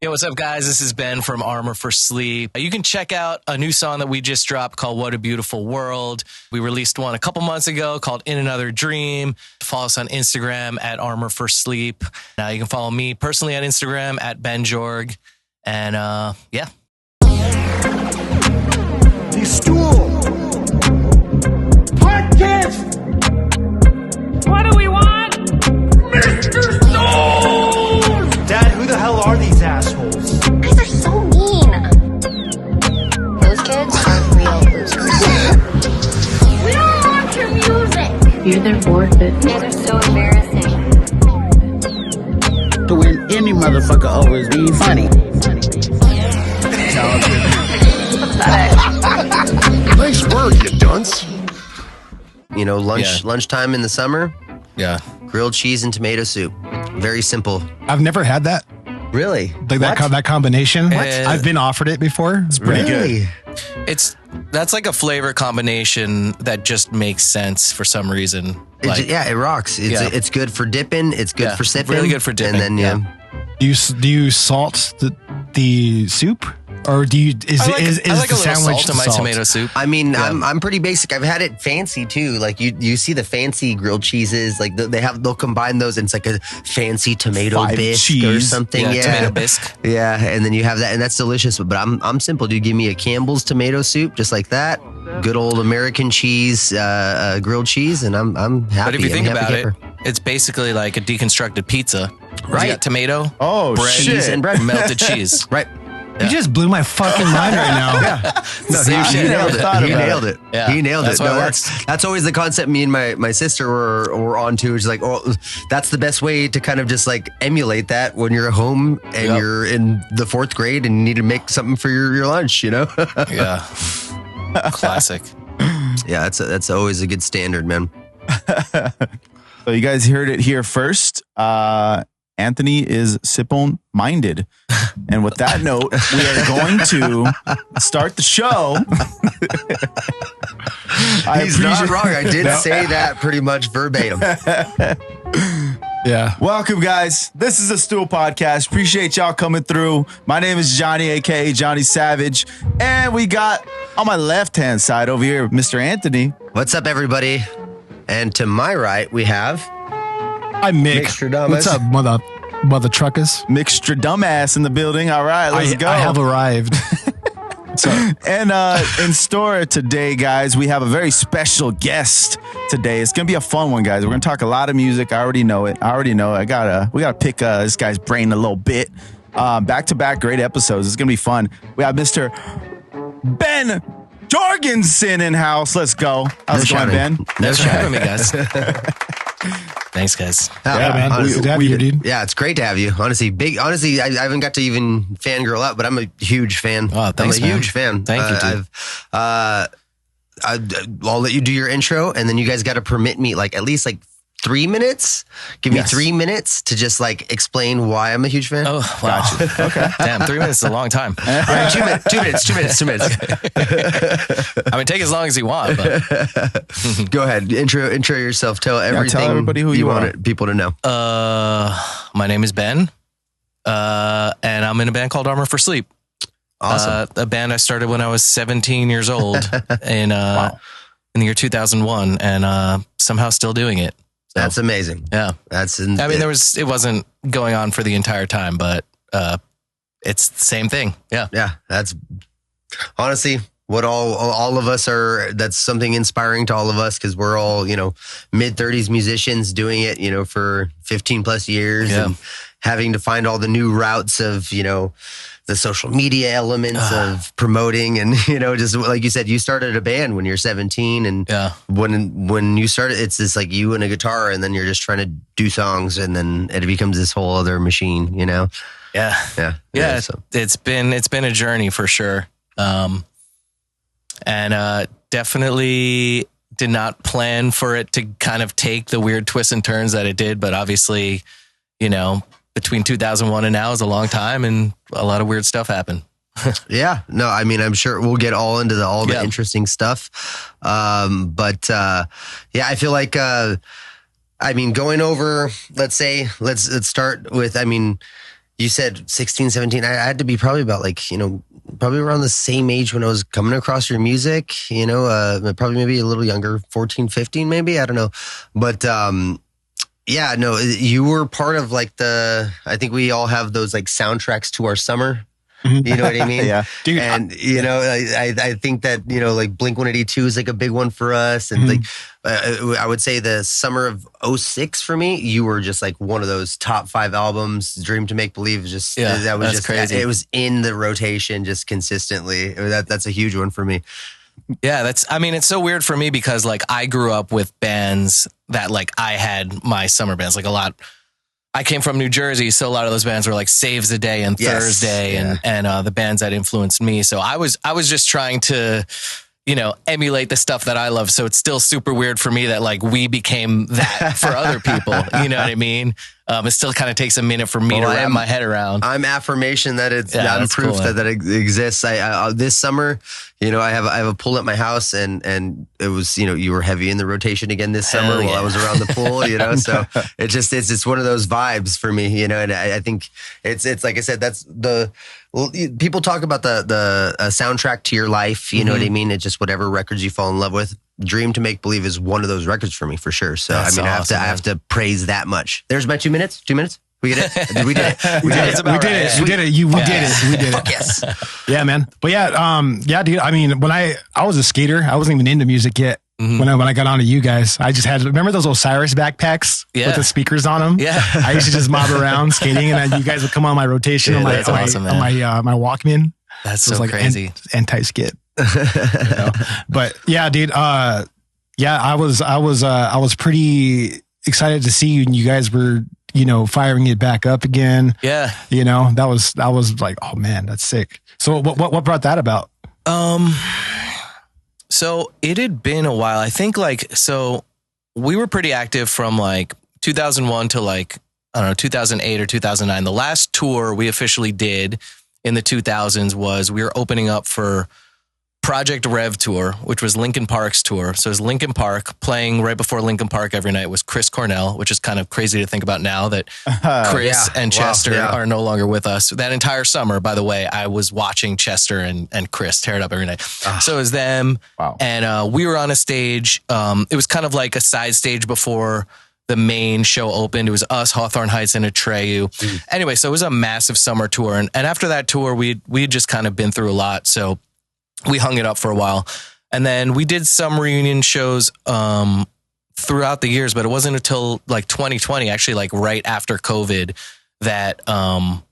Yo, what's up, guys? This is Ben from Armor for Sleep. You can check out a new song that we just dropped called What a Beautiful World. We released one a couple months ago called In Another Dream. Follow us on Instagram at Armor for Sleep. Now you can follow me personally on Instagram at Ben Jorg. And yeah. Thee Stool Podcast. What do we want? Mr. Stool! Dad, who the hell are these assholes? You guys are so mean. Those kids are real losers. We don't want your music. You're their forfeit. You guys are so embarrassing. To win any motherfucker over is being funny. Nice work, you dunce. You know, lunchtime in the summer, Yeah. grilled cheese and tomato soup. Very simple. I've never had that. Really? Like that combination. What? I've been offered it before. It's pretty good. That's like a flavor combination that just makes sense for some reason. Like, It rocks. It's good for dipping. It's good for sipping. Really good for dipping. And then, Do you salt the soup, or do you is I like the a little sandwich salt in my salt? tomato soup. I mean, I'm pretty basic. I've had it fancy too. Like you see the fancy grilled cheeses. Like they'll combine those, and it's like a fancy tomato Five bisque or cheese. something. Yeah, Yeah, tomato bisque. Yeah, and then you have that, and that's delicious. But I'm simple, dude. Give me a Campbell's tomato soup, just like that. Good old American cheese, grilled cheese, and I'm happy. But if you think I'm a happy about it, camper. it's basically like a deconstructed pizza. Right. You got tomato, bread, Cheese and bread. melted cheese. Right. You just blew my fucking mind right now. No, Same he shit. nailed it. He nailed it. Yeah. He nailed That's it. why No, it that's always the concept me and my sister were on to. It's like, oh, that's the best way to kind of just like emulate that when you're at home and Yep. you're in the 4th grade and you need to make something for your lunch, you know? Yeah. Classic. Yeah, that's always a good standard, man. So you guys heard it here first. Anthony is Sipone minded. And with that note, we are going to start the show. He's not wrong. I did say that pretty much verbatim. Yeah. Welcome, guys. This is the Stool Podcast. Appreciate y'all coming through. My name is Johnny, a.k.a. JonnySavag. And we got on my left-hand side over here, Mr. Anthony. What's up, everybody? And to my right, we have... I'm Mick. Mickstradamus. What's up, mother truckers? Mickstradamus in the building. All right, let's go. I have arrived. And in store today, guys, we have a very special guest today. It's gonna be a fun one, guys. We're gonna talk a lot of music. I already know it. We gotta pick this guy's brain a little bit. Back to back, great episodes. It's gonna be fun. We have Mr. Ben Jorgensen in house. Let's go. How's it going, Ben? Thanks for having me, guys. Thanks, guys. Yeah, man. honestly, Good to have you, dude. Yeah, it's great to have you. Honestly, I haven't got to even fangirl out, but I'm a huge fan. Oh, thanks, I'm a man. huge fan. Thank you, dude. I'll let you do your intro, and then you guys got to permit me at least 3 minutes. Give me 3 minutes to just explain why I'm a huge fan. Oh, wow. Okay. Damn, 3 minutes is a long time. All right, 2 minutes. 2 minutes. I mean, take as long as you want, but Go ahead. Intro yourself. Tell everything. tell everybody who you are. want people to know. my name is Ben, and I'm in a band called Armor for Sleep. Awesome. A band I started when I was 17 years old in the year 2001, and somehow still doing it. So, That's amazing. yeah. It wasn't going on for the entire time, but it's the same thing. Yeah. Yeah, that's honestly what all of us are. That's something inspiring to all of us because we're all, mid-30s musicians doing it, for 15 plus years and having to find all the new routes of, the social media elements of promoting and, just like you said, you started a band when you're 17 and when you started, it's just like you and a guitar and then you're just trying to do songs and then it becomes this whole other machine, Yeah. So. It's been a journey for sure. And definitely did not plan for it to kind of take the weird twists and turns that it did. But obviously, between 2001 and now is a long time and a lot of weird stuff happened. Yeah, no, I mean, I'm sure we'll get all into all the interesting stuff. But I feel like, going over, let's start with, You said 16, 17. I had to be probably about like, you know, probably around the same age when I was coming across your music, you know, probably maybe a little younger, 14, 15, maybe. I don't know. But, yeah, no, you were part of like I think we all have those like soundtracks to our summer. You know what I mean? Yeah. Dude, and, you know, I think that, you know, like Blink-182 is like a big one for us. And like, I would say the summer of 06 for me, you were just like one of those top 5 albums. Dream to Make Believe is just, that was just crazy. It was in the rotation just consistently. That's a huge one for me. Yeah, it's so weird for me because like I grew up with bands that like I had my summer bands, like a lot. I came from New Jersey, so a lot of those bands were like Saves the Day and Thursday and the bands that influenced me. So I was just trying to, you know, emulate the stuff that I love. So it's still super weird for me that like we became that for other people. You know what I mean? It still kind of takes a minute for me to wrap my head around. I'm affirmation that I'm proof cool, that exists. I this summer, you know, I have a pool at my house and it was, you know, you were heavy in the rotation again this summer while I was around the pool, you know, so it's just one of those vibes for me, you know, and I think it's like I said, that's people talk about the soundtrack to your life, you know what I mean? It's just whatever records you fall in love with. Dream to Make Believe is one of those records for me for sure. So that's awesome, I have to praise that much. There's my 2 minutes. 2 minutes. We did it. We did it. We did it. We did it. Yes. Yeah, man. But yeah, dude. I mean, when I was a skater, I wasn't even into music yet. When I got onto you guys, I just had, remember those Osiris backpacks with the speakers on them? Yeah. I used to just mob around skating and then you guys would come on my rotation on my Walkman. That's so like crazy. Anti-skid. You know? But yeah, dude. I was pretty excited to see you and you guys were, you know, firing it back up again. Yeah. You know, that was like, oh man, that's sick. So what brought that about? So it had been a while. I think so we were pretty active from like 2001 to like, I don't know, 2008 or 2009. The last tour we officially did in the 2000s was we were opening up for Project Rev Tour, which was Linkin Park's tour. So it was Linkin Park playing right before Linkin Park every night was Chris Cornell, which is kind of crazy to think about now that Chris and Chester are no longer with us. That entire summer, by the way, I was watching Chester and Chris tear it up every night. So it was them. Wow. And we were on a stage. It was kind of like a side stage before the main show opened. It was us, Hawthorne Heights, and Atreyu. Anyway, so it was a massive summer tour. And after that tour, we had just kind of been through a lot. So we hung it up for a while. And then we did some reunion shows throughout the years, but it wasn't until like 2020, actually like right after COVID, that I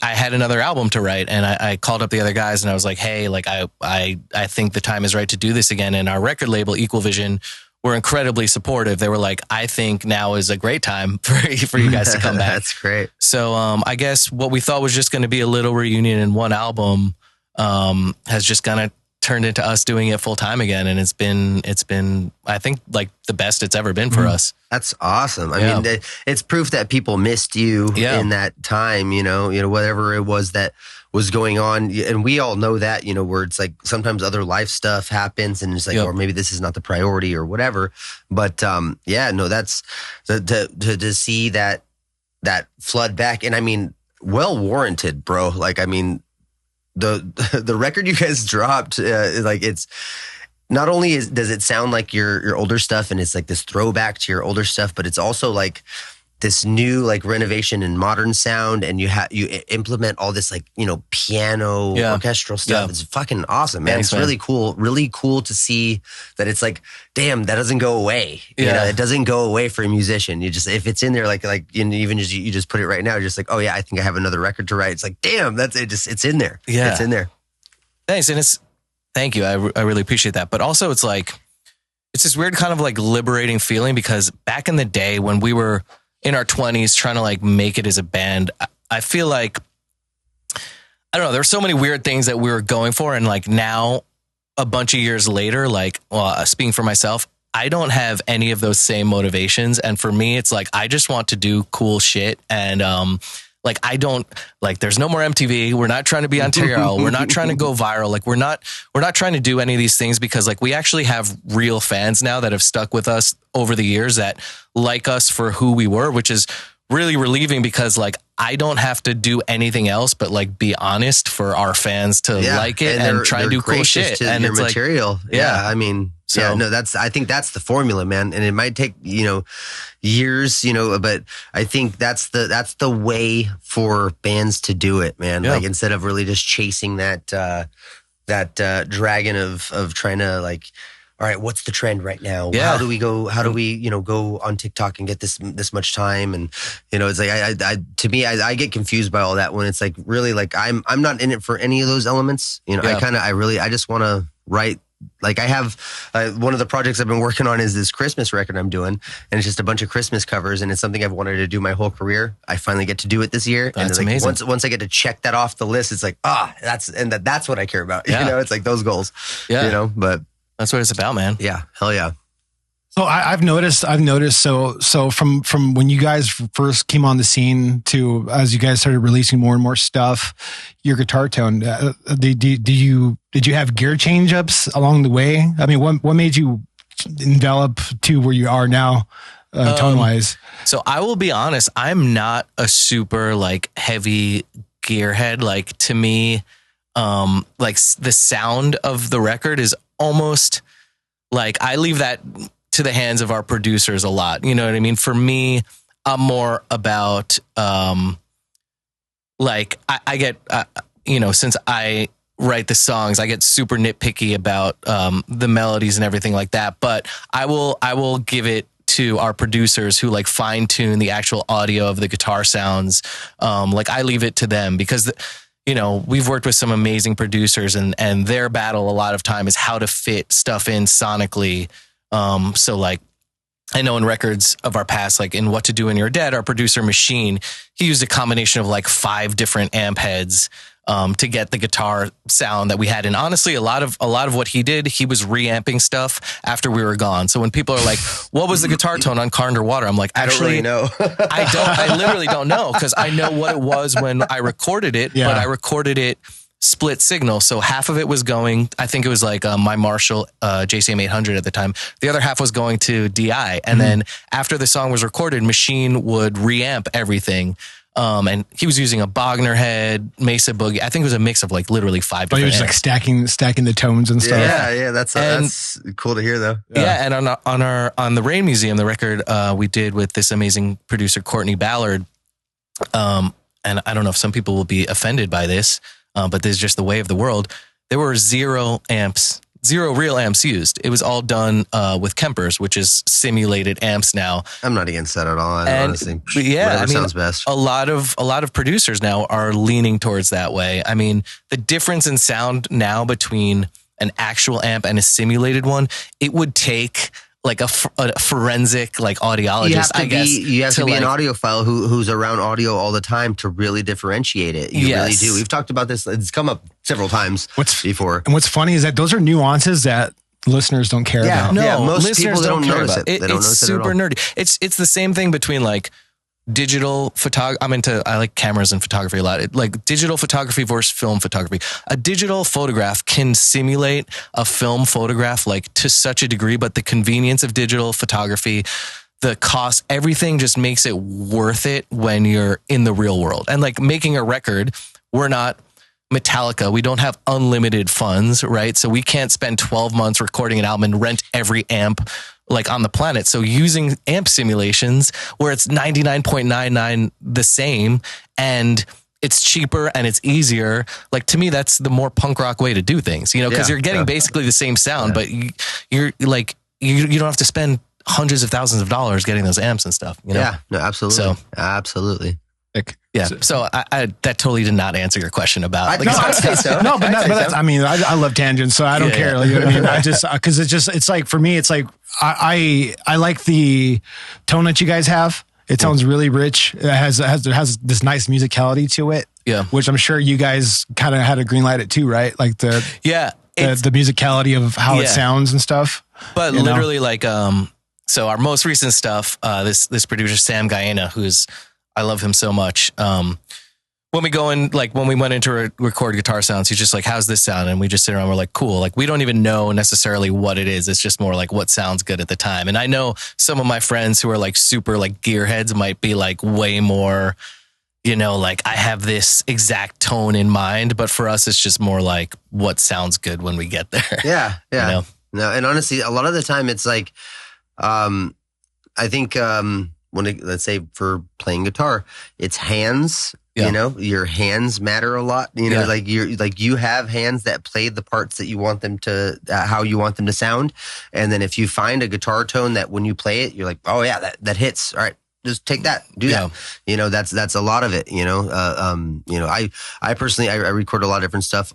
had another album to write. And I called up the other guys and I was like, hey, like I think the time is right to do this again. And our record label, Equal Vision, were incredibly supportive. They were like, I think now is a great time for you guys to come back. That's great. So I guess what we thought was just going to be a little reunion in one album has just kind of turned into us doing it full time again. And it's been, I think, like the best it's ever been for us. That's awesome. I mean, it's proof that people missed you in that time, you know, whatever it was that was going on. And we all know that, you know, where it's like sometimes other life stuff happens and it's like, or maybe this is not the priority or whatever. But that's to see that flood back. And I mean, well warranted, bro. Like, I mean, the record you guys dropped, like it's not only does it sound like your older stuff and it's like this throwback to your older stuff, but it's also like this new like renovation and modern sound, and you implement all this like, you know, piano orchestral stuff. It's fucking awesome, man. Thanks, it's really cool to see that. It's like, damn, that doesn't go away. You know, it doesn't go away for a musician. You just, if it's in there, like even as you just put it right now, you're just like, oh yeah, I think I have another record to write. It's like, damn, that's it. It's in there. Yeah, it's in there. Thanks, and thank you. I really appreciate that. But also, it's like, it's this weird kind of like liberating feeling, because back in the day when we were in our 20s trying to like make it as a band, I feel like, I don't know, there were so many weird things that we were going for. And like now, a bunch of years later, like, well, speaking for myself, I don't have any of those same motivations. And for me, it's like, I just want to do cool shit. And like, I don't, like, there's no more MTV. We're not trying to be on TRL. We're not trying to go viral. Like, we're not trying to do any of these things, because like we actually have real fans now that have stuck with us over the years that like us for who we were, which is really relieving, because like I don't have to do anything else but like be honest for our fans to like it and try and do cool shit. And your material. Like, yeah. I mean, I think that's the formula, man. And it might take, years, but I think that's the way for bands to do it, man. Like instead of really just chasing that dragon of trying to like, all right, what's the trend right now? Yeah. How do we go on TikTok and get this much time? And, it's like, I get confused by all that when it's like, really like, I'm not in it for any of those elements. I just want to write. Like I have one of the projects I've been working on is this Christmas record I'm doing, and it's just a bunch of Christmas covers, and it's something I've wanted to do my whole career. I finally get to do it this year. That's and like, amazing. Once I get to check that off the list, it's like, that's what I care about. Yeah. It's like those goals. Yeah. But that's what it's about, man. Yeah. Hell yeah. So I've noticed. So from when you guys first came on the scene to as you guys started releasing more and more stuff, your guitar tone. Did you have gear change ups along the way? I mean, what made you envelop to where you are now, tone wise? So I will be honest. I'm not a super like heavy gearhead. Like to me, like the sound of the record is almost like I leave that to the hands of our producers a lot. You know what I mean? For me, I'm more about, like I get, since I write the songs, I get super nitpicky about, the melodies and everything like that. But I will give it to our producers who like fine tune the actual audio of the guitar sounds. Like I leave it to them because we've worked with some amazing producers and their battle a lot of time is how to fit stuff in sonically. So like I know in records of our past, like in What to Do When You're Dead, our producer Machine, he used a combination of like 5 different amp heads, to get the guitar sound that we had. And honestly, a lot of what he did, he was reamping stuff after we were gone. So when people are like, what was the guitar tone on Car Underwater? I'm like, actually, I don't really know. I literally don't know because I know what it was when I recorded it, but I recorded it split signal. So half of it was going, I think it was like my Marshall JCM 800 at the time. The other half was going to DI. And then after the song was recorded, Machine would reamp everything. And he was using a Bogner head, Mesa Boogie. I think it was a mix of like literally 5 different he was amps. like stacking the tones and stuff. Yeah, that's cool to hear though. Yeah, and on the Rain Museum, the record we did with this amazing producer Courtney Ballard. And I don't know if some people will be offended by this, but this is just the way of the world. There were 0 real amps used. It was all done with Kempers, which is simulated amps now. I'm not against that at all. Honestly, sounds best. A lot of producers now are leaning towards that way. I mean, the difference in sound now between an actual amp and a simulated one, it would take like a forensic like audiologist, I guess. You have to be an audiophile who's around audio all the time to really differentiate it. You really do. We've talked about this. It's come up several times before. And what's funny is that those are nuances that listeners don't care about. No, most listeners people don't notice it. It's super nerdy. It's the same thing between like digital photography. I like cameras and photography a lot. Like digital photography versus film photography. A digital photograph can simulate a film photograph like to such a degree, but the convenience of digital photography, the cost, everything just makes it worth it when you're in the real world. And like making a record, we're not Metallica. We don't have unlimited funds, right? So we can't spend 12 months recording an album and rent every amp like on the planet. So using amp simulations where it's 99.99 the same and it's cheaper and it's easier. Like to me, that's the more punk rock way to do things, because you're getting basically the same sound, but you're like, you don't have to spend hundreds of thousands of dollars getting those amps and stuff, Yeah, no, absolutely. So, absolutely. So I that totally did not answer your question about. I'd say so. No, but I mean, I love tangents, so I don't care. Like, you know what I mean? I just because it's like for me, it's like I like the tone that you guys have. It sounds really rich. It has this nice musicality to it. Yeah, which I'm sure you guys kind of had to greenlight it too, right? Like the musicality of how it sounds and stuff. But literally, like so our most recent stuff, this producer Sam Guyana, I love him so much. When we go in, like when we went in to record guitar sounds, he's just like, how's this sound? And we just sit around, we're like, cool. Like we don't even know necessarily what it is. It's just more like what sounds good at the time. And I know some of my friends who are like super like gearheads might be like way more you know, like I have this exact tone in mind, but for us, it's just more like what sounds good when we get there. Yeah. Yeah. You know? No, and honestly, a lot of the time it's like, I think let's say for playing guitar, it's hands. Yeah. You know, your hands matter a lot. You know, you have hands that play the parts that you want them to, how you want them to sound. And then if you find a guitar tone that when you play it, you're like, oh yeah, that hits. All right, just take that, do that. You know, that's a lot of it. You know, I personally I record a lot of different stuff.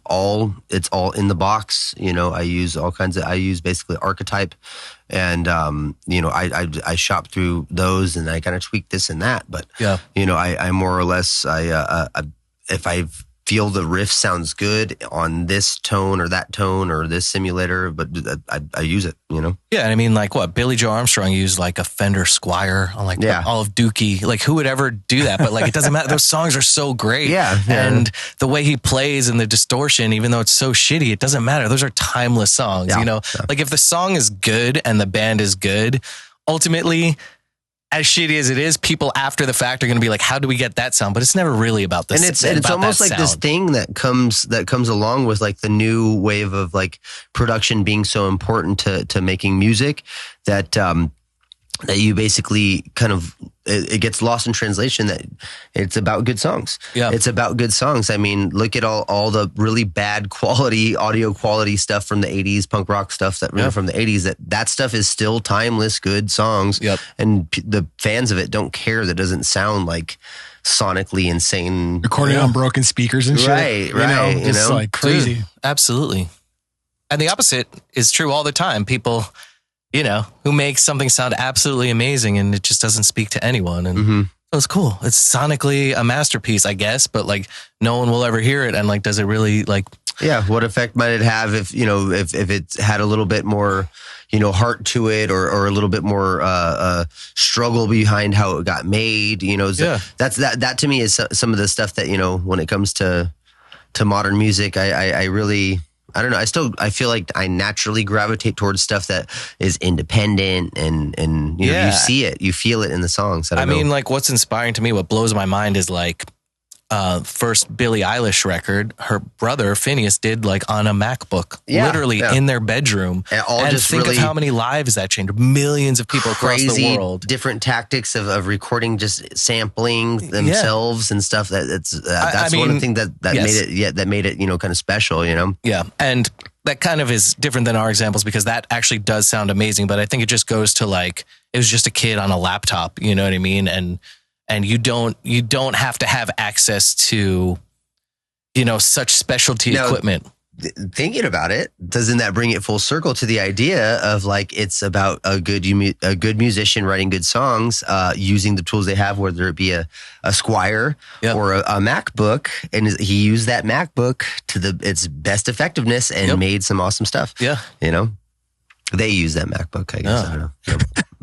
It's all in the box. You know, I use basically Archetype. And, you know, I shop through those and I kind of tweak this and that, but, you know, I more or less, if I feel the riff sounds good on this tone or that tone or this simulator, but I use it, you know? Yeah. And I mean, like what Billy Joe Armstrong used like a Fender Squire on like all of Dookie. Like who would ever do that? But like, it doesn't matter. Those songs are so great. Yeah. And the way he plays and the distortion, even though it's so shitty, it doesn't matter. Those are timeless songs, you know? Like if the song is good and the band is good, ultimately, as shitty as it is, people after the fact are going to be like, how do we get that sound? But it's never really about this. And it's almost like this thing that comes along with like the new wave of like production being so important to making music that you basically kind of, it gets lost in translation that it's about good songs. Yeah. It's about good songs. I mean, look at all the really bad quality, audio quality stuff from the 80s, punk rock stuff from the 80s, that stuff is still timeless, good songs. Yep. And the fans of it don't care that it doesn't sound like sonically insane. Recorded on broken speakers and shit. Right. It's like crazy. Dude, absolutely. And the opposite is true all the time. People, you know, who makes something sound absolutely amazing and it just doesn't speak to anyone. And so it's cool. It's sonically a masterpiece, I guess, but like no one will ever hear it. And like, does it really like... Yeah. What effect might it have if, you know, if it had a little bit more, you know, heart to it or a little bit more struggle behind how it got made, you know, that to me is some of the stuff that, you know, when it comes to modern music, I really... I don't know. I feel like I naturally gravitate towards stuff that is independent and you know, you see it, you feel it in the songs. I mean, like what's inspiring to me, what blows my mind is like first Billie Eilish record, her brother Phineas did like on a MacBook, literally in their bedroom. And just think of how many lives that changed. Millions of people across the world. Different tactics of recording, just sampling themselves and stuff. That's one of the things that made it, you know, kind of special, you know? Yeah. And that kind of is different than our examples because that actually does sound amazing. But I think it just goes to like, it was just a kid on a laptop, you know what I mean? And you don't have to have access to, you know, such specialty equipment. Thinking about it, doesn't that bring it full circle to the idea of like, it's about a good musician writing good songs, using the tools they have, whether it be a Squire or a MacBook. And he used that MacBook to its best effectiveness and made some awesome stuff. Yeah. You know, they use that MacBook, I guess.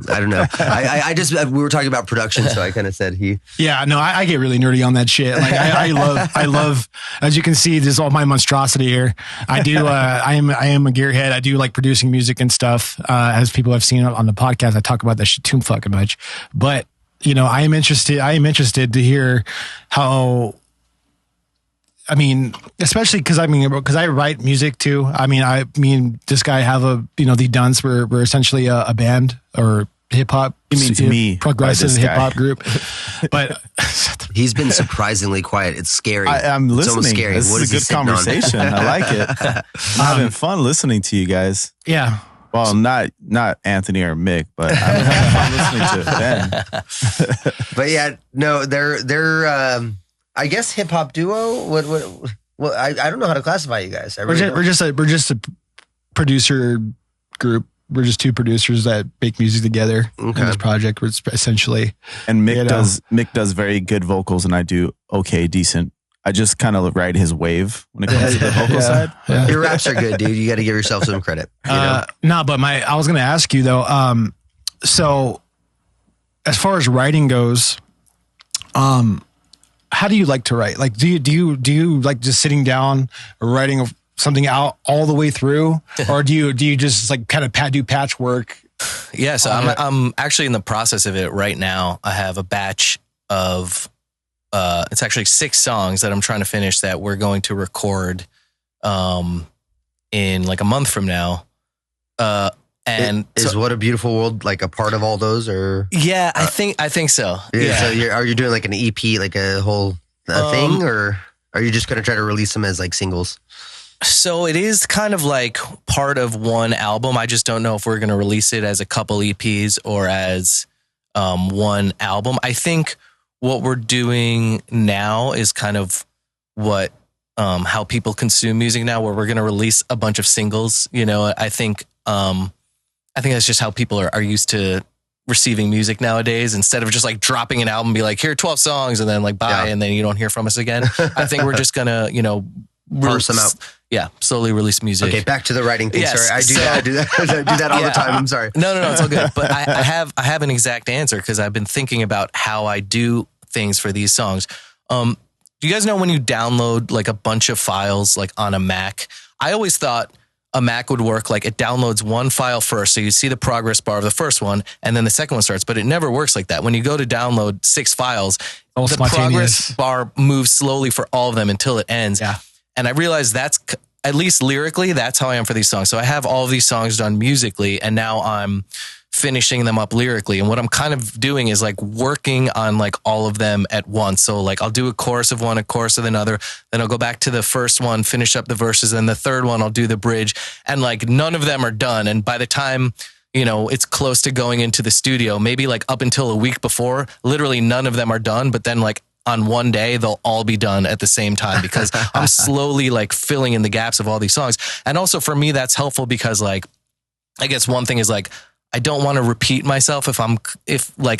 I don't know. I just, we were talking about production, so I kind of said he. Yeah, no, I get really nerdy on that shit. Like I love, as you can see, this is all my monstrosity here. I do, I am a gearhead. I do like producing music and stuff. As people have seen on the podcast, I talk about that shit too fucking much. But, you know, I am interested to hear how, I mean, especially because I write music too. Me and this guy have the Dunce. We're essentially a band or hip hop. You mean to me, progressive hip hop group. But he's been surprisingly quiet. It's scary. I'm listening. It's scary. This is a good conversation. I like it. I'm having fun listening to you guys. Yeah. Well, not Anthony or Mick, but I'm having fun listening to Ben. But yeah, no, they're. I guess hip hop duo. What? I don't know how to classify you guys. We're just a producer group. We're just two producers that make music together in this project. We're essentially, and Mick does very good vocals, and I do decent. I just kind of ride his wave when it comes to the vocal side. Yeah. Your raps are good, dude. You got to give yourself some credit. You know? No, but I was going to ask you though. So as far as writing goes, how do you like to write? Like, do you like just sitting down or writing something out all the way through, or do you just like kind of do patchwork? Yeah, so I'm actually in the process of it right now. I have a batch of it's actually 6 songs that I'm trying to finish that we're going to record in like a month from now. And is What a Beautiful World like a part of all those, or? Yeah, I think so. Yeah. So are you doing like an EP, like a whole thing, or are you just going to try to release them as like singles? So it is kind of like part of one album. I just don't know if we're going to release it as a couple EPs or as one album. I think what we're doing now is kind of what how people consume music now, where we're going to release a bunch of singles. You know, I think that's just how people are used to receiving music nowadays. Instead of just like dropping an album, be like, here are 12 songs, and then like bye, and then you don't hear from us again. I think we're just gonna, parse them out. Yeah, slowly release music. Okay, back to the writing thing. Yes, sorry, I do that all the time. I'm sorry. No, it's all good. But I have an exact answer because I've been thinking about how I do things for these songs. Do you guys know when you download like a bunch of files like on a Mac? I always thought a Mac would work like it downloads one file first. So you see the progress bar of the first one and then the second one starts, but it never works like that. When you go to download 6 files, the progress bar moves slowly for all of them until it ends. Yeah. And I realized that's, at least lyrically, that's how I am for these songs. So I have all of these songs done musically, and now I'm finishing them up lyrically. And what I'm kind of doing is like working on like all of them at once. So like I'll do a chorus of one, a chorus of another, then I'll go back to the first one, finish up the verses, and the third one I'll do the bridge, and like none of them are done. And by the time, it's close to going into the studio, maybe like up until a week before, literally none of them are done. But then like on one day, they'll all be done at the same time because I'm slowly like filling in the gaps of all these songs. And also for me, that's helpful because like, I guess one thing is like, I don't want to repeat myself if I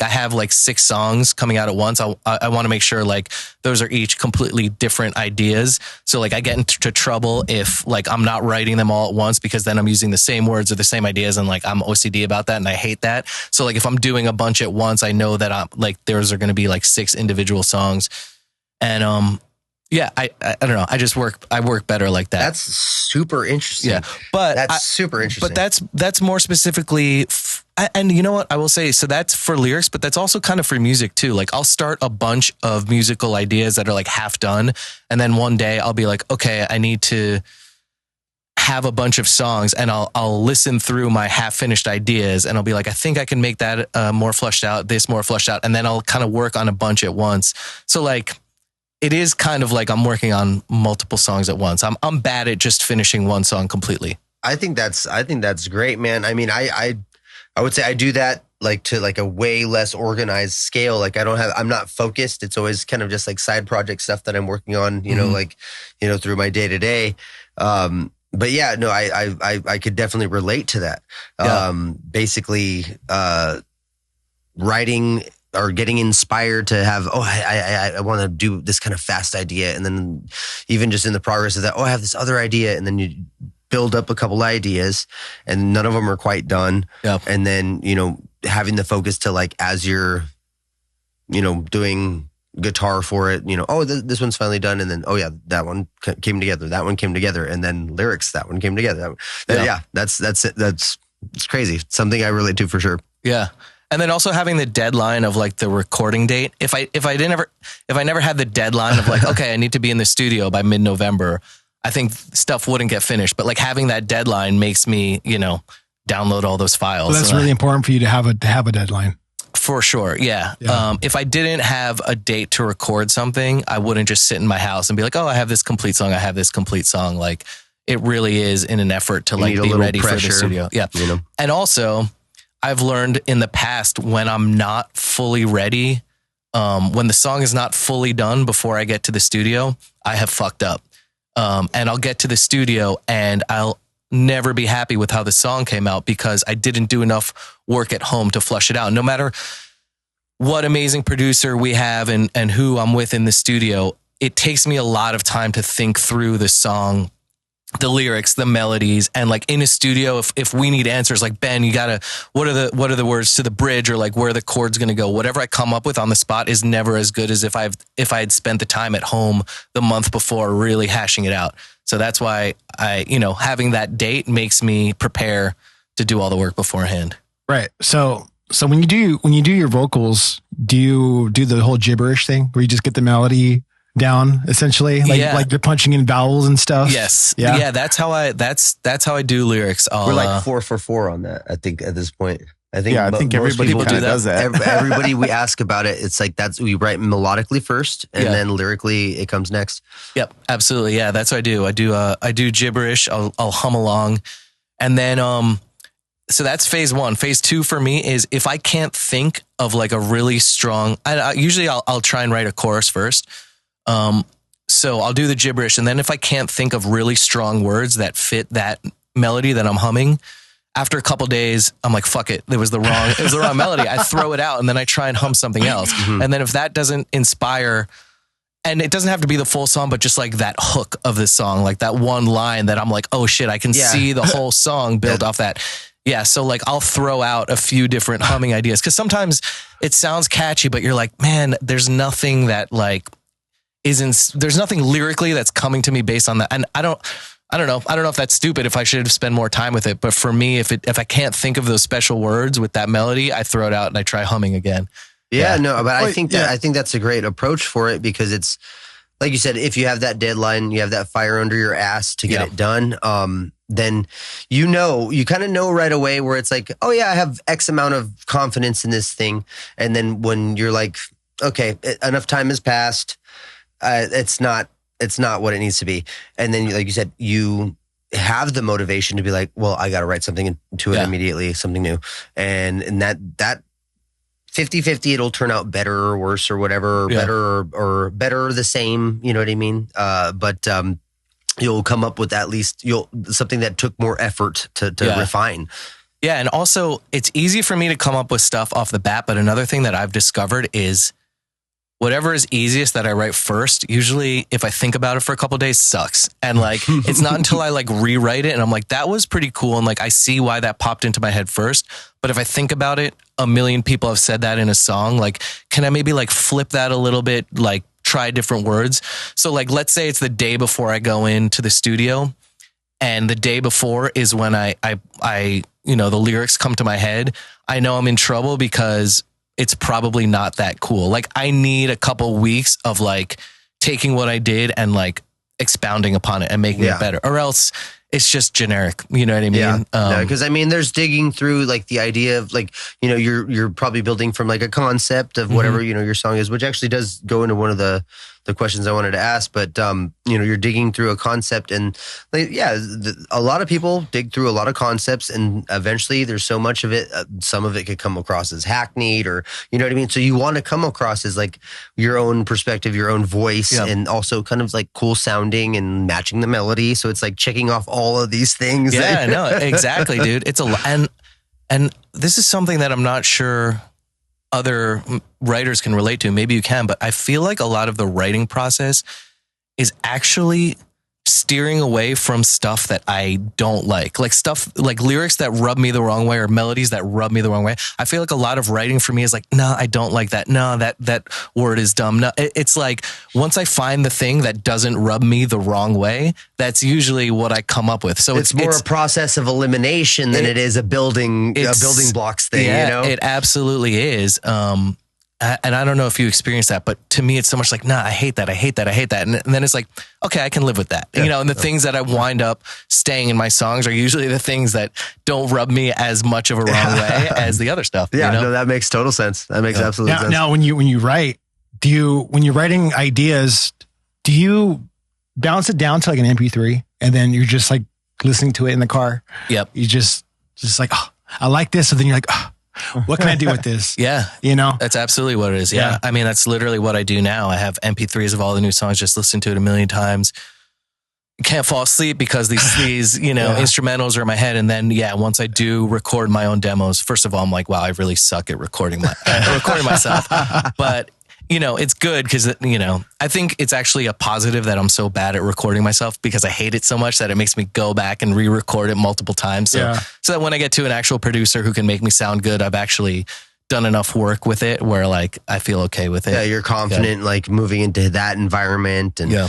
have like 6 songs coming out at once. I want to make sure like those are each completely different ideas. So like I get into trouble if like I'm not writing them all at once, because then I'm using the same words or the same ideas, and like I'm OCD about that and I hate that. So like if I'm doing a bunch at once, I know that I'm like theirs are going to be like 6 individual songs. And yeah, I don't know. I work better like that. That's super interesting. Yeah, but that's super interesting. But that's more specifically, and you know what I will say. So that's for lyrics, but that's also kind of for music too. Like I'll start a bunch of musical ideas that are like half done, and then one day I'll be like, okay, I need to have a bunch of songs, and I'll listen through my half finished ideas, and I'll be like, I think I can make that more fleshed out, this more fleshed out, and then I'll kind of work on a bunch at once. So like, it is kind of like I'm working on multiple songs at once. I'm bad at just finishing one song completely. I think that's great, man. I mean, I would say I do that like to like a way less organized scale. Like I'm not focused. It's always kind of just like side project stuff that I'm working on, through my day to day. But yeah, no, I could definitely relate to that. Yeah. Basically, writing or getting inspired to have, I want to do this kind of fast idea. And then even just in the progress of that, I have this other idea. And then you build up a couple ideas and none of them are quite done. Yep. And then, having the focus to like, as you're, doing guitar for it, this one's finally done. And then, that one came together. That one came together. And then lyrics, that one came together. Yeah, that's it. It's crazy. It's something I relate to for sure. Yeah. And then also having the deadline of like the recording date. If I never had the deadline of like, okay, I need to be in the studio by mid-November, I think stuff wouldn't get finished. But like having that deadline makes me, download all those files. Well, that's really important for you to have a deadline. For sure. Yeah. If I didn't have a date to record something, I wouldn't just sit in my house and be like, oh, I have this complete song. I have this complete song. Like it really is in an effort to like be ready for the studio. Yeah. And also, I've learned in the past when I'm not fully ready, when the song is not fully done before I get to the studio, I have fucked up. And I'll get to the studio and I'll never be happy with how the song came out because I didn't do enough work at home to flush it out. No matter what amazing producer we have and who I'm with in the studio, it takes me a lot of time to think through the song, the lyrics, the melodies, and like in a studio, if we need answers, like Ben, you gotta, what are the words to the bridge, or like where the chord's gonna go. Whatever I come up with on the spot is never as good as if I had spent the time at home the month before really hashing it out. So that's why having that date makes me prepare to do all the work beforehand. Right. So So when you do your vocals, do you do the whole gibberish thing where you just get the melody down essentially, like you're punching in vowels and stuff? Yes. Yeah. That's how I do lyrics. We're like 4 for 4 on that, I think, at this point. I think everybody kind of does that. Everybody we ask about it, it's like we write melodically first, and then lyrically it comes next. Yep, absolutely. Yeah, that's what I do. I do gibberish. I'll hum along, and then so that's phase 1. Phase 2 for me is if I can't think of like a really strong. Usually I'll try and write a chorus first. So I'll do the gibberish, and then if I can't think of really strong words that fit that melody that I'm humming. After a couple days, I'm like, fuck it. It was the wrong melody. I throw it out and then I try and hum something else. Mm-hmm. And then if that doesn't inspire, and it doesn't have to be the full song, but just like that hook of the song, like that one line that I'm like, oh shit, I can see the whole song built off that. Yeah. So like I'll throw out a few different humming ideas. Cause sometimes it sounds catchy, but you're like, man, there's nothing that like there's nothing lyrically that's coming to me based on that. And I don't know if that's stupid, if I should spend more time with it. But for me, if I can't think of those special words with that melody, I throw it out and I try humming again. Yeah. No, but I think that's a great approach for it, because it's like you said, if you have that deadline, you have that fire under your ass to get it done. Then you kind of know right away where it's like, oh yeah, I have X amount of confidence in this thing. And then when you're like, okay, enough time has passed, it's not what it needs to be. And then, like you said, you have the motivation to be like, well, I got to write something into it immediately, something new. And that 50-50, it'll turn out better or worse or whatever, or better or the same, you know what I mean? But you'll come up with at least something that took more effort to refine. Yeah. And also it's easy for me to come up with stuff off the bat. But another thing that I've discovered is whatever is easiest that I write first, usually if I think about it for a couple of days, sucks. And like, it's not until I like rewrite it and I'm like, that was pretty cool. And like, I see why that popped into my head first. But if I think about it, a million people have said that in a song. Like, can I maybe like flip that a little bit? Like try different words. So like, let's say it's the day before I go into the studio, and the day before is when I the lyrics come to my head. I know I'm in trouble because it's probably not that cool. Like I need a couple weeks of like taking what I did and like expounding upon it and making it better, or else it's just generic. You know what I mean? Yeah. Because I mean, there's digging through like the idea of like, you're probably building from like a concept of whatever, your song is, which actually does go into one of the questions I wanted to ask. But, you're digging through a concept, and like, a lot of people dig through a lot of concepts, and eventually there's so much of it. Some of it could come across as hackneyed, or, you know what I mean? So you want to come across as like your own perspective, your own voice, and also kind of like cool sounding and matching the melody. So it's like checking off all of these things. Yeah, no, exactly, dude. It's and this is something that I'm not sure other writers can relate to. Maybe you can, but I feel like a lot of the writing process is actually steering away from stuff that I don't like stuff like lyrics that rub me the wrong way, or melodies that rub me the wrong way. I feel like a lot of writing for me is like, no, I don't like that. No, that word is dumb. No, it's like once I find the thing that doesn't rub me the wrong way, that's usually what I come up with. So it's more a process of elimination than it is a building blocks thing. Yeah, it absolutely is. And I don't know if you experience that, but to me, it's so much like, nah, I hate that. And then it's like, okay, I can live with that. Yeah. And the things that I wind up staying in my songs are usually the things that don't rub me as much of a wrong way as the other stuff. Yeah, no, that makes total sense. That makes absolute sense. Now, when you write, when you're writing ideas, do you bounce it down to like an MP3 and then you're just like listening to it in the car? Yep. You just like, oh, I like this. And then you're like, oh, what can I do with this? Yeah. That's absolutely what it is. Yeah. I mean, that's literally what I do now. I have MP3s of all the new songs, just listen to it a million times. Can't fall asleep because these instrumentals are in my head. And then, once I do record my own demos, first of all, I'm like, wow, I really suck at recording myself. But it's good because, I think it's actually a positive that I'm so bad at recording myself, because I hate it so much that it makes me go back and re-record it multiple times. So that when I get to an actual producer who can make me sound good, I've actually done enough work with it where like I feel okay with it. Yeah, you're confident like moving into that environment. And no,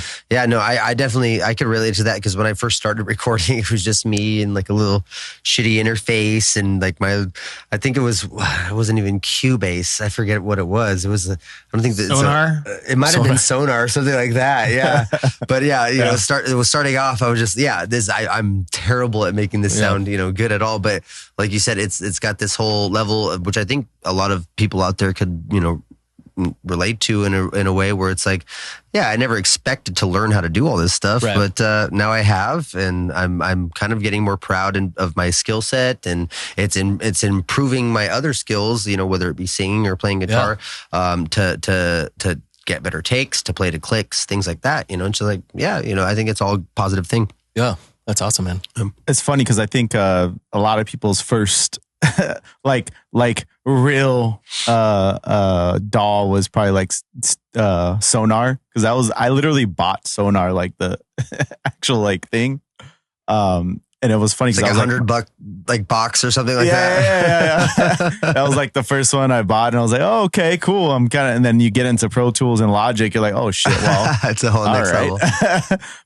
I definitely, I could relate to that because when I first started recording, it was just me and like a little shitty interface and like I think it wasn't even Cubase. I forget what it was. It was, I don't think that Sonar? It might have been Sonar or something like that. Yeah. But yeah, you know, it was starting off, I was just, I'm terrible at making this sound, you know, good at all. But like you said, it's got this whole level of, which I think a lot of people out there could, you know, relate to in a way where it's like, I never expected to learn how to do all this stuff, but now I have, and I'm kind of getting more proud of my skill set, and it's improving my other skills, you know, whether it be singing or playing guitar, to get better takes, to play to clicks, things like that, you know. And so like, you know, I think it's all a positive thing. Yeah, that's awesome, man. It's funny because I think a lot of people's first like real DAW was probably like Sonar, because I literally bought Sonar, like the actual like thing, and it was funny because like $100 like box or something like that. Yeah. That was like the first one I bought, and I was like, oh, okay, cool. I'm kind of, and then you get into Pro Tools and Logic, you're like, oh shit, well, it's a whole next level.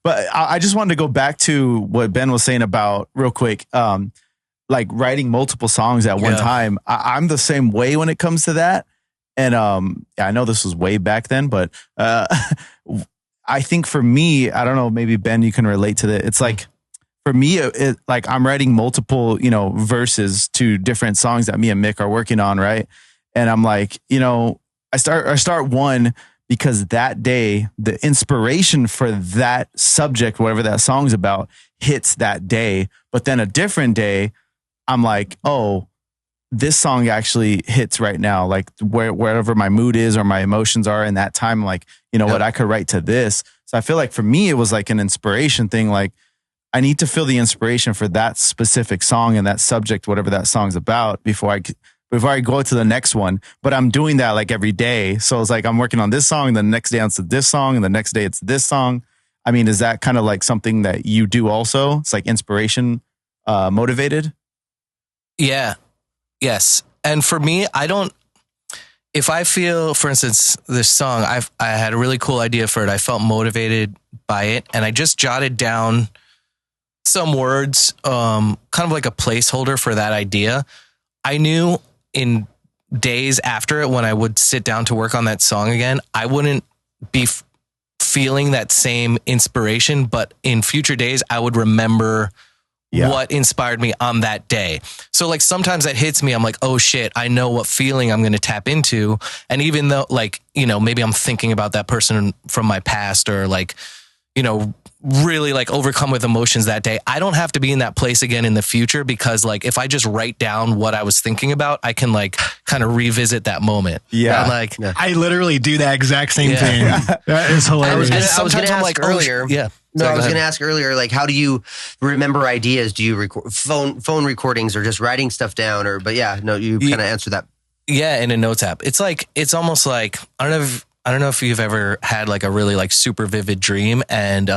But I just wanted to go back to what Ben was saying about real quick. Like writing multiple songs at one time. I'm the same way when it comes to that. And I know this was way back then, but I think for me, I don't know, maybe Ben, you can relate to that. It's like, for me, like I'm writing multiple, you know, verses to different songs that me and Mick are working on, right? And I'm like, you know, I start one because that day, the inspiration for that subject, whatever that song's about, hits that day. But then a different day, I'm like, oh, this song actually hits right now. Like wherever my mood is or my emotions are in that time, like, you know what, I could write to this. So I feel like for me, it was like an inspiration thing. Like I need to feel the inspiration for that specific song and that subject, whatever that song's about, before I go to the next one. But I'm doing that like every day. So it's like I'm working on this song, and the next day it's this song, and the next day it's this song. I mean, is that kind of like something that you do also? It's like inspiration motivated? Yeah. Yes. And for me, if I feel, for instance, this song, I had a really cool idea for it. I felt motivated by it, and I just jotted down some words, kind of like a placeholder for that idea. I knew in days after it, when I would sit down to work on that song again, I wouldn't be feeling that same inspiration, but in future days, I would remember what inspired me on that day. So like sometimes that hits me, I'm like, oh shit, I know what feeling I'm going to tap into. And even though like, you know, maybe I'm thinking about that person from my past, or like, you know, really like overcome with emotions that day, I don't have to be in that place again in the future, because like if I just write down what I was thinking about, I can like kind of revisit that moment. Yeah. I'm like, I literally do that exact same thing. That is hilarious. I was going to ask earlier. No, I was going to ask earlier, like, how do you remember ideas? Do you record phone recordings, or just writing stuff down? Or, but you kind of answered that. Yeah, in a notes app. It's like, it's almost like, I don't know if you've ever had like a really like super vivid dream, and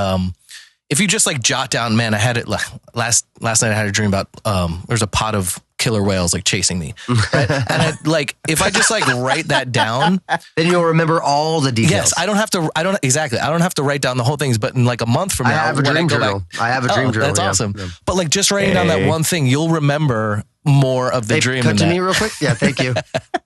if you just like jot down, man, I had it last night. I had a dream about there's a pod of killer whales like chasing me, right? And if I just like write that down, then you'll remember all the details. Yes, I don't have to write down the whole things, but in like a month from now, I have a dream journal. That's awesome. Yeah. But like just writing down that one thing, you'll remember more of the dream. Cut to me real quick. Yeah, thank you.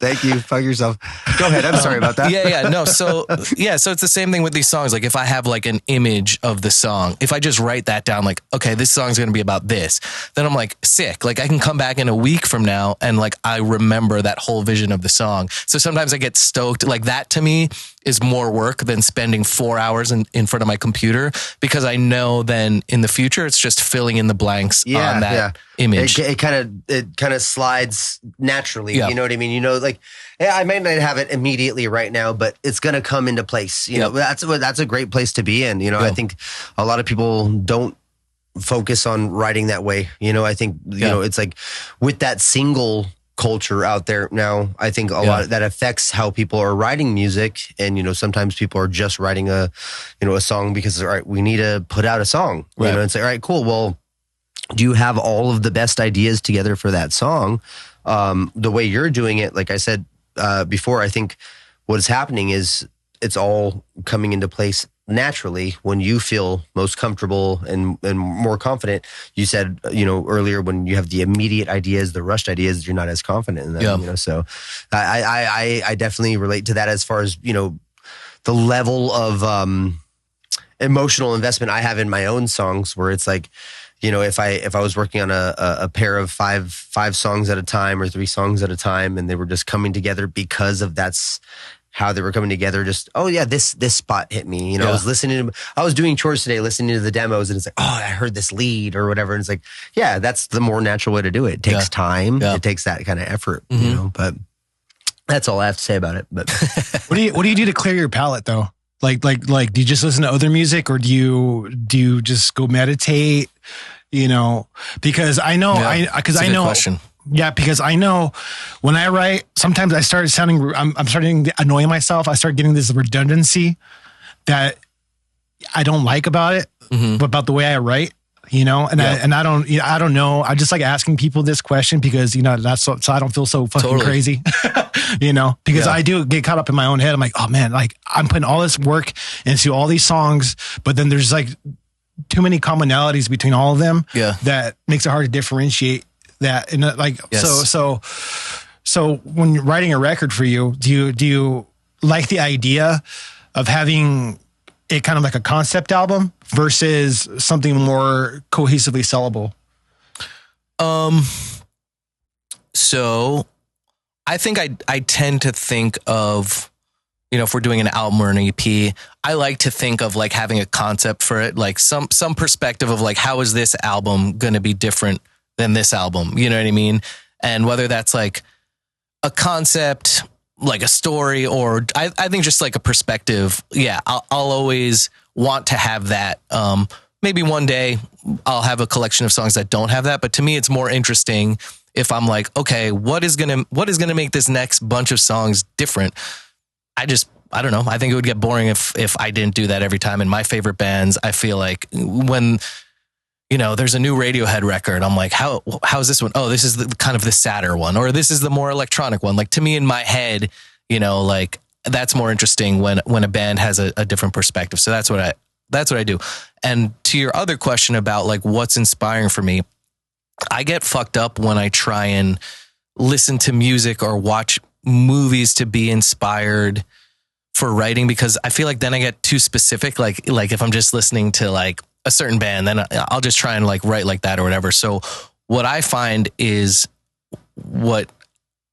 Thank you. Fuck yourself. Go ahead. I'm sorry about that. No. So it's the same thing with these songs. Like if I have like an image of the song, if I just write that down, like, okay, this song's going to be about this, then I'm like sick. Like I can come back in a week from now and like I remember that whole vision of the song. So sometimes I get stoked. Like that to me is more work than spending 4 hours in front of my computer, because I know then in the future it's just filling in the blanks on that image. It kind of slides naturally. You know what I mean? You know, like, I might not have it immediately right now, but it's going to come into place. You know, that's a great place to be in. You know, I think a lot of people don't focus on writing that way. You know, I think, you know, it's like with that single culture out there now, I think a lot of that affects how people are writing music. And, you know, sometimes people are just writing a song because, all right, we need to put out a song. You know, it's like, all right, cool. Well, do you have all of the best ideas together for that song? the way you're doing it, like I said before, I think what is happening is it's all coming into place naturally when you feel most comfortable and more confident. You said, earlier, when you have the immediate ideas, the rushed ideas, you're not as confident in them. So I definitely relate to that as far as, the level of emotional investment I have in my own songs, where it's like, if I was working on a pair of five songs at a time or 3 songs at a time, and they were just coming together because of that's how they were coming together. Just, this spot hit me. I was doing chores today, listening to the demos, and it's like, I heard this lead or whatever. And it's like, that's the more natural way to do it. It takes time. It takes that kind of effort, but that's all I have to say about it. But what do you do to clear your palate though? Like, do you just listen to other music, or do you just go meditate? Because I know, question. Yeah, because I know when I write, sometimes I start sounding, I'm starting to annoy myself. I start getting this redundancy that I don't like about it, about the way I write, and I don't know. I just like asking people this question because, that's so I don't feel so fucking crazy, because I do get caught up in my own head. I'm like, oh man, like I'm putting all this work into all these songs, but then there's like too many commonalities between all of them that makes it hard to differentiate that. And so when you're writing a record for you, do you like the idea of having it kind of like a concept album versus something more cohesively sellable? So I think I tend to think of, if we're doing an album or an EP, I like to think of like having a concept for it, like some perspective of like, how is this album going to be different than this album? You know what I mean? And whether that's like a concept, like a story, or I think just like a perspective. Yeah, I'll always want to have that. Maybe one day I'll have a collection of songs that don't have that. But to me, it's more interesting if I'm like, okay, what is gonna make this next bunch of songs different? I don't know. I think it would get boring if I didn't do that every time. And my favorite bands, I feel like when, there's a new Radiohead record, I'm like, how is this one? Oh, this is the kind of the sadder one, or this is the more electronic one. Like to me in my head, like that's more interesting when a band has a different perspective. So that's what I do. And to your other question about like what's inspiring for me, I get fucked up when I try and listen to music or watch movies to be inspired for writing, because I feel like then I get too specific. Like if I'm just listening to like a certain band, then I'll just try and like write like that or whatever. So what I find is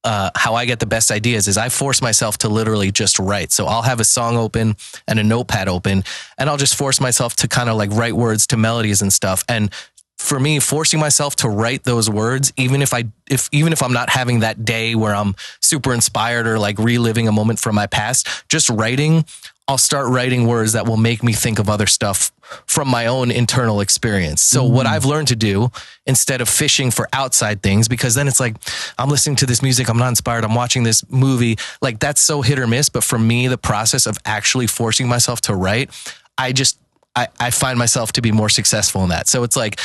how I get the best ideas is I force myself to literally just write. So I'll have a song open and a notepad open, and I'll just force myself to kind of like write words to melodies and stuff. And for me, forcing myself to write those words, even if I'm not having that day where I'm super inspired or like reliving a moment from my past, just writing, I'll start writing words that will make me think of other stuff from my own internal experience. So what I've learned to do, instead of fishing for outside things, because then it's like, I'm listening to this music, I'm not inspired, I'm watching this movie, like that's so hit or miss. But for me, the process of actually forcing myself to write, I find myself to be more successful in that. So it's like,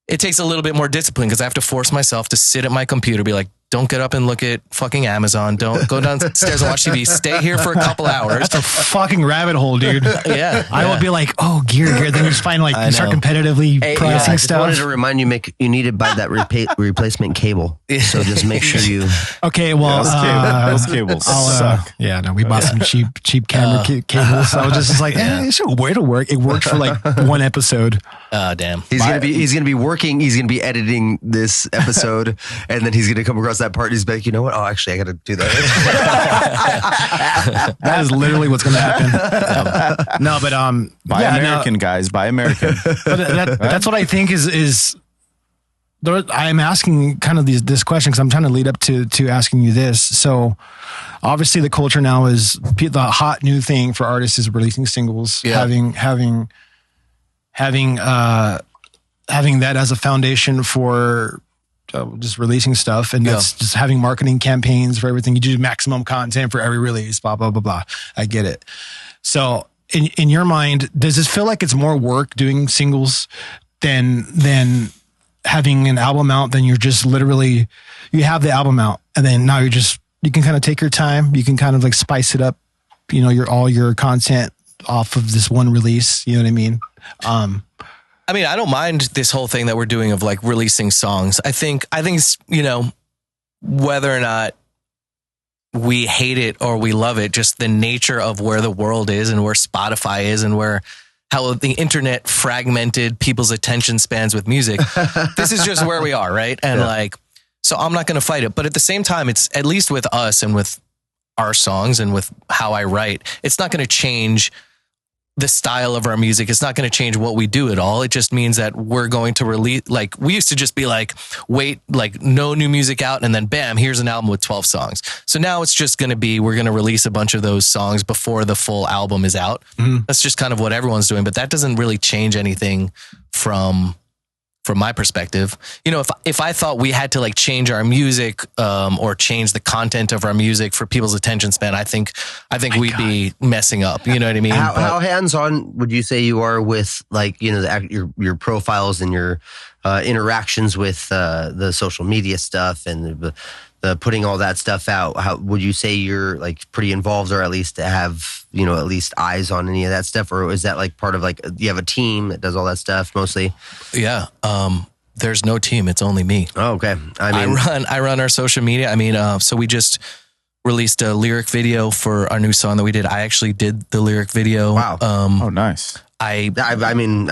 it takes a little bit more discipline because I have to force myself to sit at my computer, be like, don't get up and look at fucking Amazon. Don't go downstairs and watch TV. Stay here for a couple hours. That's a fucking rabbit hole, dude. Yeah. I would be like, oh, gear. Then you just find like, you start competitively pricing stuff. I wanted to remind you, Mick, you need to buy that replacement cable. So just make sure you. Okay, well. Those cables suck. We bought some cheap camera cables. So I was just like, it'll work. It worked for like one episode. Oh, damn. He's gonna be working. He's gonna be editing this episode, and then he's gonna come across that part. And he's like, you know what? Oh, actually, I got to do that. That is literally what's gonna happen. No, but buy American, guys. Buy American. But that's what I think is. I'm asking kind of this question because I'm trying to lead up to asking you this. So, obviously, the culture now is the hot new thing for artists is releasing singles, having that as a foundation for just releasing stuff, and that's just having marketing campaigns for everything. You do maximum content for every release, blah blah blah blah. I get it. So, in your mind, does this feel like it's more work doing singles than having an album out, then you're just literally, you have the album out, and then now you can kind of take your time. You can kind of like spice it up, all your content off of this one release. You know what I mean? I mean, I don't mind this whole thing that we're doing of like releasing songs. I think it's, whether or not we hate it or we love it, just the nature of where the world is and where Spotify is and how the internet fragmented people's attention spans with music. This is just where we are, right? And so I'm not going to fight it. But at the same time, it's at least with us and with our songs and with how I write, it's not going to change the style of our music. It's not going to change what we do at all. It just means that we're going to release, like, we used to just be like, wait, like no new music out. And then bam, here's an album with 12 songs. So now it's just going to be, we're going to release a bunch of those songs before the full album is out. Mm-hmm. That's just kind of what everyone's doing, but that doesn't really change anything from my perspective. If I thought we had to like change our music, or change the content of our music for people's attention span, I think we'd be messing up. You know what I mean? How hands-on would you say you are with like, your profiles and your interactions with the social media stuff and the putting all that stuff out? How would you say you're like pretty involved, or at least have, at least eyes on any of that stuff? Or is that like part of like, you have a team that does all that stuff mostly? Yeah. There's no team. It's only me. Oh, okay. I run our social media. I mean, so we just released a lyric video for our new song that we did. I actually did the lyric video. Wow. Oh, nice. I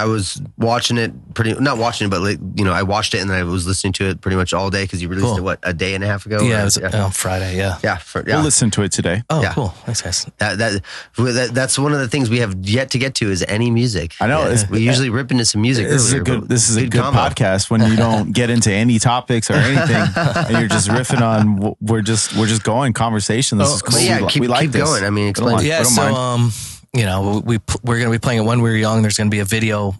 was watching it not watching it, but like, I watched it and then I was listening to it pretty much all day because you released it, a day and a half ago? Yeah, it was on Friday. Yeah. Yeah. We'll listen to it today. Oh, yeah. Cool. Thanks, guys. That's one of the things we have yet to get to is any music. I know. We usually rip into some music. This is a good podcast when you don't get into any topics or anything and you're just riffing on, we're just going conversation. This is cool. Yeah, keep this. going. I mean, explain. Yeah. So, we're going to be playing it when we were young. There's going to be a video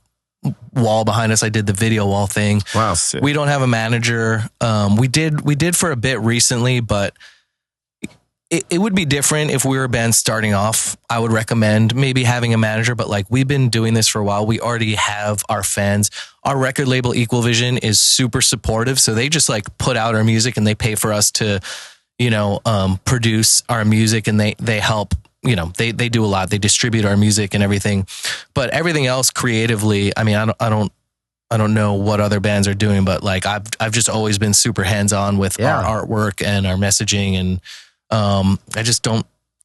wall behind us. I did the video wall thing. Wow. Sick. We don't have a manager. We did for a bit recently, but it would be different if we were a band starting off. I would recommend maybe having a manager, but like we've been doing this for a while. We already have our fans. Our record label Equal Vision is super supportive. So they just like put out our music and they pay for us to, produce our music, and they help. They do a lot. They distribute our music and everything, but everything else creatively, I mean, I don't know what other bands are doing, but like I've just always been super hands-on with our artwork and our messaging. And I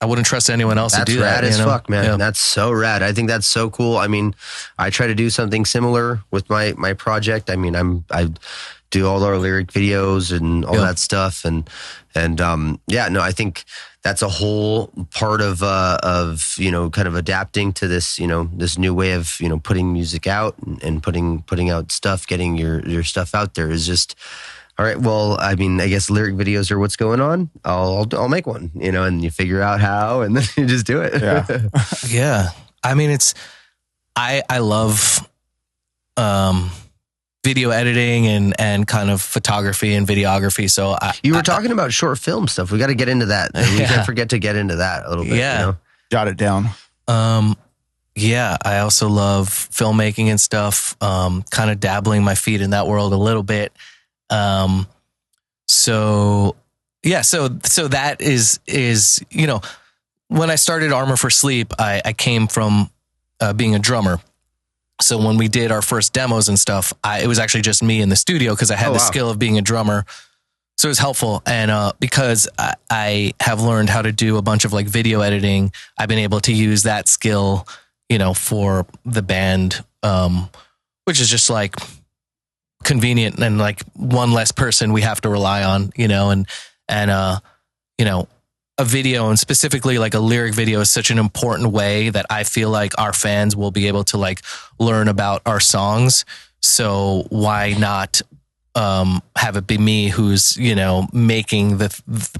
wouldn't trust anyone else to do that. That's rad as fuck, man. Yeah. That's so rad. I think that's so cool. I mean, I try to do something similar with my project. I mean, I do all our lyric videos and all that stuff. And I think that's a whole part of kind of adapting to this, this new way of, putting music out and putting out stuff, getting your stuff out there is just, all right. Well, I mean, I guess lyric videos are what's going on. I'll make one, and you figure out how, and then you just do it. Yeah. Yeah. I mean, I love, video editing and kind of photography and videography. So you were talking about short film stuff. We got to get into that. We can't forget to get into that a little bit. Yeah. Jot it down. Yeah. I also love filmmaking and stuff. Kind of dabbling my feet in that world a little bit. So that is, when I started Armor for Sleep, I came from, being a drummer. So when we did our first demos and stuff, it was actually just me in the studio because I had the skill of being a drummer. So it was helpful. And because I have learned how to do a bunch of like video editing, I've been able to use that skill, for the band, which is just like convenient and like one less person we have to rely on, and a video, and specifically like a lyric video, is such an important way that I feel like our fans will be able to like learn about our songs. So why not have it be me who's, making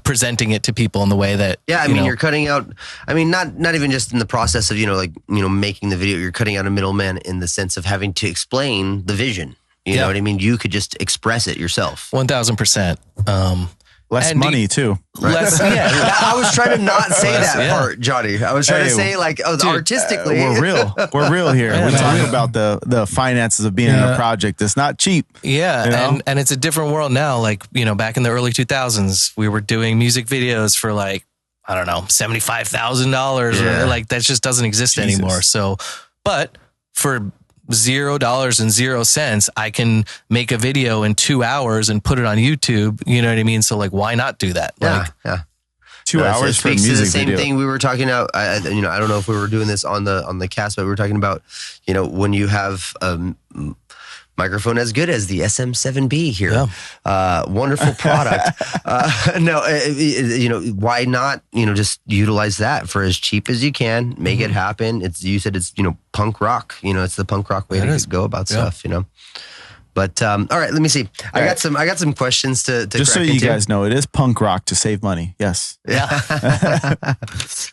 presenting it to people in the way that, I mean, you're cutting out, I mean, not even just in the process of, making the video, you're cutting out a middleman in the sense of having to explain the vision. You know what I mean? You could just express it yourself. 1000%. Less money too. Less, yeah. I was trying to not say that part, Johnny. I was trying to say like artistically. We're real. We're real here. We're talking about the finances of being in a project. It's not cheap. Yeah, you know? and it's a different world now. Like, you know, back in the early 2000s, we were doing music videos for like, I don't know, $75,000. Yeah. Like that just doesn't exist anymore. So, but for $0.00, I can make a video in 2 hours and put it on YouTube. You know what I mean? So like, why not do that? Yeah, Like, yeah. 2 hours for a speaks music to the same video. thing we were talking about. I don't know if we were doing this on the cast, but we were talking about, you know, when you have microphone as good as the SM7B here, wonderful product. You know, why not? You know, just utilize that for as cheap as you can, make it happen. You said it's you know punk rock. You know, it's the punk rock way to go about stuff. You know. But all right, let me see. I got some questions to just so you guys know, it is punk rock to save money. Yes. Yeah.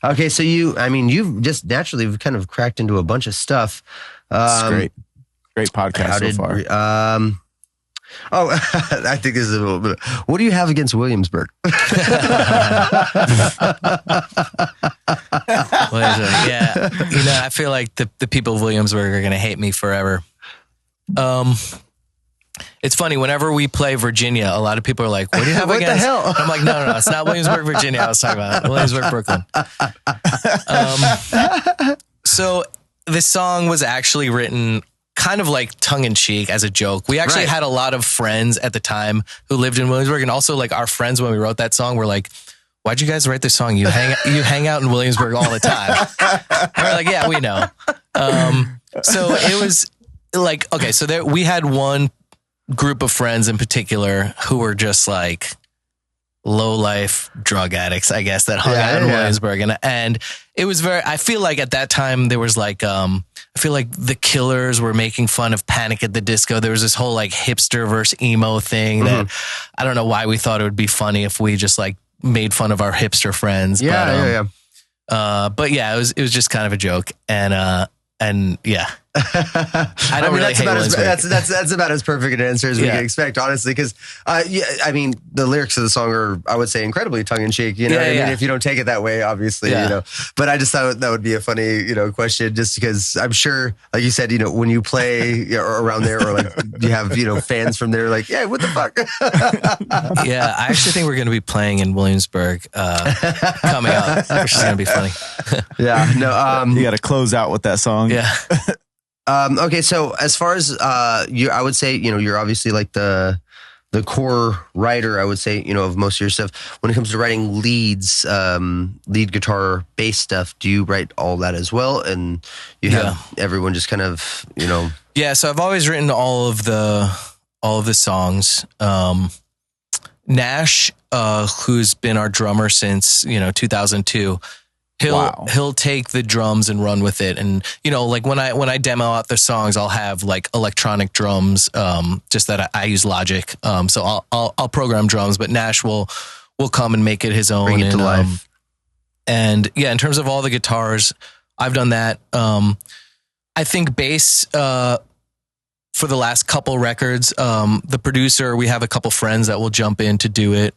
Okay, so you've just naturally kind of cracked into a bunch of stuff. It's great podcast so far. I think this is a little bit. What do you have against Williamsburg? yeah, you know, I feel like the people of Williamsburg are going to hate me forever. It's funny, whenever we play Virginia, a lot of people are like, what do you have What against? the hell? I'm like, no, it's not Williamsburg, Virginia. I was talking about Williamsburg, Brooklyn. So this song was actually written kind of like tongue in cheek as a joke. We actually had a lot of friends at the time who lived in Williamsburg, and also like our friends when we wrote that song were like, why'd you guys write this song? You hang out in Williamsburg all the time. And we're like, yeah, we know. So it was like, okay, so we had one group of friends in particular who were just like low life drug addicts, I guess, that hung out in Williamsburg. And it was I feel like at that time there was like, I feel like the Killers were making fun of Panic at the Disco. There was this whole like hipster versus emo thing that I don't know why we thought it would be funny if we just like made fun of our hipster friends. But yeah, it was just kind of a joke. And yeah, I don't really hate Williamsburg. That's about as perfect an answer as we can expect, honestly. Because I mean, the lyrics of the song are, I would say, incredibly tongue in cheek. You know what I mean? If you don't take it that way, obviously, you know. But I just thought that would be a funny, you know, question, just because I'm sure, like you said, you know, when you play around there, or like you have, you know, fans from there, like, yeah, what the fuck? Yeah, I actually think we're going to be playing in Williamsburg coming up, which is going to be funny. You got to close out with that song. Yeah. Okay, so as far as I would say, you know, you're obviously like the core writer, I would say, you know, of most of your stuff. When it comes to writing leads, lead guitar, bass stuff, do you write all that as well? And you have everyone just kind of, you know. Yeah, so I've always written all of the songs. Nash, who's been our drummer since, you know, 2002. He'll take the drums and run with it. And, you know, like when I demo out the songs, I'll have like electronic drums, just that I use Logic. So I'll program drums, but Nash will come and make it his own. Bring it to life. And yeah, in terms of all the guitars, I've done that. I think bass, for the last couple records, the producer, we have a couple friends that will jump in to do it.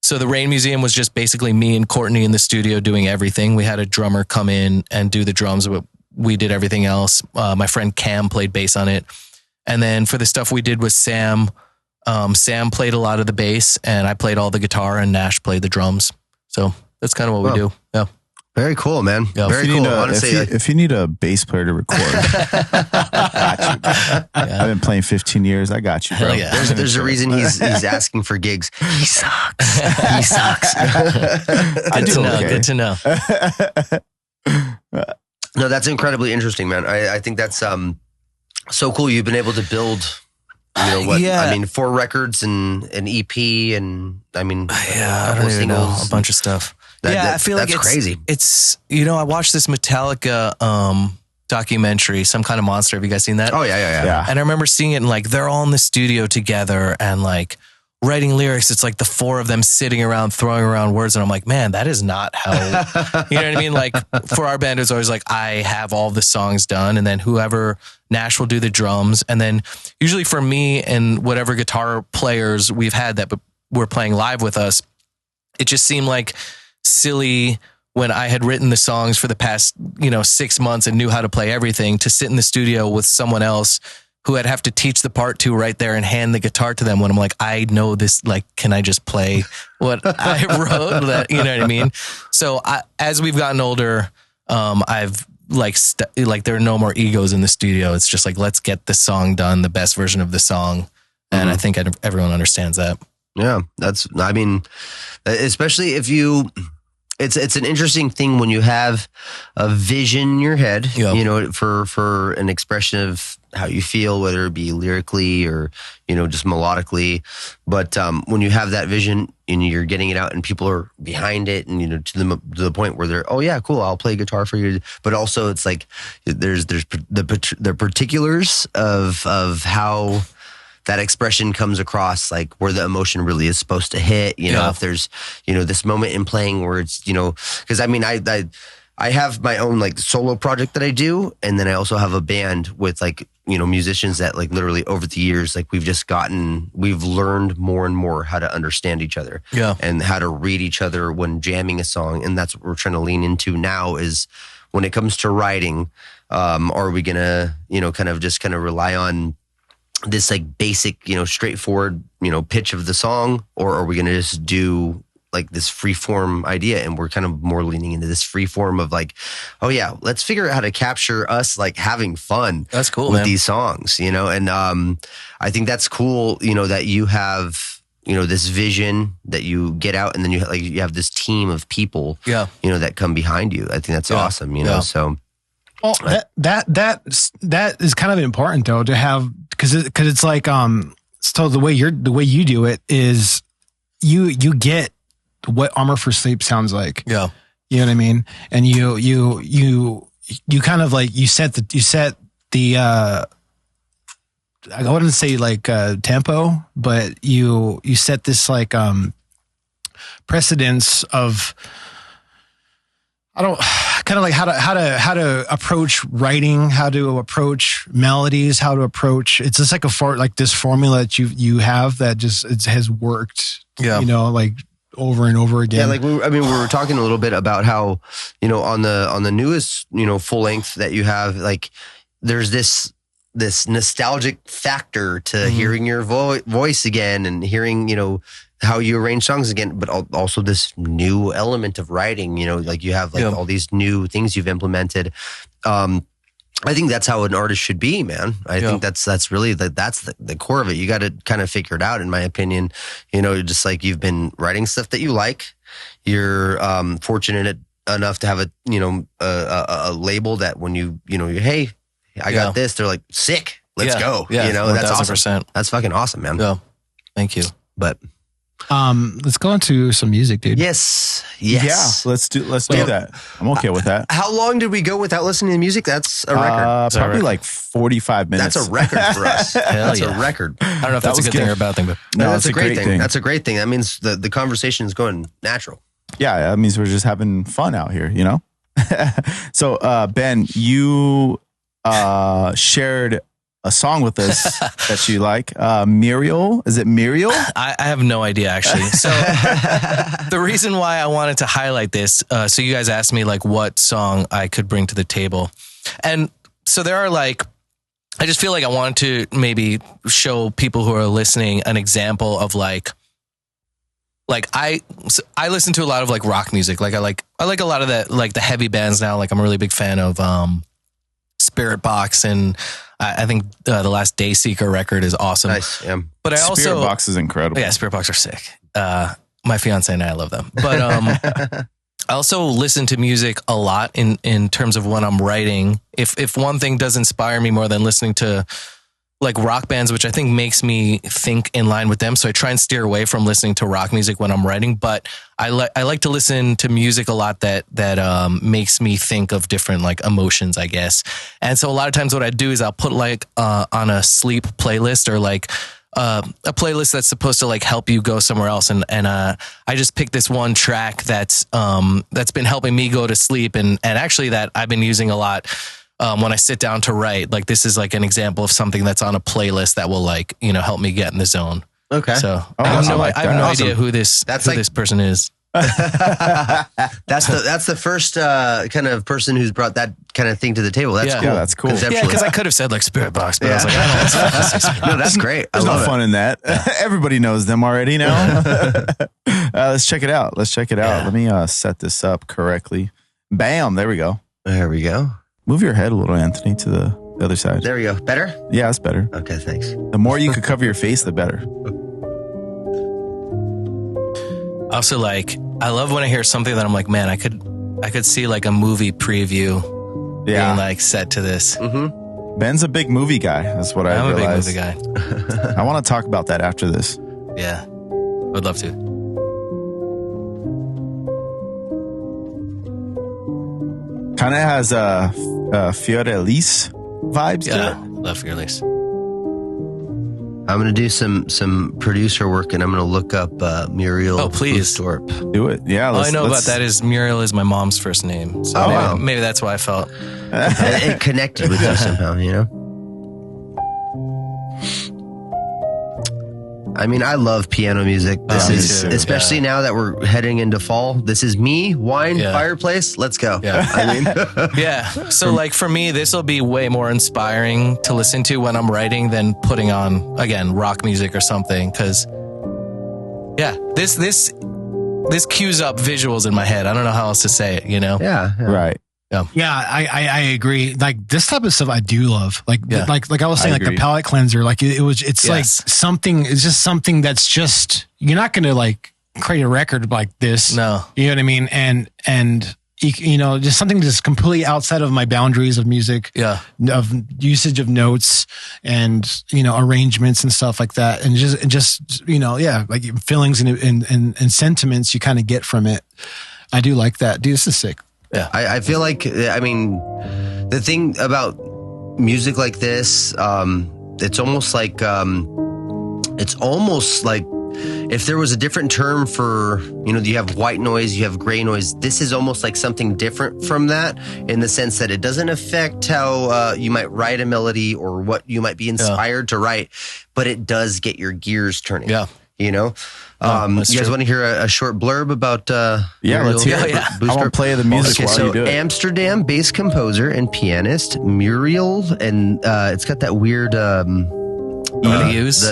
So the Rain Museum was just basically me and Courtney in the studio doing everything. We had a drummer come in and do the drums, but we did everything else. My friend Cam played bass on it. And then for the stuff we did with Sam, Sam played a lot of the bass and I played all the guitar and Nash played the drums. So that's kind of what we do. Yeah. Very cool, man. Yeah. Very cool. Honestly, if you need a bass player to record, I got you, bro. I've been playing 15 years. I got you, bro. Yeah. There's a reason he's asking for gigs. He sucks. He sucks. Good to know. No, that's incredibly interesting, man. I think that's so cool. You've been able to build, you know what? Yeah. I mean, 4 records and an EP, and I mean, I don't even know, a bunch of stuff. I feel like it's crazy. It's, you know, I watched this Metallica documentary, Some Kind of Monster. Have you guys seen that? Oh yeah. And I remember seeing it and like they're all in the studio together and like writing lyrics. It's like the 4 of them sitting around throwing around words, and I'm like, man, that is not how. You know what I mean? Like for our band, it's always like I have all the songs done, and then whoever Nash will do the drums, and then usually for me and whatever guitar players we've had that were playing live with us, it just seemed like silly when I had written the songs for the past, 6 months and knew how to play everything, to sit in the studio with someone else who I'd have to teach the part to right there and hand the guitar to them when I'm like, I know this, like, can I just play what I wrote? That, you know what I mean? So as we've gotten older, I've like there are no more egos in the studio. It's just like, let's get the song done, the best version of the song. And I think everyone understands that. Yeah, especially if you, it's an interesting thing when you have a vision in your head, for an expression of how you feel, whether it be lyrically or, just melodically. But when you have that vision and you're getting it out and people are behind it and, to the point where they're, oh yeah, cool, I'll play guitar for you. But also it's like, there's the particulars of how that expression comes across, like where the emotion really is supposed to hit, if there's, this moment in playing where it's, because I have my own like solo project that I do. And then I also have a band with like, musicians that like literally over the years, like we've learned more and more how to understand each other and how to read each other when jamming a song. And that's what we're trying to lean into now is when it comes to writing, are we going to, kind of rely on this like basic, straightforward, pitch of the song, or are we going to just do like this free form idea? And we're kind of more leaning into this free form of like, oh yeah, let's figure out how to capture us like having fun. That's cool with man. These songs, and I think that's cool, that you have, this vision that you get out and then you have this team of people, that come behind you. I think that's awesome, so. Well, that is kind of important though to have, because it's like so the way you do it is you get what Armor for Sleep sounds like. Yeah, you know what I mean, and you kind of like you set the I wouldn't say like tempo, but you set this like precedence of. I don't kind of like how to approach writing, how to approach melodies, how to approach. It's just like this formula that you have that just it has worked. Yeah, like over and over again. Yeah, like we were talking a little bit about how on the newest full length that you have, like there's this nostalgic factor to hearing your voice again and hearing how you arrange songs again, but also this new element of writing, like you have like all these new things you've implemented. I think that's how an artist should be, man. I think that's really that's the core of it. You got to kind of figure it out, in my opinion, just like you've been writing stuff that you like. You're fortunate enough to have a label that when you hey, I got this, they're like, sick, let's go. Yeah, that's awesome. That's fucking awesome, man. Yeah. Thank you. But let's go into some music, dude. Yes. Yeah, let's do that. I'm okay with that. How long did we go without listening to music? That's a record. Probably like 45 minutes. That's a record for us. That's a record. I don't know if that's a good thing or a bad thing, but no, that's a great thing. That's a great thing. That means the conversation is going natural. Yeah, that means we're just having fun out here, So, Ben, you shared a song with us that you like. Muriël. Is it Muriël? I have no idea, actually. So the reason why I wanted to highlight this, so you guys asked me like what song I could bring to the table. And so there are like, I just feel like I wanted to maybe show people who are listening an example of like I listen to a lot of like rock music. Like I like a lot of that, like the heavy bands now. Like I'm a really big fan of Spirit Box, and I think the last Dayseeker record is awesome. Nice, yeah. But I also Spirit Box is incredible. Yeah, Spirit Box are sick. My fiance and I love them. But I also listen to music a lot in terms of when I'm writing. If one thing does inspire me more than listening to like rock bands, which I think makes me think in line with them. So I try and steer away from listening to rock music when I'm writing, but I like to listen to music a lot that makes me think of different like emotions, I guess. And so a lot of times what I do is I'll put like on a sleep playlist or like a playlist that's supposed to like help you go somewhere else. And I just picked this one track that's been helping me go to sleep and actually that I've been using a lot when I sit down to write. Like this is like an example of something that's on a playlist that will like, help me get in the zone. Okay. So I have no idea who this person is. That's the first kind of person who's brought that kind of thing to the table. That's cool. Yeah, that's cool. Yeah, because I could have said like Spirit Box, but I was like, I don't know. No, that's great. There's no fun in that. Everybody knows them already now. Let's check it out. Let me set this up correctly. Bam. There we go. Move your head a little, Anthony, to the other side. There we go. Better? Yeah, it's better. Okay, thanks. The more you could cover your face, the better. Also, like, I love when I hear something that I'm like, man, I could see like a movie preview being like set to this. Mm-hmm. Ben's a big movie guy. That's what I realized. I'm a big movie guy. I want to talk about that after this. Yeah, would love to. Kind of has Fiorellis vibes to it. Love Fearless. I'm going to do some producer work, and I'm going to look up Muriël. Oh, please. Bostdorp. Do it. Yeah. All I know about that is Muriël is my mom's first name. So maybe that's why I felt. It connected with you somehow, you know? I mean, I love piano music. This is, especially now that we're heading into fall. This is me, wine, fireplace. Let's go. Yeah. I mean, yeah. So like for me, this will be way more inspiring to listen to when I'm writing than putting on, again, rock music or something. Cause this cues up visuals in my head. I don't know how else to say it, you know? Yeah. Right. Yeah, I agree. Like this type of stuff I do love. Like I was saying, like the palate cleanser, like it's like something, it's just something that's just, you're not going to like create a record like this. No. You know what I mean? And you know, just something just completely outside of my boundaries of music, of usage of notes and, you know, arrangements and stuff like that. And just, you know, like feelings and sentiments you kind of get from it. I do like that. Dude, this is sick. Yeah, I feel like, I mean, the thing about music like this, it's almost like if there was a different term for, you know, you have white noise, you have gray noise. This is almost like something different from that in the sense that it doesn't affect how you might write a melody or what you might be inspired to write, but it does get your gears turning. Yeah. You know, you guys want to hear a short blurb about? Let's hear it. I want to play the music while you do it. Amsterdam bass composer and pianist Muriël, and it's got that weird. Muriël,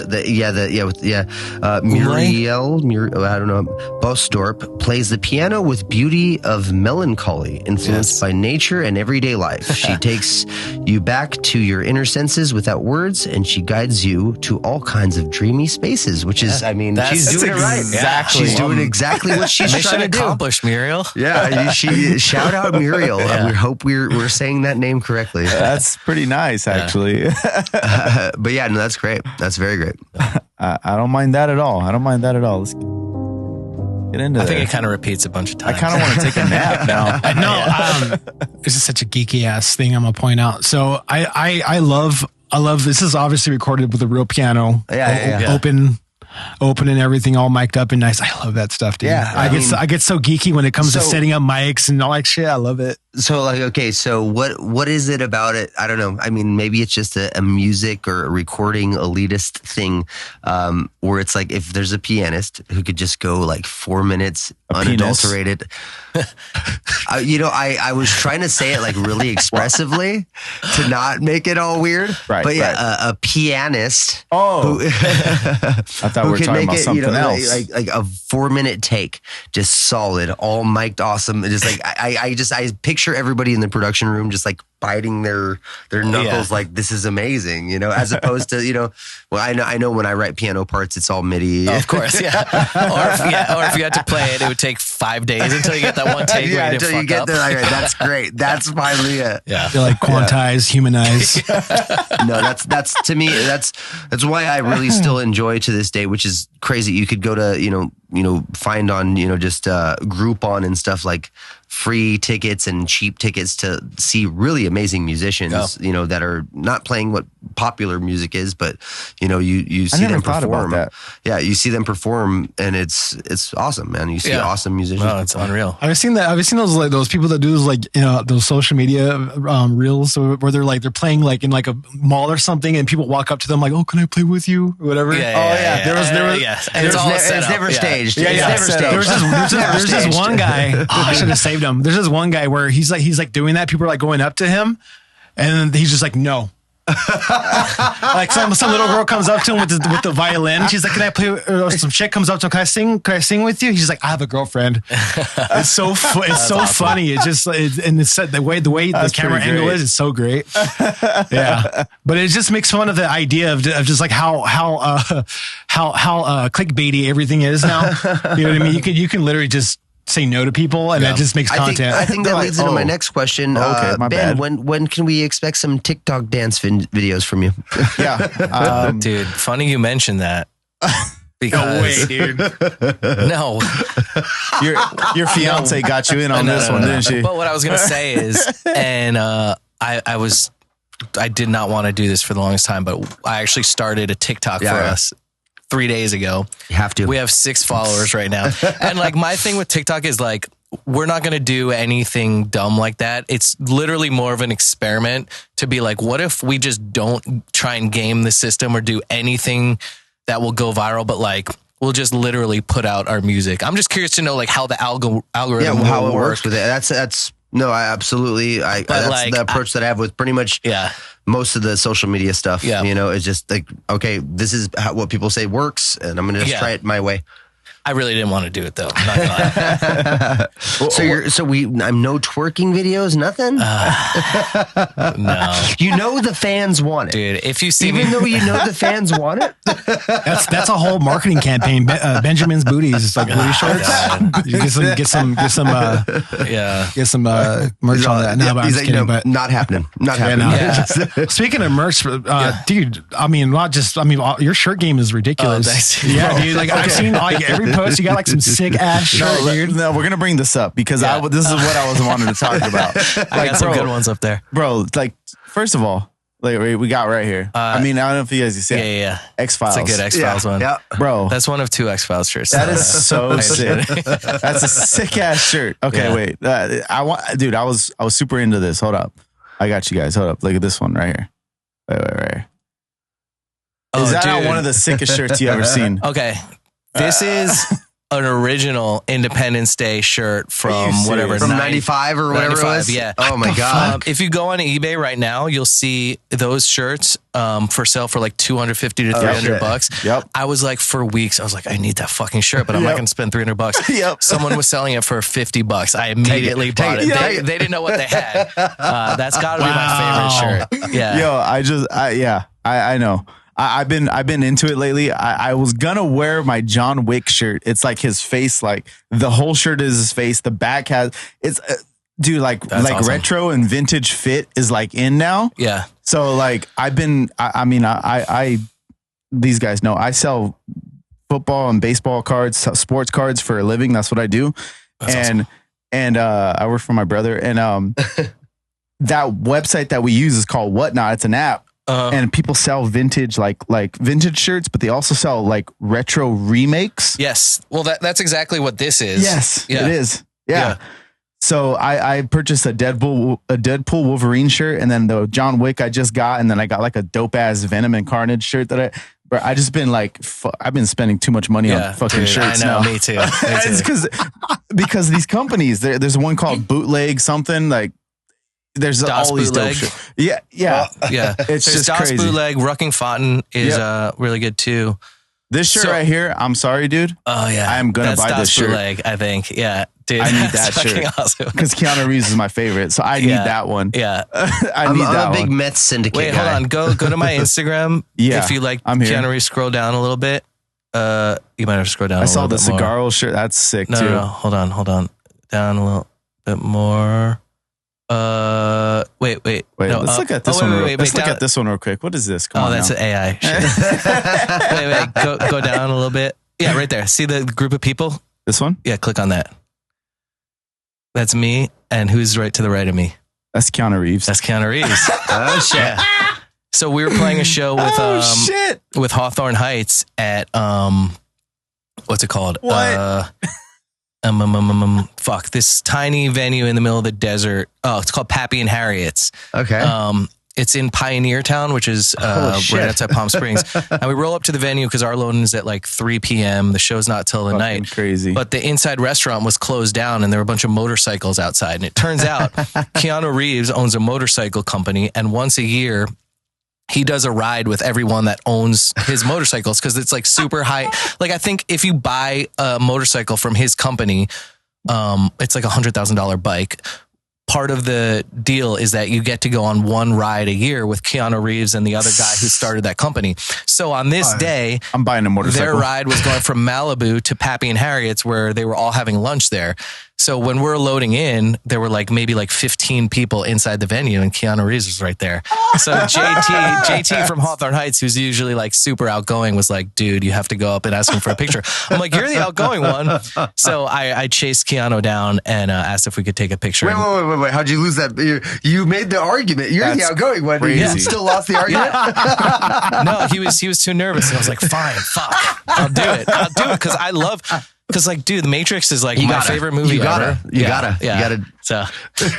I don't know. Bostdorp plays the piano with beauty of melancholy, influenced by nature and everyday life. She takes you back to your inner senses without words, and she guides you to all kinds of dreamy spaces. Which is, I mean, she's doing it right. Exactly. She's doing exactly what she's trying to do. Accomplished, Muriël. Yeah, shout out Muriël. Yeah. We hope we're saying that name correctly. That's pretty nice, actually. But yeah, no, that's great. That's very great. I don't mind that at all. Let's get into it. I think it kind of repeats a bunch of times. I kind of want to take a nap now. This is such a geeky ass thing I'm gonna point out. So I love this is obviously recorded with a real piano. Open and everything, all mic'd up and nice. I love that stuff, dude. Yeah, I get so geeky when it comes to setting up mics and all that shit. I love it. So like, okay, so what is it about it? I don't know. I mean, maybe it's just a music or a recording elitist thing, where it's like if there's a pianist who could just go like 4 minutes unadulterated. I was trying to say it like really expressively to not make it all weird. Right. But a pianist. Oh, I thought we were talking about something else. Like a 4 minute take, just solid, all mic'd, awesome. Just like I picture everybody in the production room just like biting their knuckles like this is amazing, you know, as opposed to, well, I know when I write piano parts, it's all MIDI. Of course, yeah. Or if you had to play it, it would take 5 days until you get that one take where you didn't fuck up. There, that's great. That's finally it. Yeah. They're like quantize, humanize. No, that's to me, that's why I really still enjoy to this day, which is crazy. You could go to, find on, just Groupon and stuff like free tickets and cheap tickets to see really amazing musicians, you know, that are not playing what popular music is, but you know, you see them perform. Yeah, you see them perform, and it's awesome, man. You see awesome musicians. Oh, it's unreal. I've seen that. I've seen those like those people that do those like, you know, those social media reels where they're playing like in like a mall or something, and people walk up to them like, "Oh, can I play with you?" or whatever. There was and it's never staged. Yeah, it's never staged. There's this one guy. Oh, I should have saved him. There's this one guy where he's like doing that. People are like going up to him, and he's just like, no. Like some little girl comes up to him with the violin. She's like, "Can I play?" Or some chick comes up to him, "Can I sing with you?" He's like, "I have a girlfriend." It's so funny. It's just and it's the way the camera angle is. It's so great. Yeah, but it just makes fun of the idea of just like how clickbaity everything is now. You know what I mean? You can literally just say no to people, and that just makes content. I think that leads into my next question. Okay, my Ben, bad. when can we expect some TikTok dance videos from you? Yeah, dude, funny you mentioned that. Because no way, dude. No, your fiance got you in on this one, didn't she? But what I was gonna say is, and I did not want to do this for the longest time, but I actually started a TikTok for us 3 days ago. You have to. We have 6 followers right now. And like my thing with TikTok is like, we're not going to do anything dumb like that. It's literally more of an experiment to be like, what if we just don't try and game the system or do anything that will go viral, but like we'll just literally put out our music. I'm just curious to know like how the algorithm how it work. works with it. That's no, I absolutely. That's like, the approach that I have with pretty much most of the social media stuff. Yeah. You know, it's just like, okay, this is what people say works, and I'm going to just try it my way. I really didn't want to do it though. I'm not gonna lie. I'm no twerking videos, nothing. No, you know the fans want it, dude. If you see even though you know the fans want it, that's a whole marketing campaign. Benjamin's booties. It's like booty shorts. You get some merch on that. No, but I'm just kidding. But not happening. Not happening. Yeah. Speaking of merch, dude. I mean, your shirt game is ridiculous. Oh, thanks. Yeah, dude. Like I've seen like every post, you got like some sick ass shirt, dude. No, we're gonna bring this up because this is what I was wanting to talk about. I got some good ones up there, bro. Like, first of all, like we got right here. I mean, I don't know if you guys can see it. Yeah. X-Files. It's a good X-Files one. Yeah, bro. That's one of 2 X-Files shirts. That is so sick. That's a sick ass shirt. Okay, wait. I was super into this. Hold up. I got you guys. Hold up. Look at this one right here. Wait, right here. Is that not one of the sickest shirts you ever seen? Okay. This is an original Independence Day shirt from whatever. From 95 or whatever 95, it was? Yeah. Oh my God. If you go on eBay right now, you'll see those shirts for sale for like $250 to $300. Yep. I was like, for weeks, I was like, I need that fucking shirt, but I'm not going to spend $300. Yep. Someone was selling it for $50. I immediately bought it. They didn't know what they had. That's got to be my favorite shirt. Yeah. Yo, I know. I've been into it lately. I was gonna wear my John Wick shirt. It's like his face, like the whole shirt is his face. The back has dude, like awesome. Retro and vintage fit is like in now. Yeah. So like I these guys know I sell football and baseball cards, sports cards for a living. That's what I do. That's awesome. And I work for my brother, and that website that we use is called Whatnot. It's an app. And people sell vintage, like vintage shirts, but they also sell like retro remakes. Yes. Well, that's exactly what this is. Yes, it is. Yeah. So I purchased a Deadpool Wolverine shirt, and then the John Wick I just got, and then I got like a dope ass Venom and Carnage shirt that I just been like, I've been spending too much money on fucking shirts. I know, now. me too. It's because these companies, there's one called Bootleg something like. There's Das all these Bootleg. dope shit. Yeah. It's There's just Das crazy. Bootleg. Rucking Fountain is really good too. This shirt right here, I'm sorry, dude. Oh yeah, I'm gonna buy this shirt. Bootleg, I think. Yeah, dude, I need that shirt because Keanu Reeves is my favorite, so I need that one. Yeah, I'm a big Mets syndicate. Wait, hold on. Go to my Instagram. If you like Keanu Reeves, scroll down a little bit. You might have to scroll down. I saw the Cigarro shirt. That's sick too. No, hold on. Down a little bit more. Wait. No, let's look at this one. Let's look at this one real quick. What is this? Come on, that's an AI. Wait. Go down a little bit. Yeah, right there. See the group of people? This one? Yeah, click on that. That's me. And who's right to the right of me? That's Keanu Reeves. That's Keanu Reeves. Oh shit. Yeah. So we were playing a show with with Hawthorne Heights at what's it called? What? Fuck, this tiny venue in the middle of the desert. Oh, it's called Pappy and Harriet's. Okay. It's in Pioneer Town, which is right outside Palm Springs. And we roll up to the venue because our loading is at like 3 p.m. The show's not till the night. Crazy. But the inside restaurant was closed down and there were a bunch of motorcycles outside. And it turns out Keanu Reeves owns a motorcycle company. And once a year, he does a ride with everyone that owns his motorcycles because it's like super high. Like I think if you buy a motorcycle from his company, it's like $100,000 bike. Part of the deal is that you get to go on one ride a year with Keanu Reeves and the other guy who started that company. So on this day, I'm buying a motorcycle. Their ride was going from Malibu to Pappy and Harriet's where they were all having lunch there. So when we're loading in, there were like maybe like 15 people inside the venue and Keanu Reeves was right there. So JT from Hawthorne Heights, who's usually like super outgoing, was like, dude, you have to go up and ask him for a picture. I'm like, you're the outgoing one. So I chased Keanu down and asked if we could take a picture. Wait. How'd you lose that? You made the argument. You're the outgoing one. You still lost the argument? No, he was too nervous. And I was like, fine, fuck. I'll do it because I love... Because like, dude, The Matrix is like my favorite movie ever. You gotta. So that's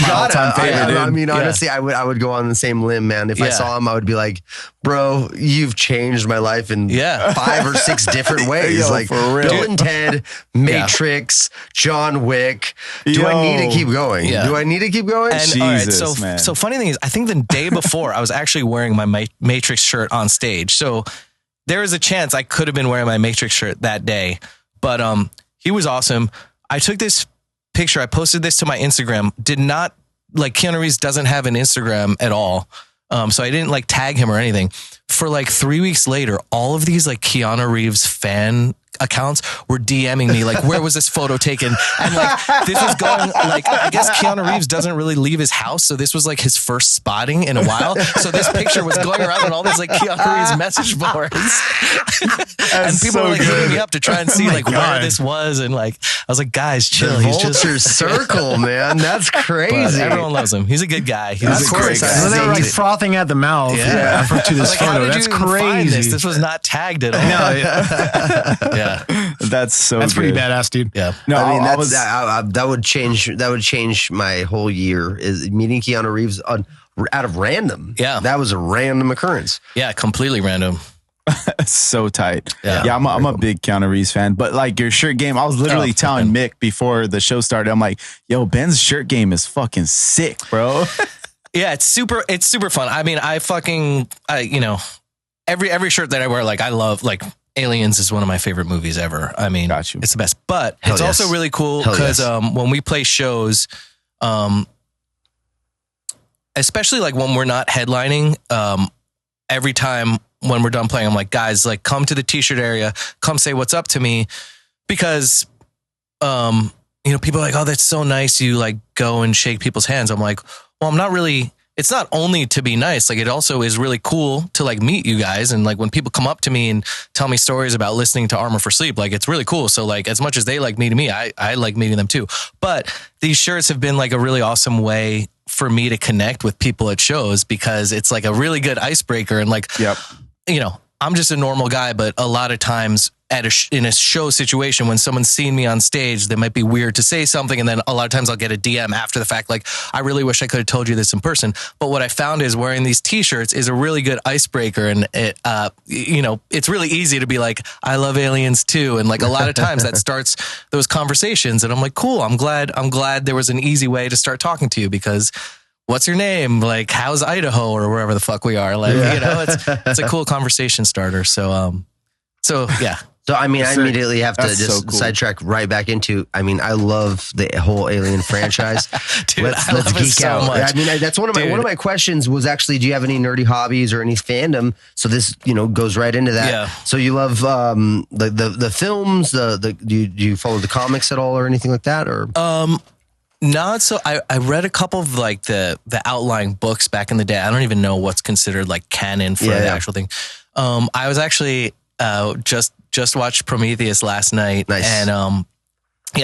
my all-time favorite. I mean, honestly, I would go on the same limb, man. If I saw him, I would be like, bro, you've changed my life in 5 or 6 different ways. Yo, like for real. Bill and Ted, Matrix, John Wick. Do I need to keep going? Yeah. Do I need to keep going? And Jesus, man. So funny thing is, I think the day before I was actually wearing my Matrix shirt on stage. So there is a chance I could have been wearing my Matrix shirt that day, but he was awesome. I took this picture. I posted this to my Instagram. Did not like Keanu Reeves doesn't have an Instagram at all. So I didn't like tag him or anything. For like 3 weeks later, all of these like Keanu Reeves fan accounts were DMing me like, where was this photo taken? And like, this is going like, I guess Keanu Reeves doesn't really leave his house. So this was like his first spotting in a while. So this picture was going around on all these like Keanu Reeves message boards. And people were like hitting me up to try and see like where this was. And like, I was like, guys, chill. The He's Vulture just Circle, man. That's crazy. everyone loves him. He's a good guy. He's Of a course. great guy. So they were like frothing at the mouth to this Like, photo. how did That's you even find crazy. this was not tagged at all. Yeah. That's so That's good. pretty badass, dude. Yeah. No, I mean, I was, that would change my whole year. Is meeting Keanu Reeves out of random. Yeah. That was a random occurrence. Yeah. Completely random. so tight. Yeah. I'm a big Keanu Reeves fan. But like your shirt game, I was literally telling Mick before the show started, I'm like, yo, Ben's shirt game is fucking sick, bro. Yeah, it's super fun. I mean, every shirt that I wear, like I love, like Aliens is one of my favorite movies ever. I mean, it's the best. But it's also really cool because when we play shows, especially like when we're not headlining, every time when we're done playing, I'm like, guys, like come to the t-shirt area, come say what's up to me, because people are like, oh, that's so nice. You like go and shake people's hands. I'm like, well, I'm not really. It's not only to be nice, like it also is really cool to like meet you guys. And like when people come up to me and tell me stories about listening to Armor for Sleep, like it's really cool. So like as much as they like meeting me, I like meeting them too. But these shirts have been like a really awesome way for me to connect with people at shows because it's like a really good icebreaker. And like, I'm just a normal guy, but a lot of times in a show situation, when someone's seen me on stage, that might be weird to say something. And then a lot of times I'll get a DM after the fact, like, I really wish I could have told you this in person. But what I found is wearing these t-shirts is a really good icebreaker. And it, it's really easy to be like, I love aliens too. And like a lot of times that starts those conversations. And I'm like, cool. I'm glad there was an easy way to start talking to you because what's your name? Like, how's Idaho or wherever the fuck we are? Like, it's a cool conversation starter. So yeah. So, I mean, I immediately have to just sidetrack right back into, I mean, I love the whole Alien franchise. Dude, let's geek out. So I mean, that's one of my questions was actually, do you have any nerdy hobbies or any fandom? So this, goes right into that. Yeah. So you love the films, do you follow the comics at all or anything like that? Or not so. I read a couple of like the outline books back in the day. I don't even know what's considered like canon for the actual thing. I was actually just watched Prometheus last night. Nice. And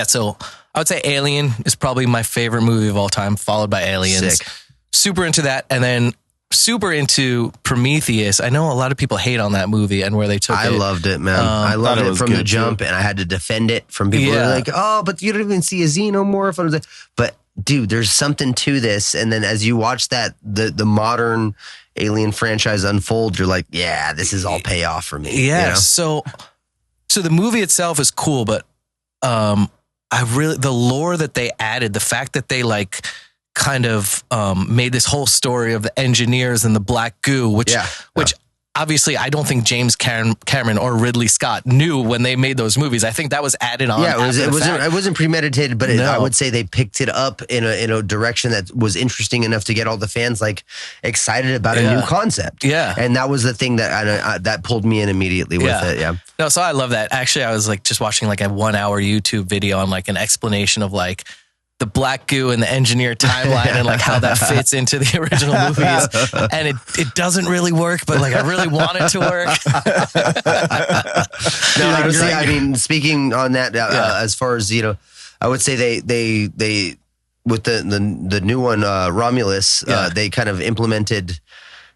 so I would say Alien is probably my favorite movie of all time, followed by Aliens. Sick. Super into that. And then super into Prometheus. I know a lot of people hate on that movie and where they took it. I loved it, man. I loved it from the jump, and I had to defend it from people who were like, oh, but you don't even see a xenomorph. But dude, there's something to this. And then as you watch that, the modern Alien franchise unfold, you're like, yeah, this is all payoff for me. Yeah. You know? So the movie itself is cool, but the lore that they added, the fact that they like kind of made this whole story of the engineers and the black goo, which obviously I don't think James Cameron or Ridley Scott knew when they made those movies. I think that was added on. Yeah, it wasn't premeditated, but I would say they picked it up in a direction that was interesting enough to get all the fans like excited about a new concept. Yeah, and that was the thing that pulled me in immediately with it. Yeah, no, so I love that. Actually, I was like just watching like a 1 hour YouTube video on like an explanation of like the black goo and the engineer timeline and like how that fits into the original movies. And it doesn't really work, but like I really want it to work. No, honestly, I mean, speaking on that, as far as, I would say they with the new one, Romulus, they kind of implemented,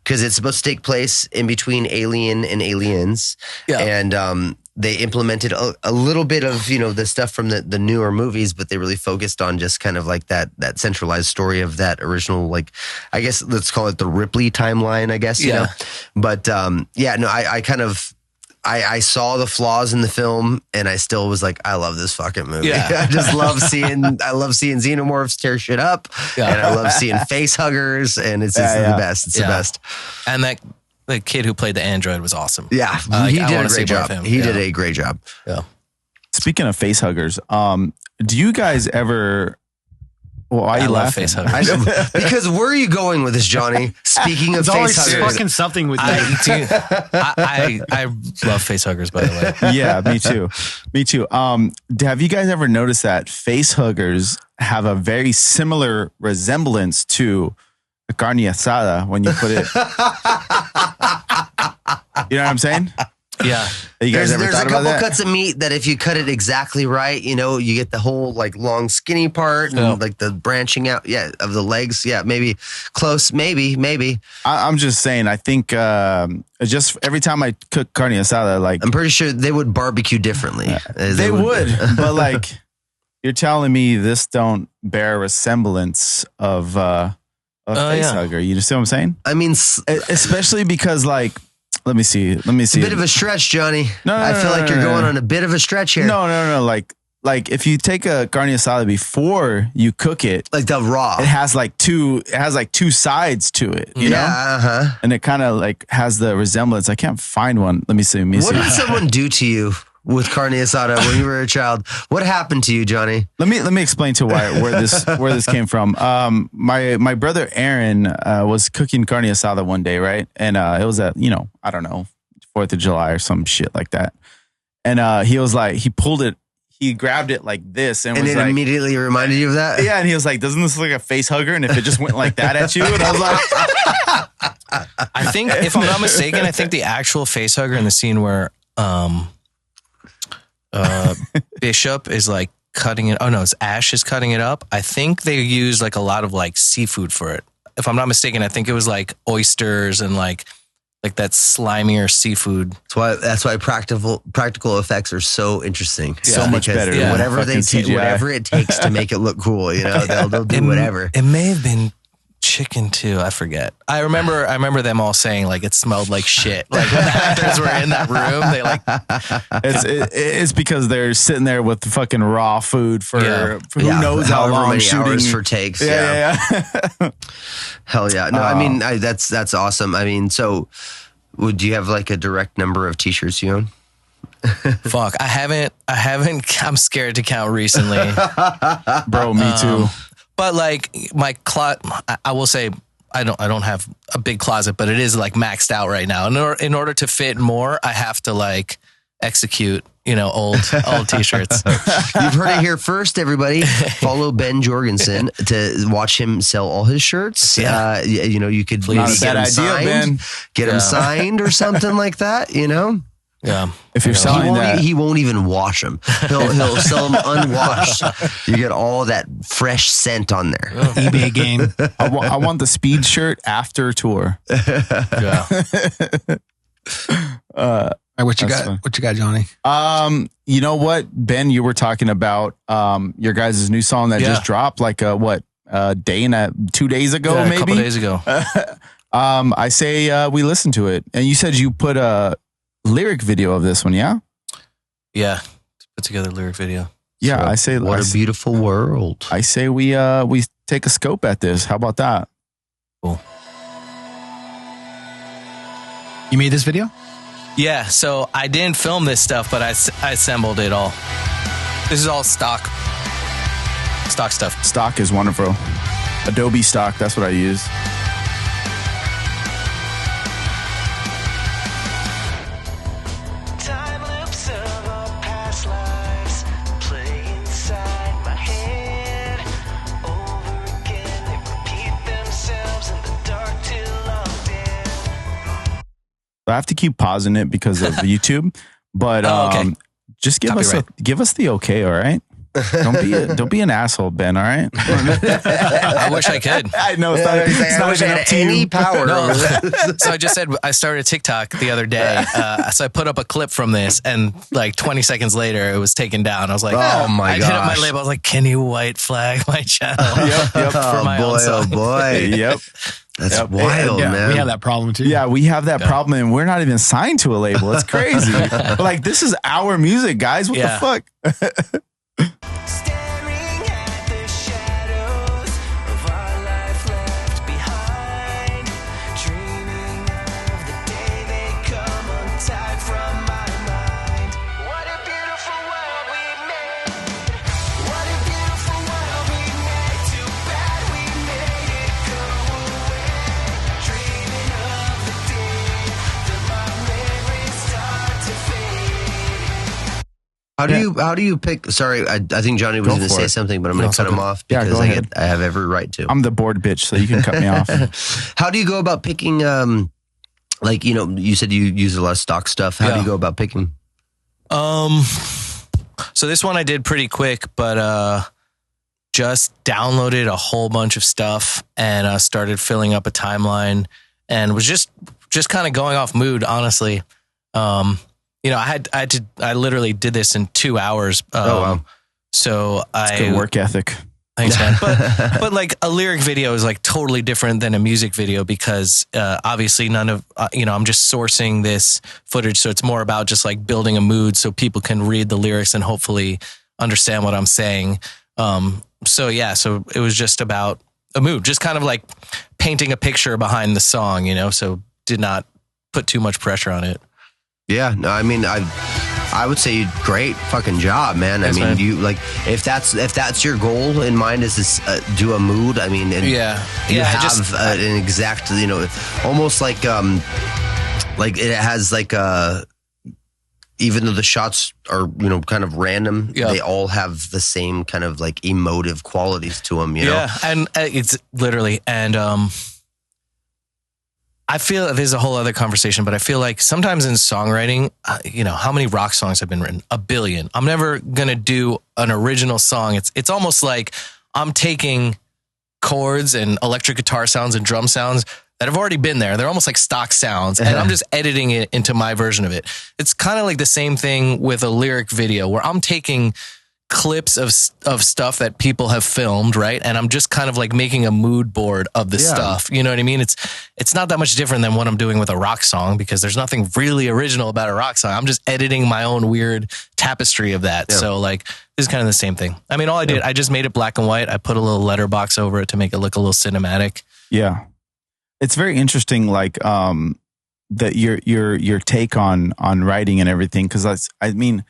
because it's supposed to take place in between Alien and Aliens. Yeah. And, they implemented a little bit of, the stuff from the newer movies, but they really focused on just kind of like that centralized story of that original, like, I guess let's call it the Ripley timeline, I guess, you know? But, I saw the flaws in the film, and I still was like, I love this fucking movie. Yeah. I just love seeing xenomorphs tear shit up, and I love seeing face huggers, and it's just the best. It's the best. And the kid who played the android was awesome. Yeah, he did a great job. He did a great job. Yeah. Speaking of face huggers, do you guys ever? Well, why are you laughing? Face huggers. Because where are you going with this, Johnny? Speaking of face huggers, fucking something with you. I love face huggers, by the way. Yeah, me too. Me too. Have you guys ever noticed that face huggers have a very similar resemblance to a carne asada when you put it? You know what I'm saying? Yeah. You guys there's thought a about couple that? cuts of meat that if you cut it exactly right, you get the whole like long skinny part and like the branching out of the legs. Yeah, maybe close. Maybe. I'm just saying, I think just every time I cook carne asada, like, I'm pretty sure they would barbecue differently. They would. But like, you're telling me this don't bear a resemblance of a face hugger. You see what I'm saying? I mean, especially because like, let me see. It's a bit of a stretch, Johnny. I feel like you're going on a bit of a stretch here. No. Like if you take a carne asada before you cook it, like the raw, it has like two sides to it. You know? And it kind of like has the resemblance. I can't find one. Let me see. What did someone do to you with carne asada when you were a child? What happened to you, Johnny? Let me explain to where this came from. My brother Aaron was cooking carne asada one day, right? And it was at, I don't know, 4th of July or some shit like that. And he was like, he grabbed it like this and was it like, immediately reminded you of that? Yeah, and he was like, doesn't this look like a face hugger? And if it just went like that at you? And I was like, I think, if I'm not mistaken, I think the actual face hugger in the scene where Bishop is like cutting it. Oh no, it's Ash is cutting it up. I think they use like a lot of like seafood for it. If I'm not mistaken, I think it was like oysters and like that slimier seafood. That's why practical effects are so interesting. So much better. Yeah. Whatever it takes to make it look cool, they'll do whatever. It may have been chicken too. I forget. I remember them all saying like it smelled like shit. Like when the actors were in that room, they like it's because they're sitting there with the fucking raw food for who knows how long many shooting hours for takes. Yeah. Hell yeah. No, I mean that's awesome. I mean, so would you have like a direct number of t-shirts you own? Fuck, I haven't. I'm scared to count recently. Bro, me too. But like my closet, I will say I don't have a big closet, but it is like maxed out right now. In order to fit more, I have to like execute, old t-shirts. You've heard it here first, everybody. Follow Ben Jorgensen to watch him sell all his shirts. Yeah. You could maybe get him signed or something like that. Yeah. If you're selling that, he won't even wash them. He'll sell them unwashed. You get all that fresh scent on there. eBay game. I want the speed shirt after tour. Yeah. All right, what you got? fun. What you got, Johnny? You know what, Ben? You were talking about your guys' new song that just dropped, like 2 days ago, maybe a couple days ago. I say we listen to it, and you said you put a lyric video of this one, yeah? Yeah, put together a lyric video. Yeah, So, I say what a beautiful world. I say we take a scope at this. How about that? Cool. You made this video? Yeah, so I didn't film this stuff, but I assembled it all. This is all stock stuff. Stock is wonderful. Adobe stock, that's what I use. Time loops of our past lives play inside my head. Over again, they repeat themselves in the dark till I'm dead. I have to keep pausing it because of YouTube, but okay. just give us the okay, all right? Don't be an asshole, Ben. All right. I wish I could. I know it's not even up to any you. power. No. So I just said I started TikTok the other day. So I put up a clip from this, and like 20 seconds later, it was taken down. I was like, Oh my I hit up my gosh. label. I was like, can you white flag my channel? Yep. For my own boy, song. oh boy. Yep. That's Yep. wild, Yeah, man. we have that problem too. Yeah, we have that problem, and we're not even signed to a label. It's crazy. But like, this is our music, guys. What Yeah. the fuck? Staring at the shadows of our life left behind. Dreaming of the day they come untied from my mind. What a beautiful world we made. What a beautiful world we made. Too bad we made it go away. Dreaming of the day that my memories start to fade. How do you pick? Sorry, I think Johnny was Go going to for say it. something, but I'm going to cut him off Yeah, because go ahead. I have every right to. I'm the bored bitch, so you can cut me off. How do you go about picking? Like you said you use a lot of stock stuff. How do you go about picking? So this one I did pretty quick, but just downloaded a whole bunch of stuff and started filling up a timeline and was just kind of going off mood, honestly. I literally did this in 2 hours. Wow. So Good work ethic. Thanks, man. But like a lyric video is like totally different than a music video because obviously none of, I'm just sourcing this footage. So it's more about just like building a mood so people can read the lyrics and hopefully understand what I'm saying. So it was just about a mood, just kind of like painting a picture behind the song, so did not put too much pressure on it. Yeah, no, I mean, I would say great fucking job, man. Thanks, I mean, man. you like if that's your goal in mind is to do a mood. I mean, and you have an exact, almost like it has like even though the shots are kind of random, they all have the same kind of like emotive qualities to them. You know, and it's literally I feel there's a whole other conversation, but I feel like sometimes in songwriting, how many rock songs have been written? 1 billion. I'm never going to do an original song. It's almost like I'm taking chords and electric guitar sounds and drum sounds that have already been there. They're almost like stock sounds and I'm just editing it into my version of it. It's kind of like the same thing with a lyric video where I'm taking clips of stuff that people have filmed, right? And I'm just kind of like making a mood board of the stuff. You know what I mean? It's not that much different than what I'm doing with a rock song because there's nothing really original about a rock song. I'm just editing my own weird tapestry of that. Yeah. So like this is kind of the same thing. I mean, all I did, I just made it black and white. I put a little letterbox over it to make it look a little cinematic. Yeah. It's very interesting, like that your take on writing and everything, because I mean,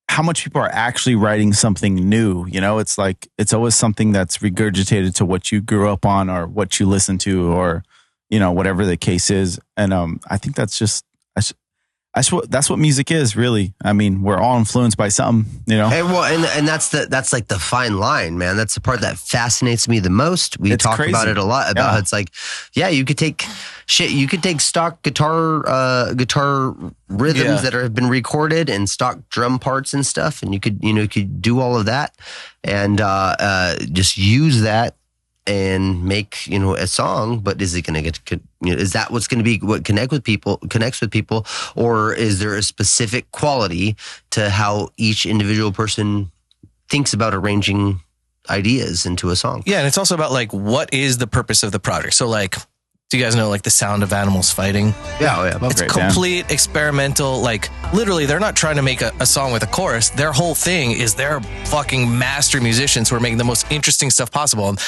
how much people are actually writing something new, it's like, it's always something that's regurgitated to what you grew up on or what you listen to or, whatever the case is. And I think that's just, that's what music is, really. I mean, we're all influenced by something, you know. And that's like the fine line, man. That's the part that fascinates me the most. We talk about it a lot about it's like, yeah, you could take stock guitar rhythms that have been recorded and stock drum parts and stuff, and you could do all of that and just use that and make a song. But is it going to get is that what's going to be what connects with people, or is there a specific quality to how each individual person thinks about arranging ideas into a song? Yeah, and it's also about like what is the purpose of the project. So like, do you guys know like the sound of animals fighting? Yeah, it's complete experimental. Like literally, they're not trying to make a song with a chorus. Their whole thing is they're fucking master musicians who are making the most interesting stuff possible. And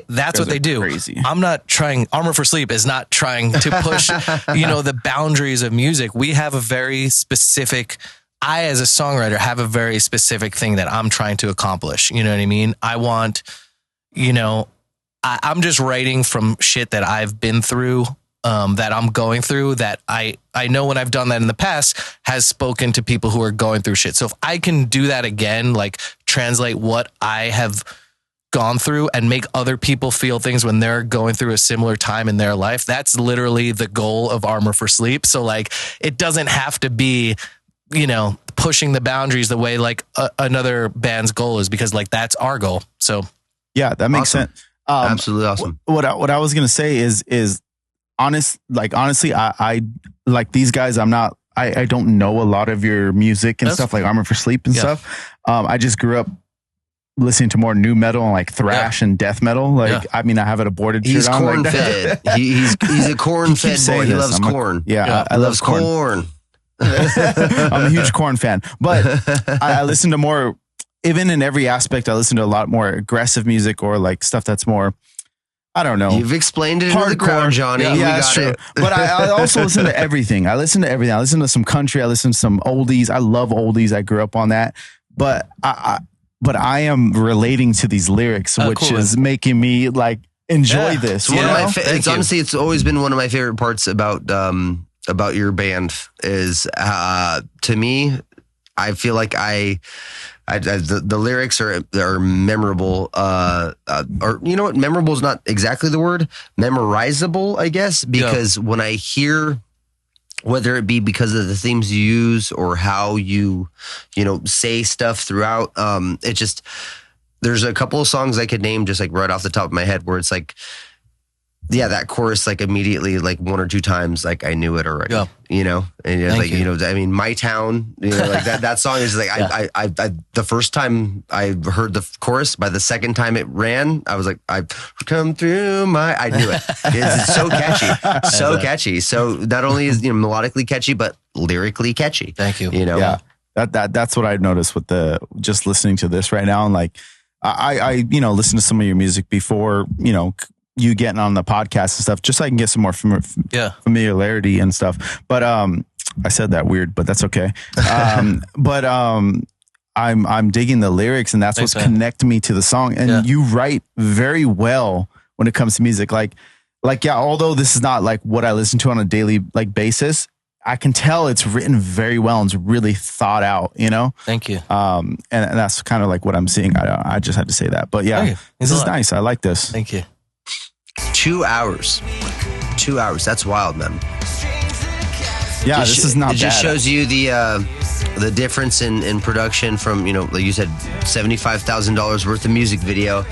that's what they do. Crazy. I'm not trying. Armor for Sleep is not trying to push, the boundaries of music. We have a very specific. I, as a songwriter, have a very specific thing that I'm trying to accomplish. You know what I mean? I want, I'm just writing from shit that I've been through, that I'm going through, that I know when I've done that in the past has spoken to people who are going through shit. So if I can do that again, like translate what I have gone through and make other people feel things when they're going through a similar time in their life, that's literally the goal of Armor for Sleep. So like, it doesn't have to be, pushing the boundaries the way like another band's goal is, because like that's our goal. So yeah, that makes sense. Absolutely awesome. What I was gonna say is honestly, I like these guys. I don't know a lot of your music and stuff like Armor for Sleep and stuff. I just grew up listening to more new metal and like thrash and death metal. Like, I mean, I have an aborted he's shirt on. Corn fed. He's a corn fed boy. He loves corn. I love corn. I'm a huge Corn fan, but I listen to more, even in every aspect, I listen to a lot more aggressive music or like stuff that's more, I don't know. You've explained it in the ground, Johnny. Yeah, that's true. But I also listen to everything. I listen to some country. I listen to some oldies. I love oldies. I grew up on that. But I am relating to these lyrics, which is making me like enjoy this. It's honestly, it's always been one of my favorite parts about your band is, to me, I feel like the lyrics are memorable, or you know what? Memorable is not exactly the word. Memorizable, I guess, because when I hear, whether it be because of the themes you use or how you say stuff throughout, it just, there's a couple of songs I could name just like right off the top of my head where it's like, yeah, that chorus, like immediately, like one or two times, like I knew it already, and it's like, I mean, My Town, like that song is like, I the first time I heard the chorus, by the second time it ran, I was like, I come through I knew it. It's so catchy, So not only is, melodically catchy, but lyrically catchy. Thank you. Yeah. That's what I've noticed with just listening to this right now. And like, I listen to some of your music before, you getting on the podcast and stuff, just so I can get some more familiarity and stuff. But I said that weird, but that's okay. But I'm digging the lyrics, and that's what's connecting me to the song. And you write very well when it comes to music. Like although this is not like what I listen to on a daily like basis, I can tell it's written very well and it's really thought out, Thank you. And that's kind of like what I'm seeing. I just had to say that, but yeah, this is nice. I like this. Thank you. 2 hours. 2 hours. That's wild, man. Yeah, this is not bad. It just shows you the difference in production from, like you said, $75,000 worth of music video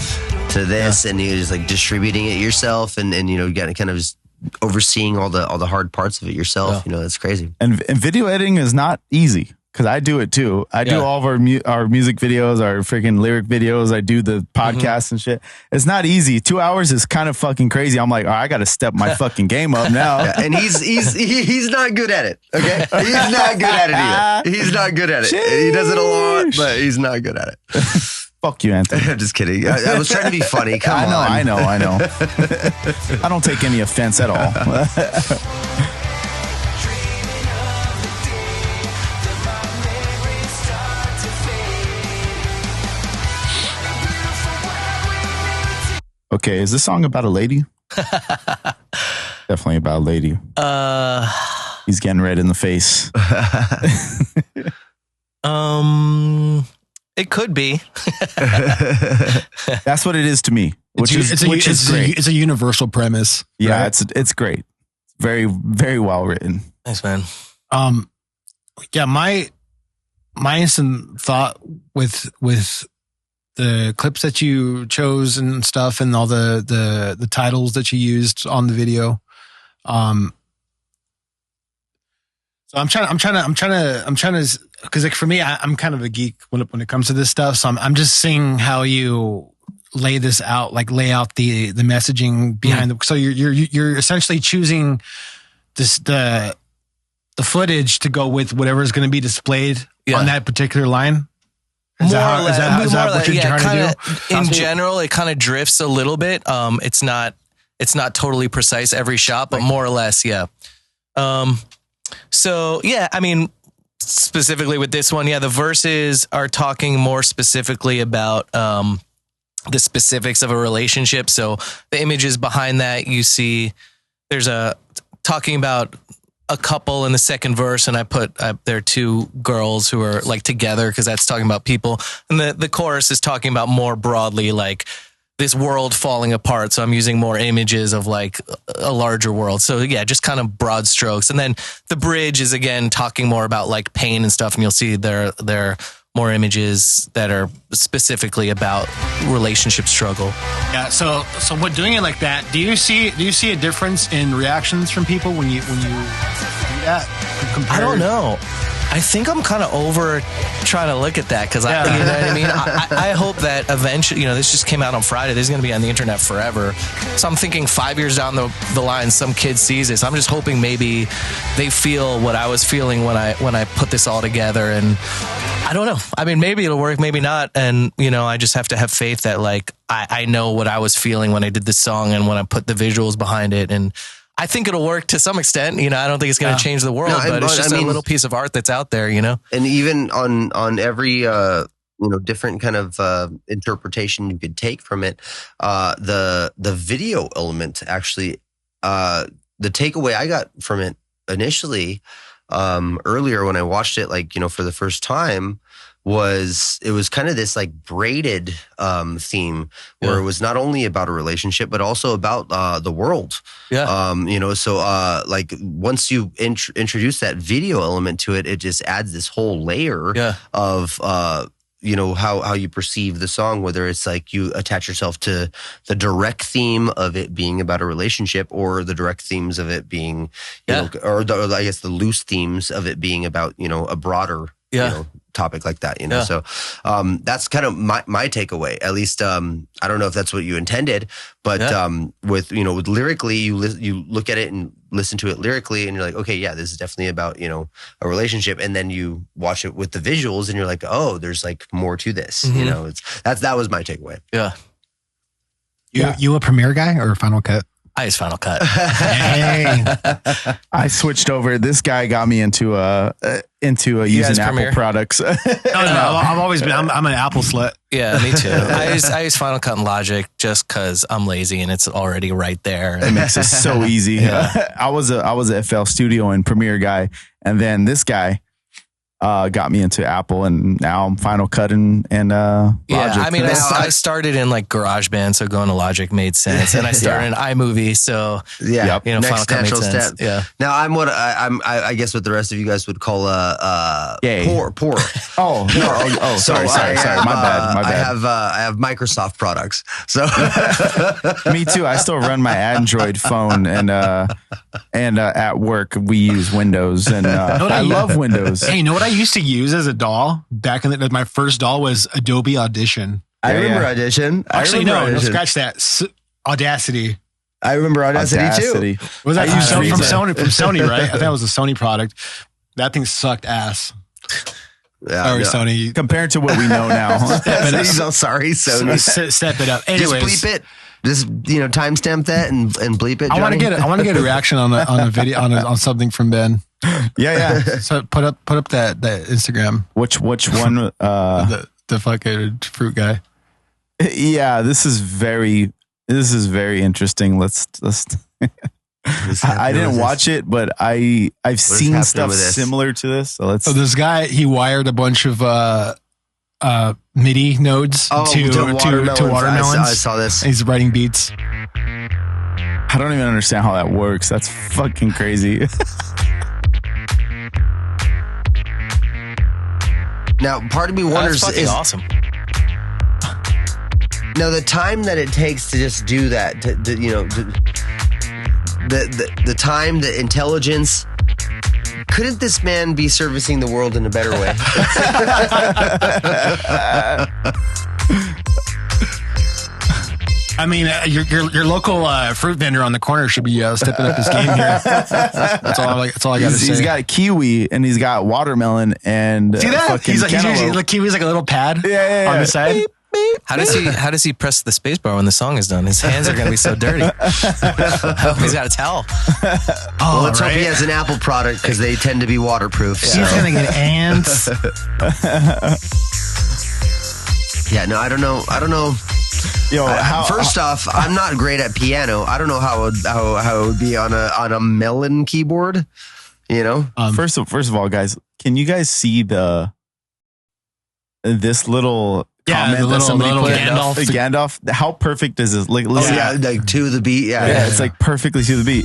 to this, and you're just like distributing it yourself, and you got to kind of just overseeing all the hard parts of it yourself. It's crazy. And video editing is not easy. Because I do it too. I do all of our music videos, our freaking lyric videos. I do the podcasts and shit. It's not easy. 2 hours is kind of fucking crazy. I'm like, I got to step my fucking game up now. And he's not good at it. Okay, he's not good at it either. He's not good at it. Sheesh. He does it a lot, but he's not good at it. Fuck you, Anthony. I'm just kidding. I was trying to be funny. Come on. I know. I don't take any offense at all. Okay, is this song about a lady? Definitely about a lady. He's getting red in the face. It could be. That's what it is to me, which is great. It's a universal premise. Yeah, right? it's great. Very, very well written. Thanks, man. Yeah, my instant thought with the clips that you chose and stuff, and all the titles that you used on the video. So I'm trying to, because like for me, I'm kind of a geek when it comes to this stuff. So I'm just seeing how you lay this out, like lay out the messaging behind So you're essentially choosing the footage to go with whatever is going to be displayed on that particular line. Is that what you're trying to do? In general, it kind of drifts a little bit. It's not totally precise every shot, but more or less, yeah. So yeah, I mean, specifically with this one, yeah, the verses are talking more specifically about the specifics of a relationship. So the images behind that, you see, there's talking about a couple in the second verse, and I put there are two girls who are like together because that's talking about people, and the chorus is talking about more broadly like this world falling apart. So I'm using more images of like a larger world. So yeah, just kind of broad strokes. And then the bridge is again talking more about like pain and stuff. And you'll see there are more images that are specifically about relationship struggle. Yeah. So what, doing it like that, do you see a difference in reactions from people when you do that? I don't know. I think I'm kind of over trying to look at that because you know what I mean? I hope that eventually, this just came out on Friday. This is going to be on the internet forever. So I'm thinking 5 years down the line, some kid sees this. I'm just hoping maybe they feel what I was feeling when I put this all together. And I don't know. I mean, maybe it'll work, maybe not. And, I just have to have faith that like, I know what I was feeling when I did this song and when I put the visuals behind it. And I think it'll work to some extent. I don't think it's going to change the world, but it's just a little piece of art that's out there, And even on every, different kind of interpretation you could take from it, the video element actually, the takeaway I got from it initially, earlier when I watched it, like, for the first time, it was kind of this like braided theme where it was not only about a relationship but also about the world. So like once you introduce that video element to it, it just adds this whole layer of how you perceive the song, whether it's like you attach yourself to the direct theme of it being about a relationship or the direct themes of it being or I guess the loose themes of it being about a broader topic like that, So that's kind of my takeaway. At least I don't know if that's what you intended, but with lyrically, you look at it and listen to it lyrically, and you're like, okay, yeah, this is definitely about a relationship. And then you watch it with the visuals, and you're like, oh, there's like more to this. That was my takeaway. You a Premiere guy or Final Cut? I use Final Cut. Hey. I switched over. This guy got me into using Apple Premiere products. No, I've always been. I'm an Apple slut. Yeah, me too. I use Final Cut and Logic just because I'm lazy and it's already right there. It makes it so easy. I was a FL Studio and Premiere guy, and then this guy got me into Apple, and now I'm Final Cut and Logic. I mean, I started in like GarageBand, so going to Logic made sense, and I started in iMovie, so next Final Cut made natural sense. step. Yeah. Now I guess what the rest of you guys would call poor. Sorry. My bad. I have Microsoft products, so me too. I still run my Android phone, and at work we use Windows, and I love Windows. Hey, you know what I used to use as a doll back in my first doll was Adobe Audition. I remember Audition. Actually, no, scratch that. Audacity. I remember Audacity too. Was that from Sony, right? I think it was a Sony product. That thing sucked ass. Sorry, Sony. Compared to what we know now. Sorry, Sony. Step it up. Anyways. Just bleep it. Just timestamp that and bleep it. I want to get a reaction on a video on something from Ben. Yeah. So put up that Instagram. Which one? The fucking fruit guy. Yeah, this is very interesting. Let's I didn't watch it, but I've seen happening stuff with this? similar to this. So let's. So this guy, he wired a bunch of MIDI nodes to watermelons. I saw this. He's writing beats. I don't even understand how that works. That's fucking crazy. Now, part of me wonders That's fucking awesome. Now the time that it takes to just do that, the time, the intelligence. Couldn't this man be servicing the world in a better way? I mean, your local fruit vendor on the corner should be stepping up his game here. That's all I got to say. He's got kiwi and he's got watermelon and see that? fucking He's like cantaloupe. kiwi's like a little pad on the side. Beep, beep. How does he press the space bar when the song is done? His hands are going to be so dirty. He's got a towel. Well, let's hope he has an Apple product because they tend to be waterproof. He's gonna get ants. Yeah, no, I don't know. Yo, First off, I'm not great at piano. I don't know how it would be on a melon keyboard. You know. First of all, guys, can you guys see this little comment that somebody put? Gandalf. How perfect is this? Like, listen, like to the beat. Yeah, it's like perfectly to the beat.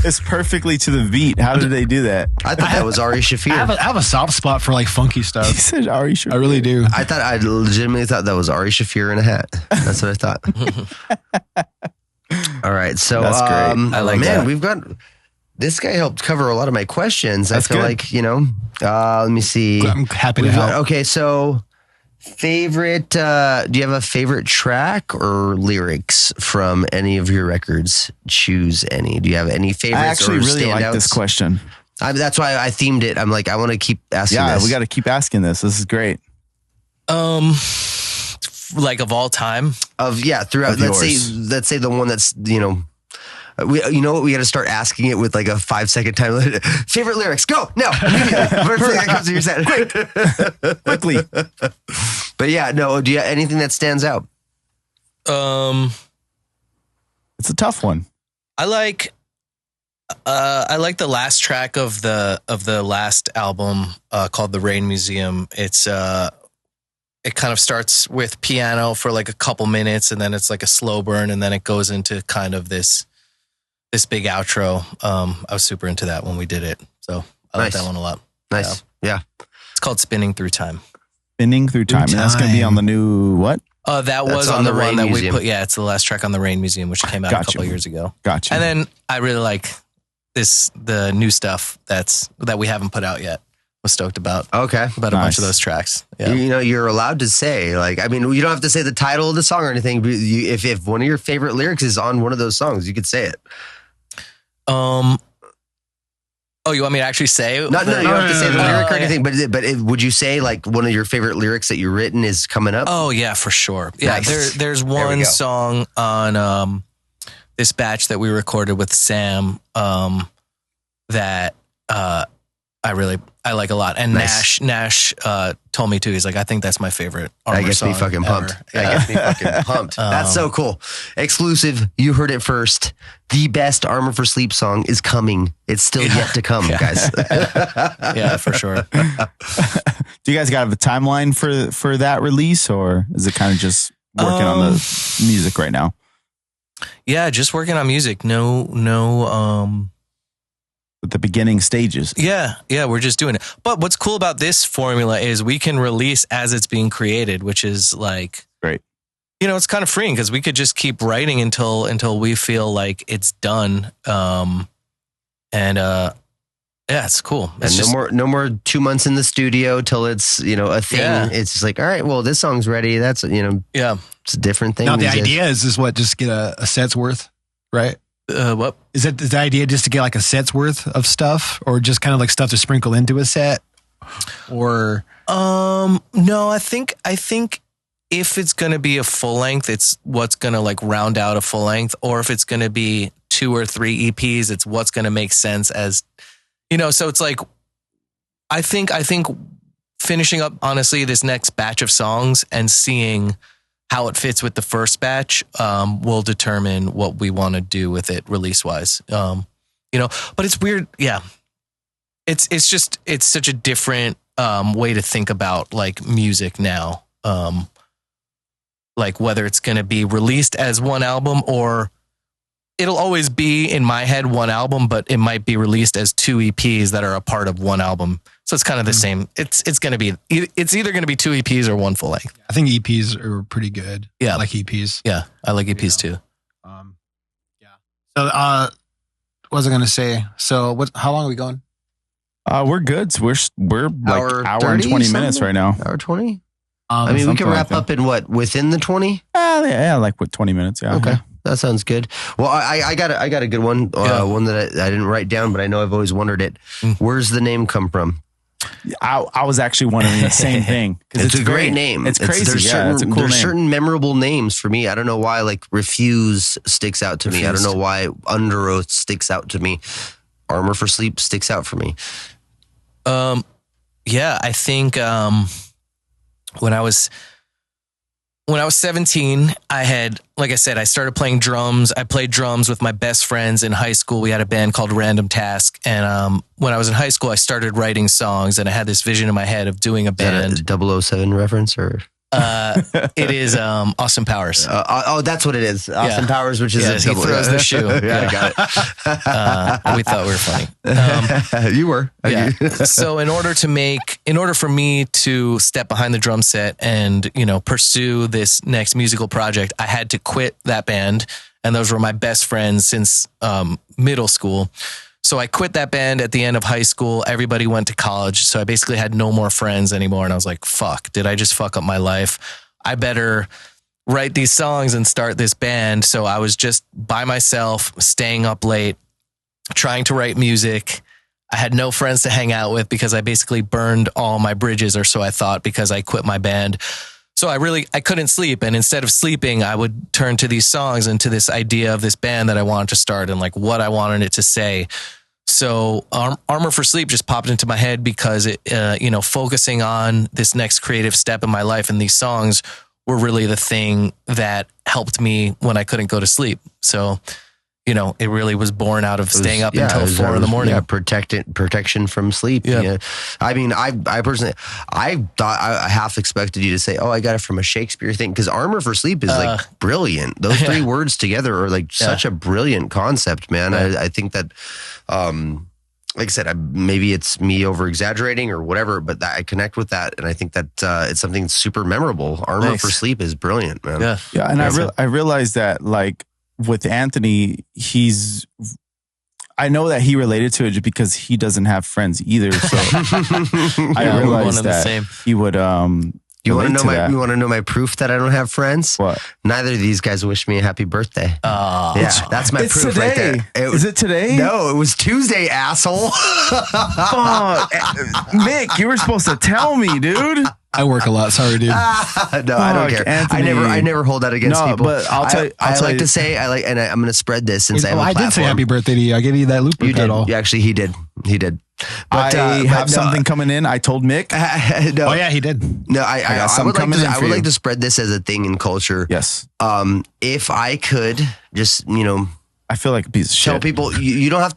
It's perfectly to the beat. How did they do that? I thought that was Ari Shaffir. I have a soft spot for like funky stuff. He said Ari Shaffir. I really do. I legitimately thought that was Ari Shaffir in a hat. That's what I thought. All right, so that's great. I like that. We've got this guy helped cover a lot of my questions. That's I feel good. like let me see. I'm happy to help. Okay, so favorite. Do you have a favorite track or lyrics from any of your records? Choose any. Do you have any favorites? I actually or really like standouts? this question. That's why I themed it. I'm like, I want to keep asking. Yeah, this. we got to keep asking this. This is great. Like of all time. Throughout. Of Let's yours. say the one that's we what we got to start asking it with like a 5-second time limit. Favorite lyrics, go now immediately. First thing that comes to your set, Quickly. But yeah, no. Do you have anything that stands out? It's a tough one. I like the last track of the last album called The Rain Museum. It's it kind of starts with piano for like a couple minutes and then it's like a slow burn and then it goes into kind of this big outro. I was super into that when we did it. So I like that one a lot. Nice. Yeah. It's called Spinning Through Time. Spinning Through Time. And that's going to be on the new what? That was on on the the one Rain that Museum. we put. Yeah, it's the last track on the Rain Museum, which came out a couple of years ago. Gotcha. And then I really like the new stuff that we haven't put out yet. Was stoked about. Okay. About a bunch of those tracks. Yeah. You're allowed to say, like, I mean, you don't have to say the title of the song or anything. But if one of your favorite lyrics is on one of those songs, you could say it. Oh, you want me to actually say it? No, you don't have to say the lyric or anything. But would you say like one of your favorite lyrics that you've written is coming up? Oh yeah, for sure. Yeah, Nice. there's one song on this batch that we recorded with Sam that I like a lot. And Nice. Nash told me too. He's like, I think that's my favorite Armor That gets me song fucking pumped. ever. That gets me fucking pumped. That's so cool. Exclusive. You heard it first. The best Armor for Sleep song is coming. It's still yet to come, guys. Yeah, for sure. Do you guys got a timeline for that release, or is it kind of just working on the music right now? Yeah, just working on music. No. At the beginning stages. Yeah, we're just doing it. But what's cool about this formula is we can release as it's being created, which is like great. It's kind of freeing because we could just keep writing until we feel like it's done. Yeah, it's cool. It's and no more 2 months in the studio till it's a thing. Yeah. It's just like, all right, well, this song's ready. That's it's a different thing. Now the these days. idea is what, just get a set's worth, right? What is the idea? Just to get like a set's worth of stuff, or just kind of like stuff to sprinkle into a set, or no, I think if it's going to be a full length, it's what's going to like round out a full length, or if it's going to be 2 or 3 EPs, it's what's going to make sense as, so it's like, I think finishing up honestly this next batch of songs and seeing how it fits with the first batch will determine what we want to do with it release wise. But it's weird. Yeah. It's such a different way to think about like music now. Like whether it's going to be released as one album or it'll always be in my head one album, but it might be released as 2 EPs that are a part of one album. So it's kind of the same. It's either going to be 2 EPs or one full length. I think EPs are pretty good. Yeah. I like EPs. Yeah. I like EPs too. So, what was I going to say? So how long are we going? We're good. So we're like hour and 20 minutes right now. Hour 20? I mean, we can wrap up in what? Within the 20? Yeah, like with 20 minutes. Yeah. Okay. That sounds good. Well, I got a good one. One that I didn't write down, but I know I've always wondered it. Where's the name come from? I was actually wondering the same thing. It's a great name. It's crazy. It's a cool there's name. certain memorable names for me. I don't know why, like Refuse sticks out to me. I don't know why Under Oath sticks out to me. Armor for Sleep sticks out for me. Yeah, I think when I was 17, I had, like I said, I started playing drums. I played drums with my best friends in high school. We had a band called Random Task. And when I was in high school, I started writing songs and I had this vision in my head of doing a band. Is that a 007 reference or? It is Austin Powers. That's what it is. Austin Powers, which is he throws the shoe. I got it. We thought we were funny. You were. Yeah. So in order for me to step behind the drum set and, pursue this next musical project, I had to quit that band. And those were my best friends since middle school. So I quit that band at the end of high school. Everybody went to college. So I basically had no more friends anymore. And I was like, fuck, did I just fuck up my life? I better write these songs and start this band. So I was just by myself, staying up late, trying to write music. I had no friends to hang out with because I basically burned all my bridges, or so I thought, because I quit my band. So I couldn't sleep. And instead of sleeping, I would turn to these songs and to this idea of this band that I wanted to start and like what I wanted it to say. So Armor for Sleep just popped into my head because it, focusing on this next creative step in my life, and these songs were really the thing that helped me when I couldn't go to sleep. So, it really was born out of staying up until 4 in the morning. Yeah, protection from sleep. Yeah. I mean, I personally, I thought I half expected you to say, "Oh, I got it from a Shakespeare thing," because Armor for Sleep is like brilliant. Those 3 words together are like such a brilliant concept, man. I think that, like I said, maybe it's me over exaggerating or whatever, but I connect with that, and I think that it's something super memorable. Armor for Sleep is brilliant, man. Yeah, and I realized that, like, with Anthony, I know that he related to it just because he doesn't have friends either. So I realized that he would. You want to know my proof that I don't have friends? What? Neither of these guys wish me a happy birthday. Oh, yeah, that's my proof today. right there. Is it today? No, it was Tuesday, asshole. Mick, you were supposed to tell me, dude. I work a lot. Sorry, dude. No, I don't care. Anthony. I never hold that against people. But I'll tell you. I like to say, and I'm going to spread this since I have a platform. I did say happy birthday to you. I gave you that looper pedal. Yeah, actually, he did. But, I have something coming in. I told Mick. No. Oh yeah, he did. No, I would like to spread this as a thing in culture. Yes. If I could just, I feel like a piece of shit. Tell people you don't have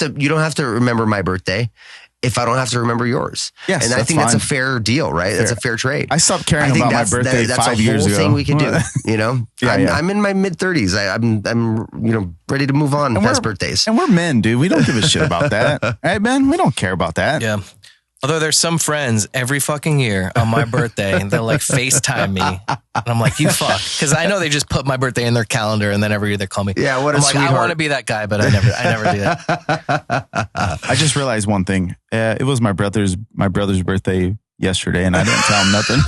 to remember my birthday if I don't have to remember yours. Yes, and I think that's a fair deal, right? That's a fair trade. I stopped caring about my birthday 5 years ago. That's a whole thing we could do. I'm in my mid-30s. I'm ready to move on past birthdays. And we're men, dude. We don't give a shit about that. Hey, Ben, we don't care about that. Yeah. Although there's some friends every fucking year on my birthday, they'll like FaceTime me. And I'm like, you fuck. Because I know they just put my birthday in their calendar and then every year they call me. Yeah, what a I'm sweetheart. I want to be that guy, but I never do that. I just realized one thing. It was my brother's birthday yesterday and I didn't tell him nothing.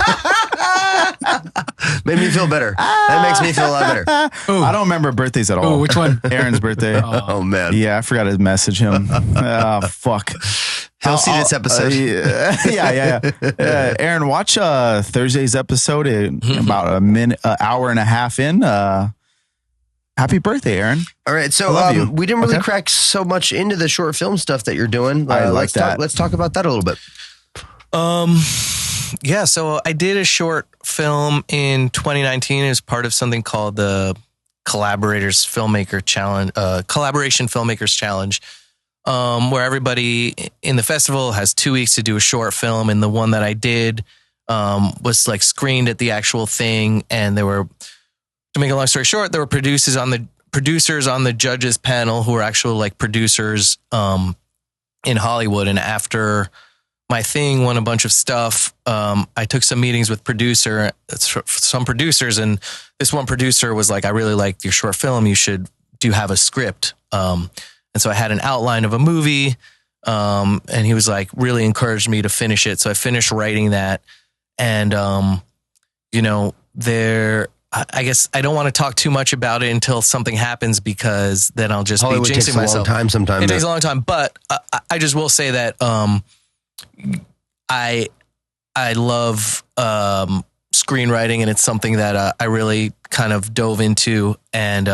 Made me feel better. That makes me feel a lot better. I don't remember birthdays at all. Oh, which one? Aaron's birthday. Oh, man. Yeah, I forgot to message him. Oh, fuck. He'll see this episode. Yeah. Aaron, watch Thursday's episode about an hour and a half in. Happy birthday, Aaron. All right. So we didn't really crack so much into the short film stuff that you're doing. I like that. Let's talk about that a little bit. Yeah, so I did a short film in 2019 as part of something called the Collaboration Filmmakers Challenge, where everybody in the festival has 2 weeks to do a short film. And the one that I did was like screened at the actual thing. And there were, to make a long story short, there were producers on the judges panel who were actual like producers in Hollywood. And after my thing won a bunch of stuff, I took some meetings with some producers, and this one producer was like, I really liked your short film. You have a script. And so I had an outline of a movie, and he was like, really encouraged me to finish it. So I finished writing that. And, I guess I don't want to talk too much about it until something happens, because then I'll just Hollywood be jinxing takes a myself. long time sometimes. It takes a long time, but I just will say that I love screenwriting, and it's something that I really kind of dove into. And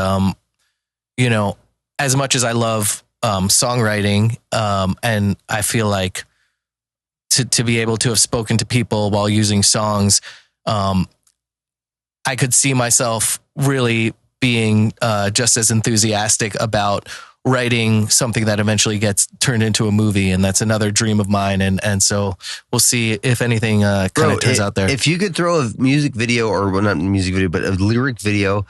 as much as I love songwriting, and I feel like to be able to have spoken to people while using songs, I could see myself really being just as enthusiastic about writing something that eventually gets turned into a movie. And that's another dream of mine. And so we'll see if anything kind of turns out there. If you could throw a music video, or well, not music video, but a lyric video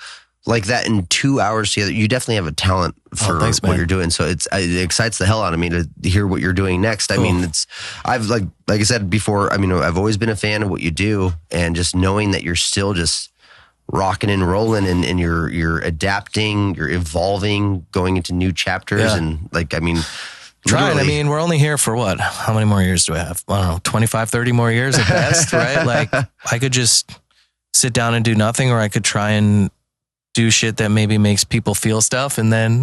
like that in 2 hours together, you definitely have a talent for what you're doing. So it excites the hell out of me to hear what you're doing next. Cool. I mean, I've like I said before, I mean, I've always been a fan of what you do, and just knowing that you're still just rocking and rolling, and you're adapting, you're evolving, going into new chapters. And like, I mean, trying. I mean, we're only here for what? How many more years do I have? I don't know, 25, 30 more years at best, right? Like, I could just sit down and do nothing, or I could try and do shit that maybe makes people feel stuff. And then,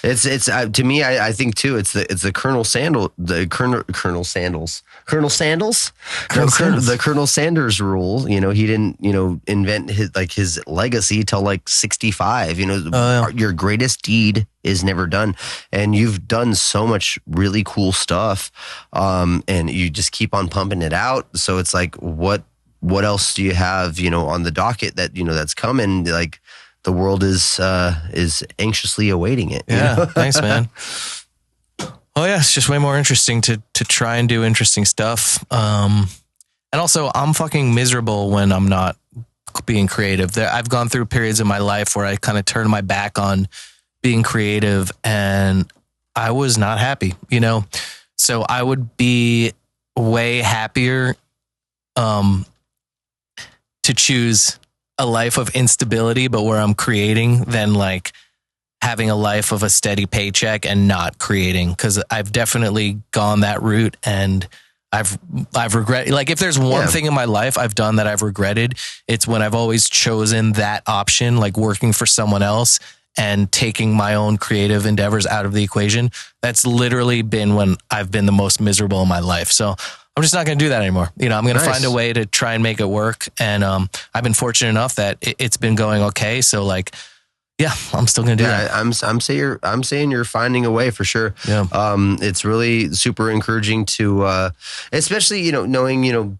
it's to me, I think too, it's the Colonel Sandals, the Colonel Sanders rule. He didn't, invent his legacy till like 65, your greatest deed is never done. And you've done so much really cool stuff. And you just keep on pumping it out. So it's like, what else do you have, on the docket that, that's coming? Like, the world is anxiously awaiting it. Yeah, thanks, man. Oh yeah, it's just way more interesting to try and do interesting stuff. And also, I'm fucking miserable when I'm not being creative. I've gone through periods in my life where I kind of turned my back on being creative, and I was not happy. So I would be way happier to choose a life of instability, but where I'm creating, than like having a life of a steady paycheck and not creating. Cause I've definitely gone that route, and I've regretted, like, if there's one thing in my life I've done that I've regretted, it's when I've always chosen that option, like working for someone else and taking my own creative endeavors out of the equation. That's literally been when I've been the most miserable in my life. So I'm just not going to do that anymore. I'm going to find a way to try and make it work. And I've been fortunate enough that it's been going okay. So like, yeah, I'm still going to do that. I'm saying you're finding a way for sure. Yeah. It's really super encouraging to, especially, knowing,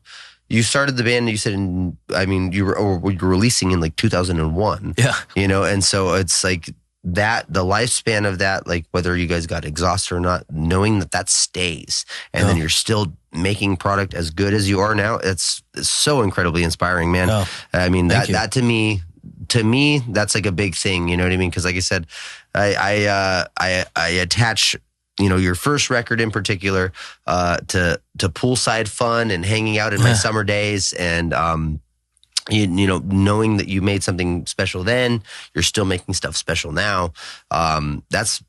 you started the band, you said, you were releasing in like 2001. Yeah. And so it's like, that the lifespan of that, like whether you guys got exhausted or not, knowing that stays, and then you're still making product as good as you are now, it's so incredibly inspiring, man. I mean, that to me, that's like a big thing. You know what I mean? Because like I said, I attach, your first record in particular, to poolside fun and hanging out in my summer days, and knowing that you made something special then, you're still making stuff special now. That's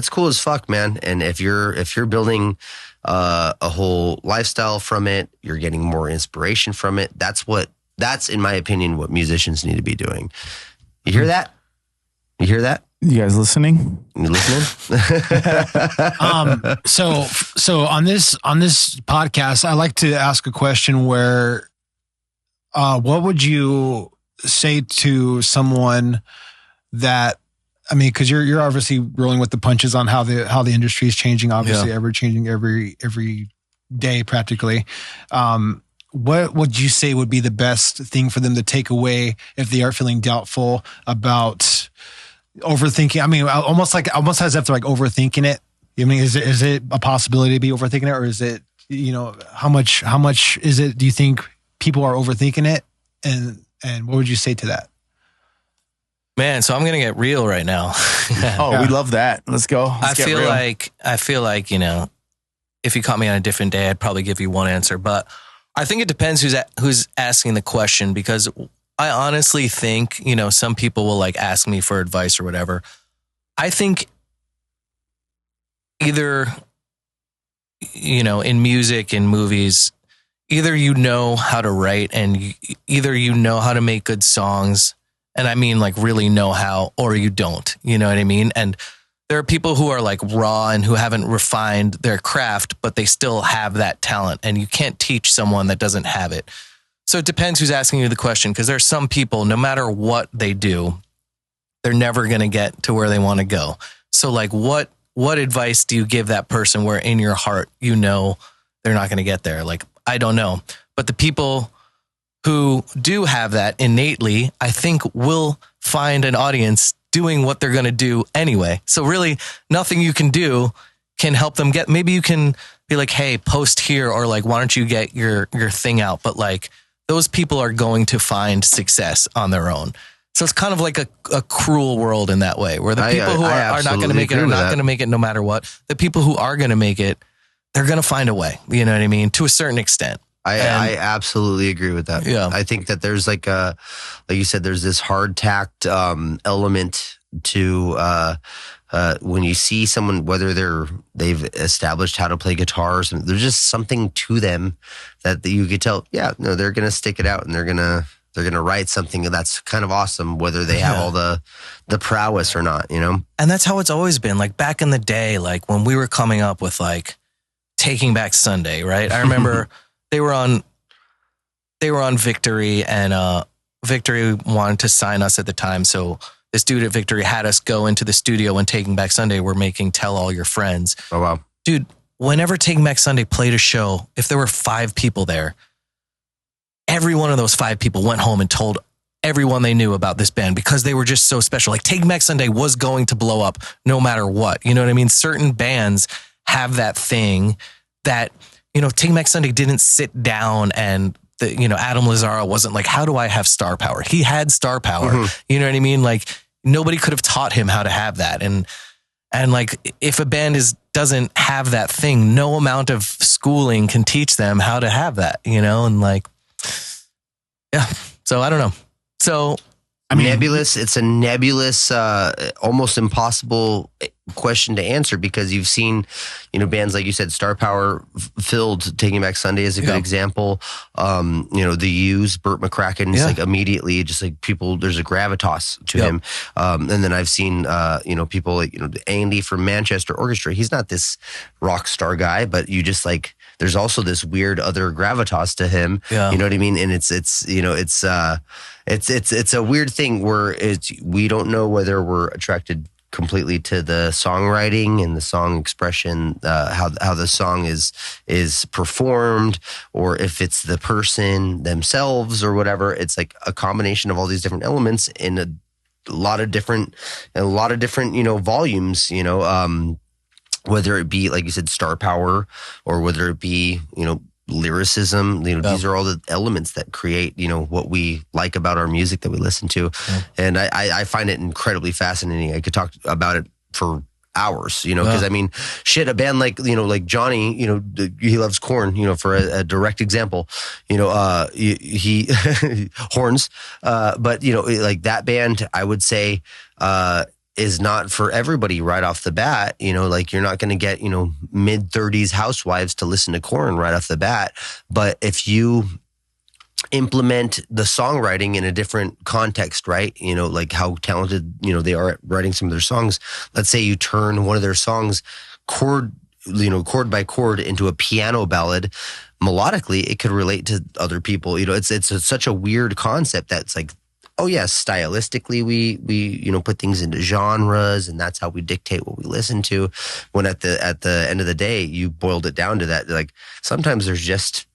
cool as fuck, man. And if you're building a whole lifestyle from it, you're getting more inspiration from it. That's in my opinion what musicians need to be doing. You hear that? You hear that? You guys listening? You listening? So on this podcast, I like to ask a question where, what would you say to someone that, because you're obviously rolling with the punches on how the industry is changing, obviously ever changing every day practically. what would you say would be the best thing for them to take away if they are feeling doubtful about overthinking? I mean, almost as if they're like overthinking it. I mean, is it a possibility to be overthinking it, or is it, how much is it? Do you think people are overthinking it? And what would you say to that? Man, so I'm gonna get real right now. We love that. Let's go. I feel like if you caught me on a different day, I'd probably give you one answer, but I think it depends who's asking the question, because I honestly think, some people will like ask me for advice or whatever. I think either, in music and movies, either how to write and either how to make good songs. And I mean, like, really know how, or you don't, you know what I mean? And there are people who are like raw and who haven't refined their craft, but they still have that talent, and you can't teach someone that doesn't have it. So it depends who's asking you the question, because there's some people, no matter what they do, they're never going to get to where they want to go. So like, what advice do you give that person where in your heart, they're not going to get there? Like, I don't know. But the people who do have that innately, I think will find an audience doing what they're going to do anyway. So really nothing you can do can help them get, maybe you can be like, hey, post here, or like, why don't you get your thing out? But like, those people are going to find success on their own. So it's kind of like a cruel world in that way, where the people who are not going to make it are not going to make it no matter what. The people who are going to make it, they're going to find a way, you know what I mean? To a certain extent. I absolutely agree with that. Yeah. I think that there's like you said, there's this hard tacked element to when you see someone, whether they've established how to play guitar or something, there's just something to them that you could tell, they're going to stick it out, and they're going to write something that's kind of awesome, whether they have all the prowess or not, And that's how it's always been. Like back in the day, like when we were coming up with like Taking Back Sunday, right? I remember they were on Victory, and Victory wanted to sign us at the time. So this dude at Victory had us go into the studio when Taking Back Sunday were making Tell All Your Friends. Oh, wow. Dude, whenever Taking Back Sunday played a show, if there were 5 people there, every one of those 5 people went home and told everyone they knew about this band, because they were just so special. Like Taking Back Sunday was going to blow up no matter what. You know what I mean? Certain bands have that thing that, Taking Back Sunday didn't sit down and Adam Lazzara wasn't like, how do I have star power? He had star power. Mm-hmm. You know what I mean? Like nobody could have taught him how to have that. And like, if a band doesn't have that thing, no amount of schooling can teach them how to have that, and like, yeah. So I don't know. So I mean, nebulous. It's a nebulous, almost impossible question to answer, because you've seen, bands like you said, Star Power filled. Taking Back Sunday is a good example. The U's, Burt McCracken, like immediately, just like people, there's a gravitas to him. And then I've seen, people like, Andy from Manchester Orchestra. He's not this rock star guy, but you just like, there's also this weird other gravitas to him. Yeah. You know what I mean? And it's a weird thing where we don't know whether we're attracted completely to the songwriting and the song expression, how the song is performed, or if it's the person themselves or whatever. It's like a combination of all these different elements in a lot of different volumes. Whether it be, like you said, star power, or whether it be lyricism, these are all the elements that create, what we like about our music that we listen to. Yeah. And I find it incredibly fascinating. I could talk about it for hours, because I mean, shit, a band like, like Jonny, he loves Korn, for a direct example, he horns, but like that band, I would say, is not for everybody right off the bat. Like you're not going to get, mid-30s housewives to listen to Korn right off the bat. But if you implement the songwriting in a different context, right? Like how talented, they are at writing some of their songs. Let's say you turn one of their songs chord by chord into a piano ballad. Melodically, it could relate to other people. It's such a weird concept that's like, oh yes, stylistically we put things into genres, and that's how we dictate what we listen to. When at the end of the day, you boiled it down to that. Like sometimes there's just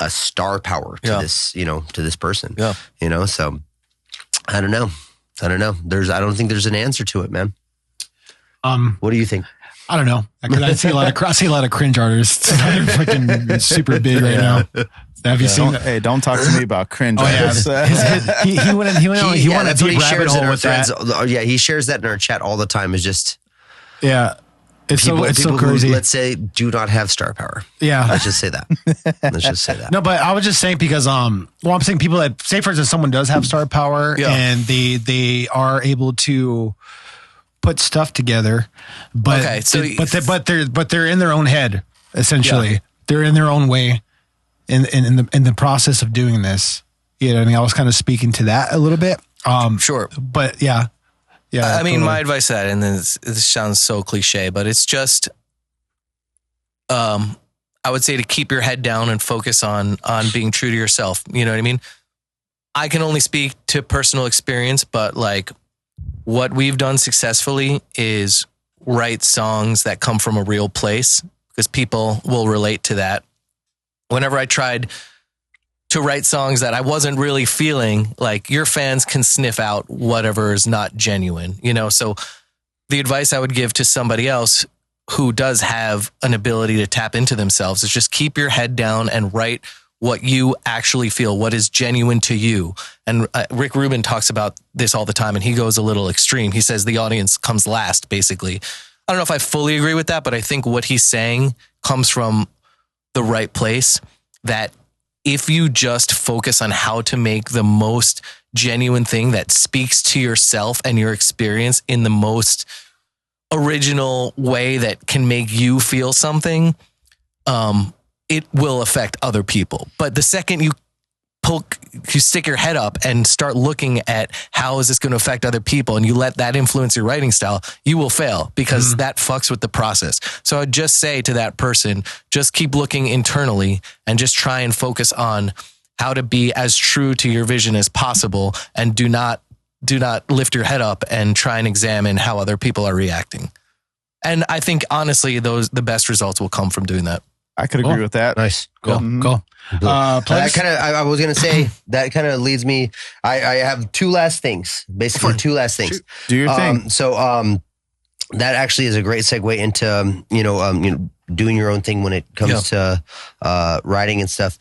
a star power to this, to this person. Yeah. So I don't know. I don't think there's an answer to it, man. What do you think? I don't know. Because I see a lot of cringe artists fucking super big right now. Have you seen that? Hey, don't talk to me about cringe. Oh yeah, he went a deep rabbit hole with that. Yeah, he shares that in our chat all the time. Is just it's people so crazy. Who, let's say, do not have star power. Yeah, let's just say that. No, but I was just saying because I'm saying people that say, for instance, someone does have star power and they are able to put stuff together, but they're in their own head essentially. Yeah. They're in their own way in the process of doing this. You know what I mean? I was kind of speaking to that a little bit. Sure, but yeah. I mean, my advice to that, and this sounds so cliche, but it's just, I would say to keep your head down and focus on being true to yourself. You know what I mean? I can only speak to personal experience, but like what we've done successfully is write songs that come from a real place because people will relate to that. Whenever I tried to write songs that I wasn't really feeling, like your fans can sniff out whatever is not genuine, So the advice I would give to somebody else who does have an ability to tap into themselves is just keep your head down and write what you actually feel, what is genuine to you. And Rick Rubin talks about this all the time, and he goes a little extreme. He says the audience comes last, basically. I don't know if I fully agree with that, but I think what he's saying comes from the right place, that if you just focus on how to make the most genuine thing that speaks to yourself and your experience in the most original way that can make you feel something, it will affect other people. But the second you stick your head up and start looking at how is this going to affect other people, and you let that influence your writing style, you will fail because that fucks with the process. So I'd just say to that person, just keep looking internally and just try and focus on how to be as true to your vision as possible, and do not lift your head up and try and examine how other people are reacting. And I think honestly, the best results will come from doing that. I could agree with that. Nice. Cool. I was going to say that kind of leads me. I have two last things. Basically, two last things. Do your thing. So that actually is a great segue into doing your own thing when it comes to writing and stuff.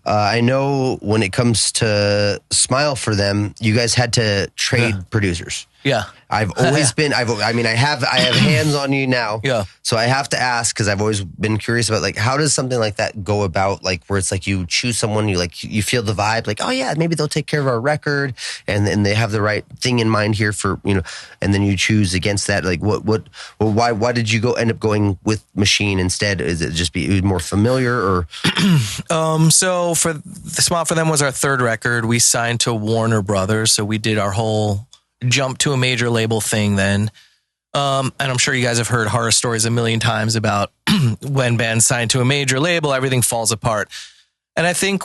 I know when it comes to Smile for Them, you guys had to trade producers. Yeah. I've always been, I have hands on you now. Yeah. So I have to ask, because I've always been curious about, like, how does something like that go about? Like, where it's like you choose someone, you feel the vibe, like, oh yeah, maybe they'll take care of our record, and they have the right thing in mind here for, and then you choose against that. Like, why did you end up going with Machine instead? Is it just be more familiar, or? So for the Smile for Them was our third record. We signed to Warner Brothers, so we did our whole jump to a major label thing then. And I'm sure you guys have heard horror stories a million times about when bands sign to a major label, everything falls apart. And I think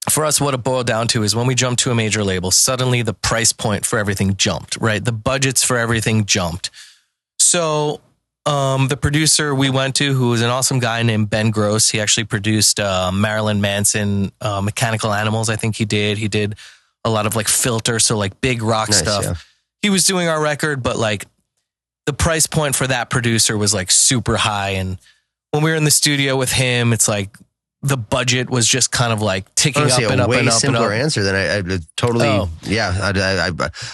for us, what it boiled down to is when we jumped to a major label, suddenly the price point for everything jumped, right? The budgets for everything jumped. So the producer we went to, who was an awesome guy named Ben Gross, he actually produced Marilyn Manson, Mechanical Animals, I think he did. He did a lot of like Filter, so like big rock stuff. Yeah. He was doing our record, but like the price point for that producer was like super high. And when we were in the studio with him, it's like the budget was just kind of like ticking up and up and up. Way simpler answer than I totally. Oh. Yeah,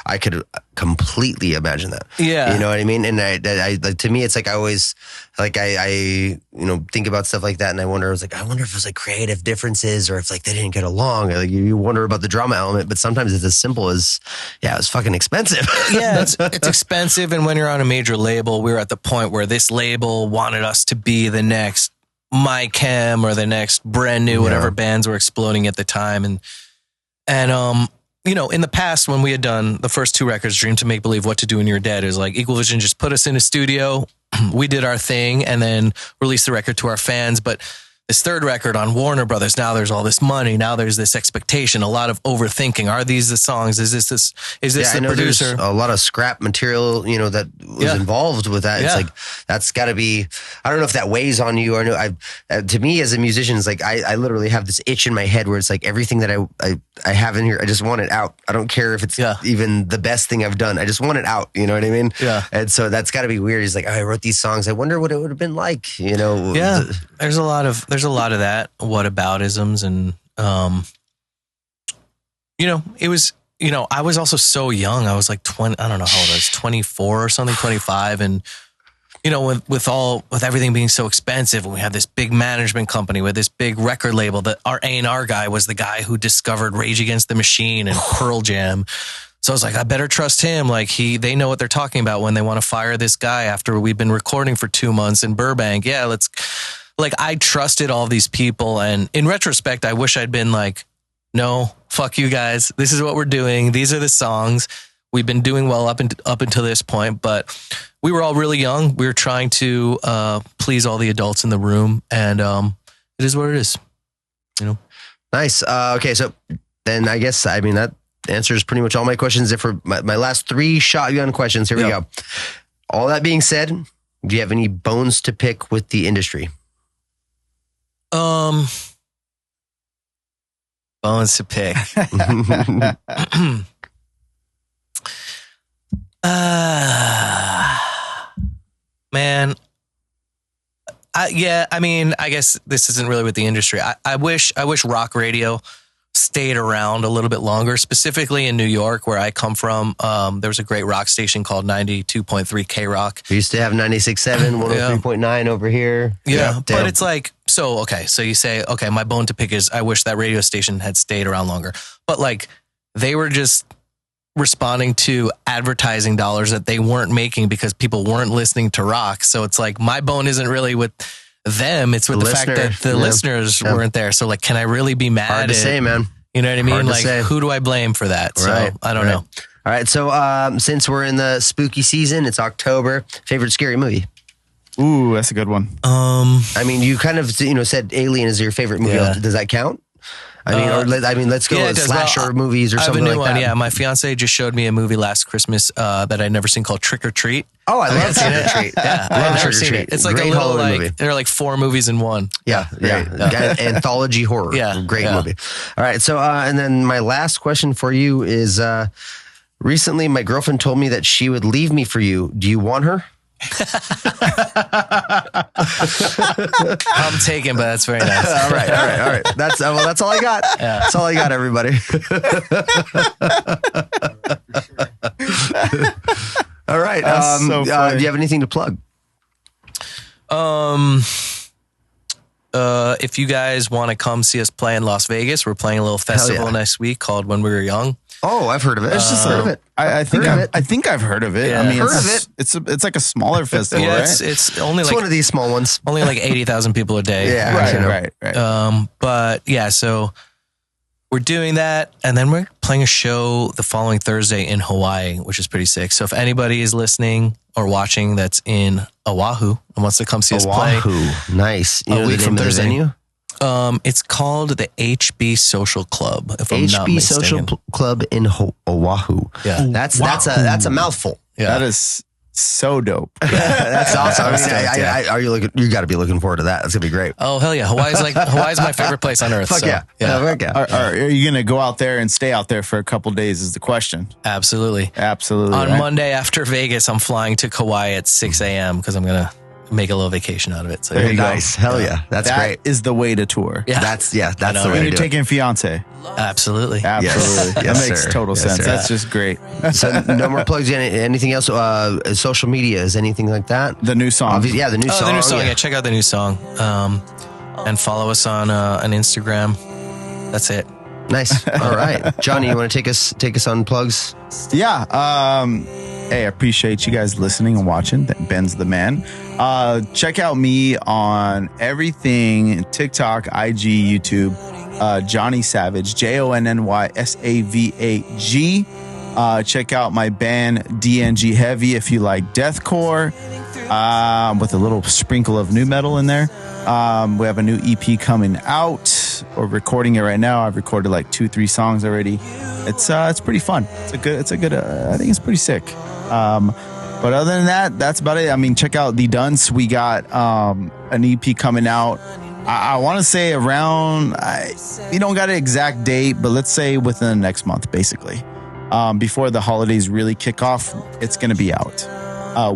I could completely imagine that. Yeah, you know what I mean. And I to me, it's like I always I think about stuff like that, and I wonder if it was like creative differences, or if like they didn't get along. Like you wonder about the drama element, but sometimes it's as simple as it was fucking expensive. Yeah, it's expensive, and when you're on a major label, we were at the point where this label wanted us to be the next My Chem or the next brand new whatever bands were exploding at the time, and in the past when we had done the first two records, Dream to Make Believe, What to Do When You're Dead, is like Equal Vision just put us in a studio, we did our thing, and then released the record to our fans. But this third record on Warner Brothers. Now there's all this money. Now there's this expectation, a lot of overthinking. Are these the songs? Is this the producer? A lot of scrap material, you know, that was involved with that. It's like, that's gotta be, I don't know if that weighs on you or no. To me as a musician, it's like, I literally have this itch in my head where it's like everything that I have in here, I just want it out. I don't care if it's even the best thing I've done. I just want it out. You know what I mean? Yeah. And so that's gotta be weird. He's like, I wrote these songs. I wonder what it would have been like, you know? Yeah. There's a lot of that whataboutisms and, you know, it was, you know, I was also so young. I was like 20, I don't know how old I was, 24 or something, 25. And, you know, with everything being so expensive, and we had this big management company with this big record label, that our A&R guy was the guy who discovered Rage Against the Machine and Pearl Jam. So I was like, I better trust him. Like they know what they're talking about when they want to fire this guy after we've been recording for 2 months in Burbank. Yeah, I trusted all these people. And in retrospect, I wish I'd been like, no, fuck you guys. This is what we're doing. These are the songs. We've been doing well up until this point, but we were all really young. We were trying to please all the adults in the room, and it is what it is. You know. Nice. Okay, so then I guess that answers pretty much all my questions. If for my last 3 shotgun questions, here we go. All that being said, do you have any bones to pick with the industry? Bones to pick. Man. I guess this isn't really with the industry. I wish rock radio stayed around a little bit longer, specifically in New York, where I come from. There was a great rock station called 92.3 K-Rock. We used to have 96.7, 103.9 over here. Yeah, but it's like, so you say, okay, my bone to pick is I wish that radio station had stayed around longer. But like, they were just responding to advertising dollars that they weren't making because people weren't listening to rock. So it's like, my bone isn't really with them. It's with the fact that the listeners weren't there. So like, can I really be mad? Hard to say, man. You know what I mean? Like, who do I blame for that? Right. So I don't know. All right. So since we're in the spooky season, it's October. Favorite scary movie? Ooh, that's a good one. I mean, you kind of said Alien is your favorite movie. Yeah. Does that count? Let's go with slasher movies or something like that. I have a new one. Yeah, my fiance just showed me a movie last Christmas that I'd never seen called Trick or Treat. Oh, I love Trick or Treat. Yeah, I've never seen it. It's like a little movie. There are like 4 movies in one. Yeah. Anthology horror. Yeah, great movie. All right, so and then my last question for you is: recently, my girlfriend told me that she would leave me for you. Do you want her? I'm taken, but that's very nice. All right. That's all I got. Yeah. That's all I got, everybody. All right. Do you have anything to plug? If you guys want to come see us play in Las Vegas, we're playing a little festival next week called When We Were Young. Oh, I've heard of it. Heard of it. I think I've heard of it. Yeah. I mean, heard of it. It's like a smaller festival, right? It's only like one of these small ones. Only like 80,000 people a day. Yeah, right. But yeah, so we're doing that, and then we're playing a show the following Thursday in Hawaii, which is pretty sick. So if anybody is listening or watching that's in Oahu and wants to come see us play, nice. You know the name of the venue? It's called the HB Social Club. If I'm not HB mistaken. Social Club in Oahu. Yeah, that's a mouthful. Yeah, that is so dope. That's awesome. I mean, you got to be looking forward to that. That's gonna be great. Oh hell yeah! Hawaii's my favorite place on earth. Fuck so, yeah. Are you gonna go out there and stay out there for a couple days? Is the question. Absolutely. On Monday after Vegas, I'm flying to Kauai at 6 a.m. because I'm gonna make a little vacation out of it. So very nice. Hell yeah. That's great. That is the way to tour. Yeah. That's the way to do it. You're taking fiance. Absolutely. Yes. That makes total sense. Sir. That's just great. So no more plugs. Anything else? Social media is anything like that? The new song. The new song. The new song. Yeah. Check out the new song. And follow us on Instagram. That's it. Nice. All right. Johnny, you want to take us on plugs? Yeah. Hey, I appreciate you guys listening and watching. Ben's the man. Check out me on everything: TikTok, IG, YouTube. JonnySavag, JonnySavag. Check out my band DNG Heavy if you like deathcore. with a little sprinkle of new metal in there. We have a new EP coming out. We're recording it right now. I've recorded like 2-3 songs already. It's pretty fun. It's a good. I think it's pretty sick. But other than that, that's about it. I mean, check out the Dunce. We got an EP coming out. I want to say around. We don't got an exact date, but let's say within the next month, basically. Before the holidays really kick off, it's going to be out.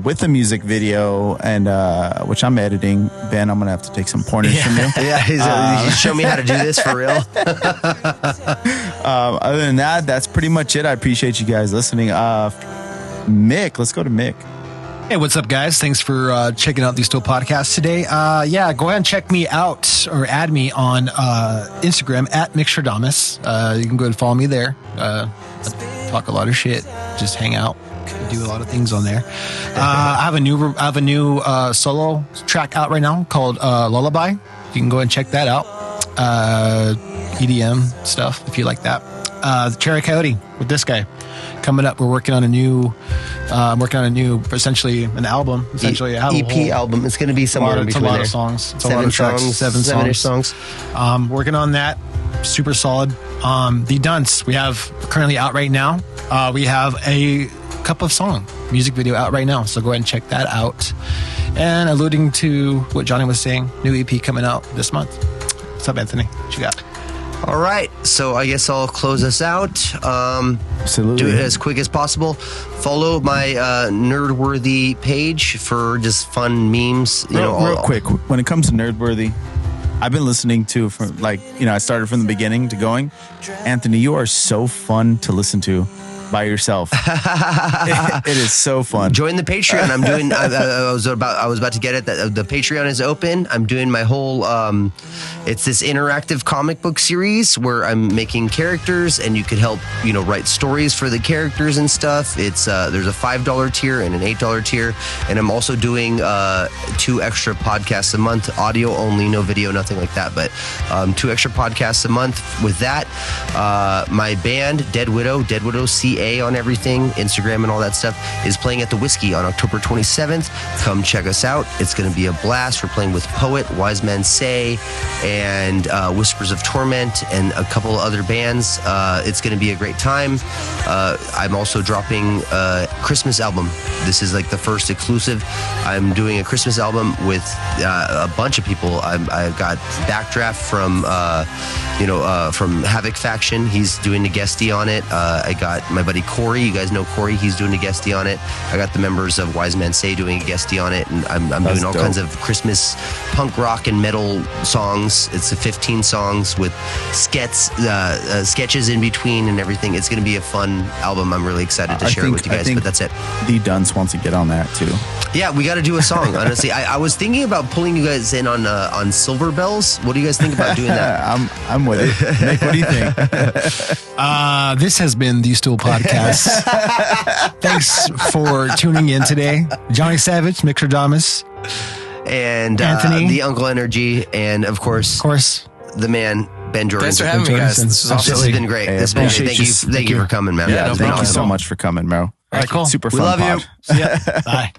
With a music video, and which I'm editing. Ben, I'm gonna have to take some pointers from you. Yeah, show me how to do this for real. Other than that, that's pretty much it. I appreciate you guys listening. Mick, let's go to Mick. Hey, what's up, guys? Thanks for checking out the Stool Podcast today. Yeah, go ahead and check me out or add me on Instagram at Mickstradamus. You can go and follow me there. I talk a lot of shit. Just hang out. Do a lot of things on there. I have a new solo track out right now called Lullaby. You can go and check that out. EDM stuff if you like that. The Cherry Coyote with this guy coming up. We're working on a new. Essentially an album. Essentially a EP album. It's going to be somewhere in between. It's a lot of songs. It's a lot of tracks. Seven songs. Working on that. Super solid. The Dunce we have currently out right now. We have a Cup of Song music video out right now, so go ahead and check that out. And alluding to what Johnny was saying, new EP coming out this month. What's up, Anthony? What you got? All right, so I guess I'll close us out. Absolutely. Do it as quick as possible. Follow my Nerdworthy page for just fun memes. Real quick, when it comes to Nerdworthy, I've been listening to from I started from the beginning to going. Anthony, you are so fun to listen to by yourself. It is so fun. Join the Patreon. I'm doing. I was about to get it. The Patreon is open. I'm doing my whole. It's this interactive comic book series where I'm making characters, and you could help write stories for the characters and stuff. It's there's a $5 tier and an $8 tier, and I'm also doing 2 extra podcasts a month, audio only, no video, nothing like that. But 2 extra podcasts a month. With that, my band DeadWidow CA on everything, Instagram and all that stuff, is playing at the Whiskey on October 27th. Come check us out. It's going to be a blast. We're playing with Poet, Wise Men Say, and Whispers of Torment, and a couple of other bands. It's going to be a great time. I'm also dropping a Christmas album. This is like the first exclusive. I'm doing a Christmas album with a bunch of people. I've got Backdraft from Havoc Faction. He's doing a guestie on it. I got my buddy Corey. You guys know Corey. He's doing a guestie on it. I got the members of Wise Men Say doing a guestie on it, and I'm doing all kinds of Christmas punk rock and metal songs. It's 15 songs with sketches in between and everything. It's going to be a fun album. I'm really excited to share it with you guys. But that's it. The Dunce wants to get on that too. Yeah, we got to do a song. Honestly, I was thinking about pulling you guys in on Silver Bells. What do you guys think about doing that? I'm with it. Nick, what do you think? This has been the Stool Podcast. Thanks for tuning in today. JonnySavag, Mickstradamus, and Anthony, the Uncle Energy, and of course, the man Ben Jorgensen. Thanks for having me, guys. This has been great. Hey, thank you for coming, man. Yeah, thank you awesome. so much for coming, bro. All right, cool. Super We fun. love you. See ya. Bye.